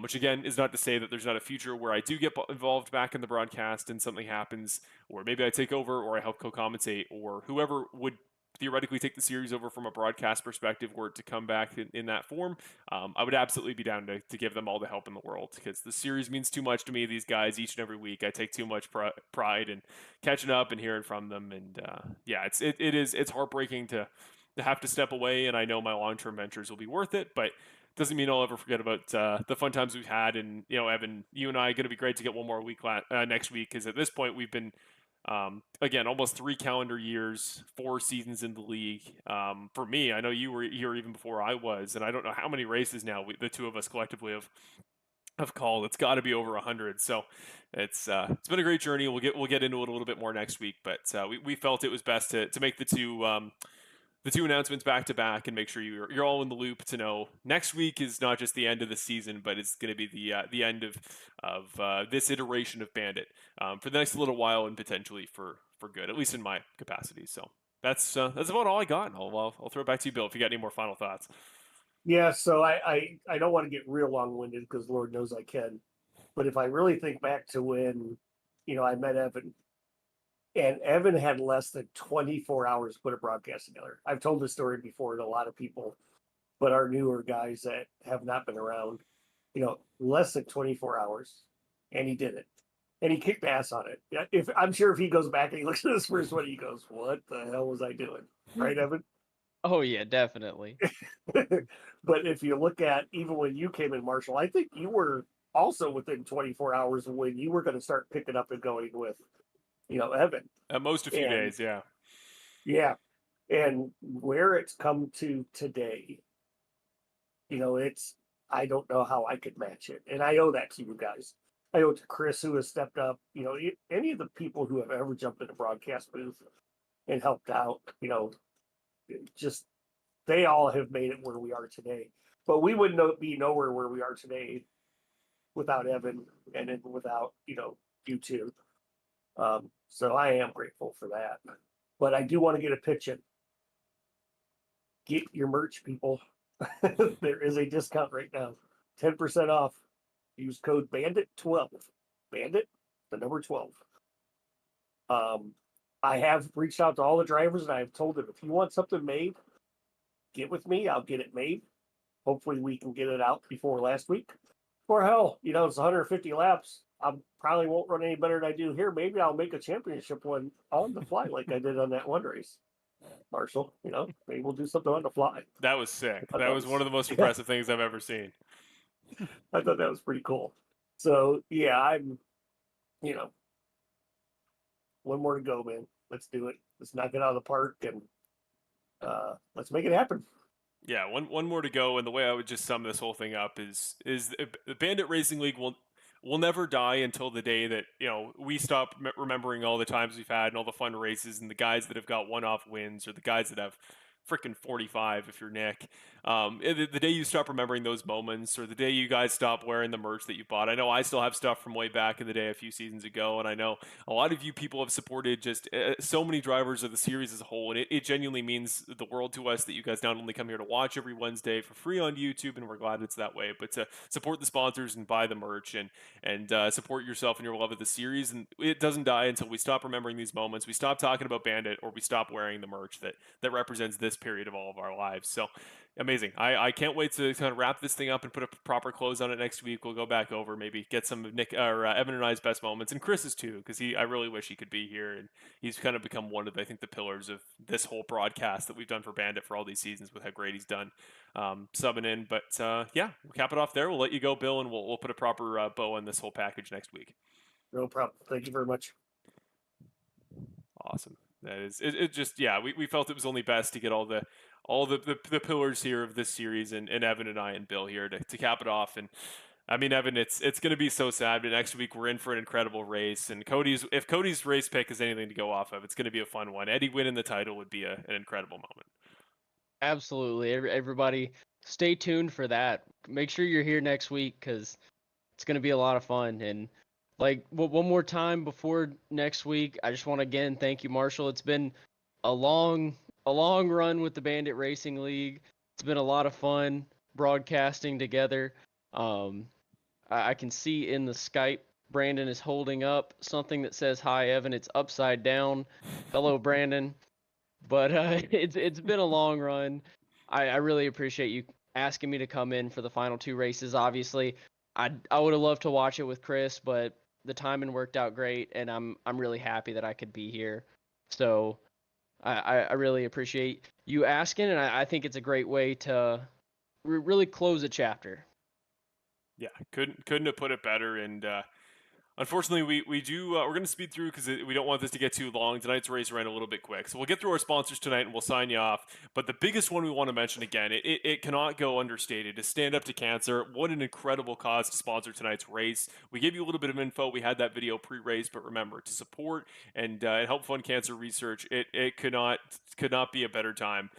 which again is not to say that there's not a future where I do get involved back in the broadcast and something happens, or maybe I take over or I help co-commentate, or whoever would theoretically take the series over from a broadcast perspective, were it to come back in that form, I would absolutely be down to give them all the help in the world, because the series means too much to me. These guys, each and every week, I take too much pride in catching up and hearing from them. And yeah, it's heartbreaking to have to step away. And I know my long-term ventures will be worth it, but doesn't mean I'll ever forget about the fun times we've had. And, Evan, you and I are going to be great to get one more week next week, because at this point we've been, again, almost 3 calendar years, 4 seasons in the league. For me, I know you were here even before I was, and I don't know how many races now the two of us collectively have called. It's got to be over 100. So it's been a great journey. We'll get into it a little bit more next week, but we felt it was best to make the two announcements back to back and make sure you're all in the loop to know next week is not just the end of the season, but it's going to be the end of this iteration of Bandit for the next little while, and potentially for good, at least in my capacity. So that's about all I got. I'll throw it back to you, Bill, if you got any more final thoughts. Yeah, so I don't want to get real long-winded, because Lord knows I can. But if I really think back to when, I met Evan, and Evan had less than 24 hours to put a broadcast together. I've told this story before to a lot of people, but our newer guys that have not been around, less than 24 hours, and he did it. And he kicked ass on it. I'm sure if he goes back and he looks at this first one, he goes, "What the hell was I doing?" Right, Evan? Oh yeah, definitely. But if you look at even when you came in, Marshall, I think you were also within 24 hours when you were going to start picking up and going with, Evan. At most a few days, yeah. Yeah. And where it's come to today, I don't know how I could match it. And I owe that to you guys. I owe it to Chris, who has stepped up, any of the people who have ever jumped in a broadcast booth and helped out, just they all have made it where we are today. But we would be nowhere where we are today without Evan, and then without, you two. So I am grateful for that. But I do want to get a pitch in. Get your merch, people. There is a discount right now. 10% off. Use code BANDIT12. Bandit, the number 12. I have reached out to all the drivers, and I have told them, if you want something made, get with me. I'll get it made. Hopefully we can get it out before last week. Or hell, it's 150 laps. I probably won't run any better than I do here. Maybe I'll make a championship one on the fly like I did on that one race. Marshall, maybe we'll do something on the fly. That was sick. That was one of the most impressive things I've ever seen. I thought that was pretty cool. So yeah, I'm, one more to go, man. Let's do it. Let's knock it out of the park, and let's make it happen. Yeah, one more to go. And the way I would just sum this whole thing up is the Bandit Racing League will never die until the day that we stop remembering all the times we've had and all the fun races and the guys that have got one-off wins, or the guys that have freaking 45 if you're Nick. The day you stop remembering those moments, or the day you guys stop wearing the merch that you bought. I know I still have stuff from way back in the day a few seasons ago, and I know a lot of you people have supported just so many drivers of the series as a whole, and it genuinely means the world to us that you guys not only come here to watch every Wednesday for free on YouTube, and we're glad it's that way, but to support the sponsors and buy the merch and support yourself and your love of the series. And it doesn't die until we stop remembering these moments, we stop talking about Bandit, or we stop wearing the merch that represents this period of all of our lives. So amazing. I can't wait to kind of wrap this thing up and put a proper close on it next week. We'll go back over, maybe get some of Nick or Evan and I's best moments, and Chris's too, because I really wish he could be here, and he's kind of become one of the pillars of this whole broadcast that we've done for Bandit for all these seasons, with how great he's done subbing in. But yeah, we'll cap it off there. We'll let you go, Bill, and we'll put a proper bow on this whole package next week. No problem. Thank you very much. Awesome. That is it. Just we felt it was only best to get all the pillars here of this series, and Evan and I and Bill here to cap it off. And I mean, Evan, it's going to be so sad, but next week we're in for an incredible race. And if Cody's race pick is anything to go off of, it's going to be a fun one. Eddie winning the title would be an incredible moment. Absolutely. Everybody stay tuned for that. Make sure you're here next week, because it's going to be a lot of fun. And one more time before next week, I just want to again thank you, Marshall. It's been a long run with the Bandit Racing League. It's been a lot of fun broadcasting together. I can see in the Skype, Brandon is holding up something that says, "Hi, Evan." It's upside down. Hello, Brandon. But it's been a long run. I really appreciate you asking me to come in for the final 2 races. Obviously, I would have loved to watch it with Chris, but the timing worked out great, and I'm really happy that I could be here. So I really appreciate you asking, and I think it's a great way to really close a chapter. Yeah, couldn't have put it better. And unfortunately, we do we're going to speed through because we don't want this to get too long. Tonight's race ran a little bit quick, so we'll get through our sponsors tonight and we'll sign you off. But the biggest one we want to mention again, it cannot go understated, is Stand Up to Cancer. What an incredible cause to sponsor tonight's race. We gave you a little bit of info. We had that video pre-race, but remember, to support and help fund cancer research, it could not be a better time.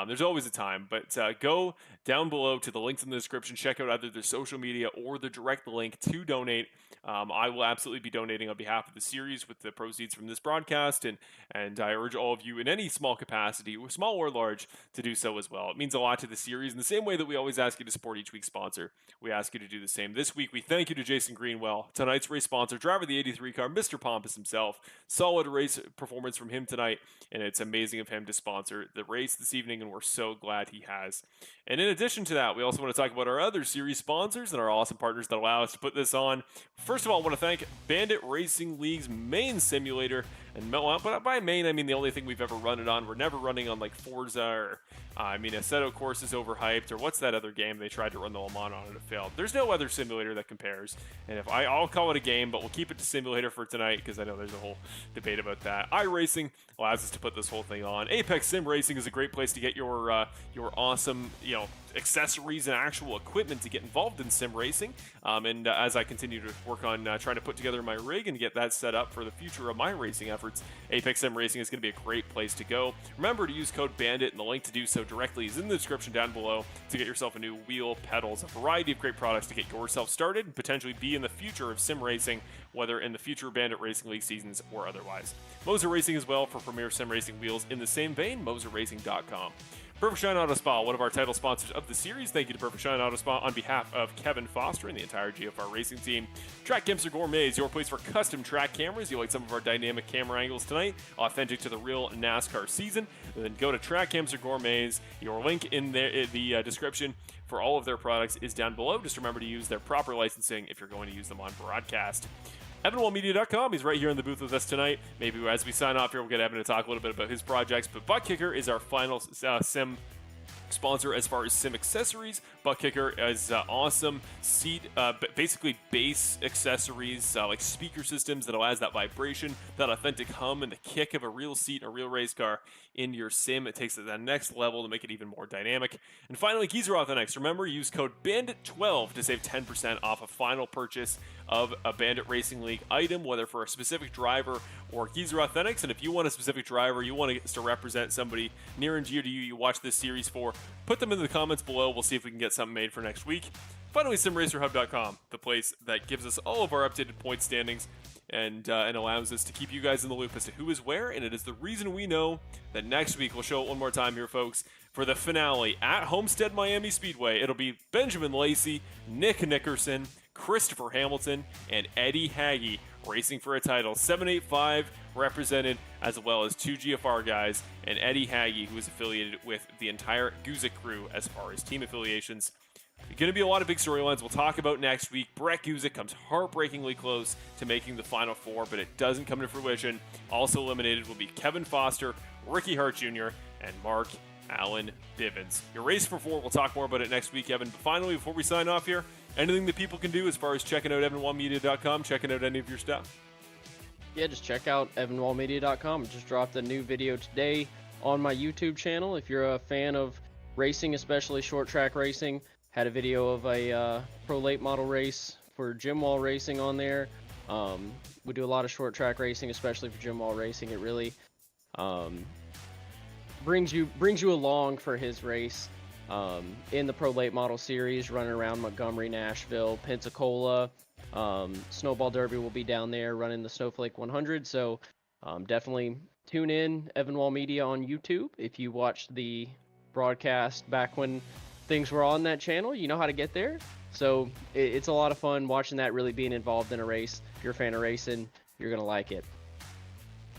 There's always a time, but go down below to the links in the description. Check out either their social media or the direct link to donate. I will absolutely be donating on behalf of the series with the proceeds from this broadcast, and I urge all of you in any small capacity, small or large, to do so as well. It means a lot to the series in the same way that we always ask you to support each week's sponsor. We ask you to do the same. This week, we thank you to Jason Greenwell, tonight's race sponsor, driver of the 83 car, Mr. Pompous himself. Solid race performance from him tonight, and it's amazing of him to sponsor the race this evening, and we're so glad he has. And in addition to that, we also want to talk about our other series sponsors and our awesome partners that allow us to put this on. First of all, I want to thank Bandit Racing League's main simulator. And but by main, I mean the only thing we've ever run it on. We're never running on like Forza or, Assetto Course is overhyped, or what's that other game they tried to run the Le Mans on and it failed. There's no other simulator that compares. And I'll call it a game, but we'll keep it to simulator for tonight because I know there's a whole debate about that. iRacing allows us to put this whole thing on. Apex Sim Racing is a great place to get your awesome, accessories and actual equipment to get involved in sim racing. And as I continue to work on trying to put together my rig and get that set up for the future of my racing efforts, Apex Sim Racing is going to be a great place to go. Remember to use code BANDIT, and the link to do so directly is in the description down below to get yourself a new wheel, pedals, a variety of great products to get yourself started and potentially be in the future of sim racing, whether in the future Bandit Racing League seasons or otherwise. Moser Racing as well for premier sim racing wheels in the same vein, moserracing.com. Perfect Shine Auto Spa, one of our title sponsors of the series. Thank you to Perfect Shine Auto Spa on behalf of Kevin Foster and the entire GFR racing team. Track Camps are Gourmets, your place for custom track cameras. You like some of our dynamic camera angles tonight, authentic to the real NASCAR season. Then go to Track Camps or Gourmets. Your link in the description for all of their products is down below. Just remember to use their proper licensing if you're going to use them on broadcast. EvanWallMedia.com. He's right here in the booth with us tonight. Maybe as we sign off here, we'll get Evan to talk a little bit about his projects. But Butt Kicker is our final sim sponsor as far as sim accessories. Butt Kicker is awesome seat, basically bass accessories like speaker systems that allows that vibration, that authentic hum, and the kick of a real seat in a real race car in your sim. It takes it to that next level to make it even more dynamic. And finally, Geezer Authentics. Remember, use code BANDIT12 to save 10% off a final purchase of a Bandit Racing League item, whether for a specific driver or Geezer Authentics. And if you want a specific driver, you want us to represent somebody near and dear to you, you watch this series for, put them in the comments below. We'll see if we can get something made for next week. Finally, SimRacerHub.com, the place that gives us all of our updated point standings and allows us to keep you guys in the loop as to who is where. And it is the reason we know that next week, we'll show it one more time here, folks, for the finale at Homestead Miami Speedway. It'll be Benjamin Lacy, Nick Nickerson, Christopher Hamilton, and Eddie Haggy racing for a title. 785 represented, as well as 2 GFR guys, and Eddie Haggy, who is affiliated with the entire Guzik crew as far as team affiliations. Going to be a lot of big storylines we'll talk about next week. Brett Guzik comes heartbreakingly close to making the Final Four, but it doesn't come to fruition. Also eliminated will be Kevin Foster, Ricky Hart Jr., and Mark Allen Bivens. Your race for 4, we'll talk more about it next week, Evan. But finally, before we sign off here, anything that people can do as far as checking out EvanWallMedia.com, checking out any of your stuff? Yeah, just check out EvanWallMedia.com. Just dropped a new video today on my YouTube channel. If you're a fan of racing, especially short track racing, had a video of a pro late model race for Jim Wall Racing on there. We do a lot of short track racing, especially for Jim Wall Racing. It really brings you along for his race in the pro late model series, running around Montgomery, Nashville, Pensacola. Snowball Derby will be down there running the Snowflake 100. So definitely tune in, Evan Wall Media on YouTube. If you watched the broadcast back when things were on that channel, you know how to get there. So it's a lot of fun watching that, really being involved in a race. If you're a fan of racing, you're going to like it.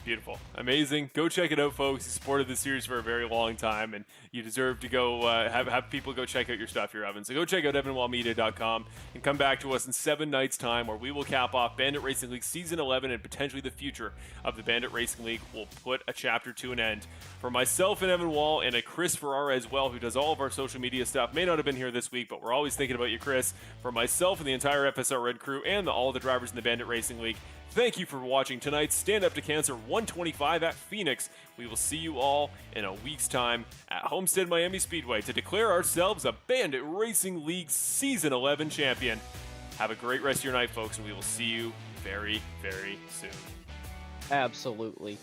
Beautiful. Amazing. Go check it out, folks. You supported this series for a very long time, and you deserve to go have people go check out your stuff here, Evan. So go check out evanwallmedia.com and come back to us in 7 nights' time, where we will cap off Bandit Racing League Season 11 and potentially the future of the Bandit Racing League. We'll put a chapter to an end. For myself and Evan Wall and a Chris Ferrara as well, who does all of our social media stuff, may not have been here this week, but we're always thinking about you, Chris. For myself and the entire FSR Red crew and all the drivers in the Bandit Racing League, thank you for watching tonight's Stand Up to Cancer 125 at Phoenix. We will see you all in a week's time at Homestead Miami Speedway to declare ourselves a Bandit Racing League Season 11 champion. Have a great rest of your night, folks, and we will see you very, very soon. Absolutely.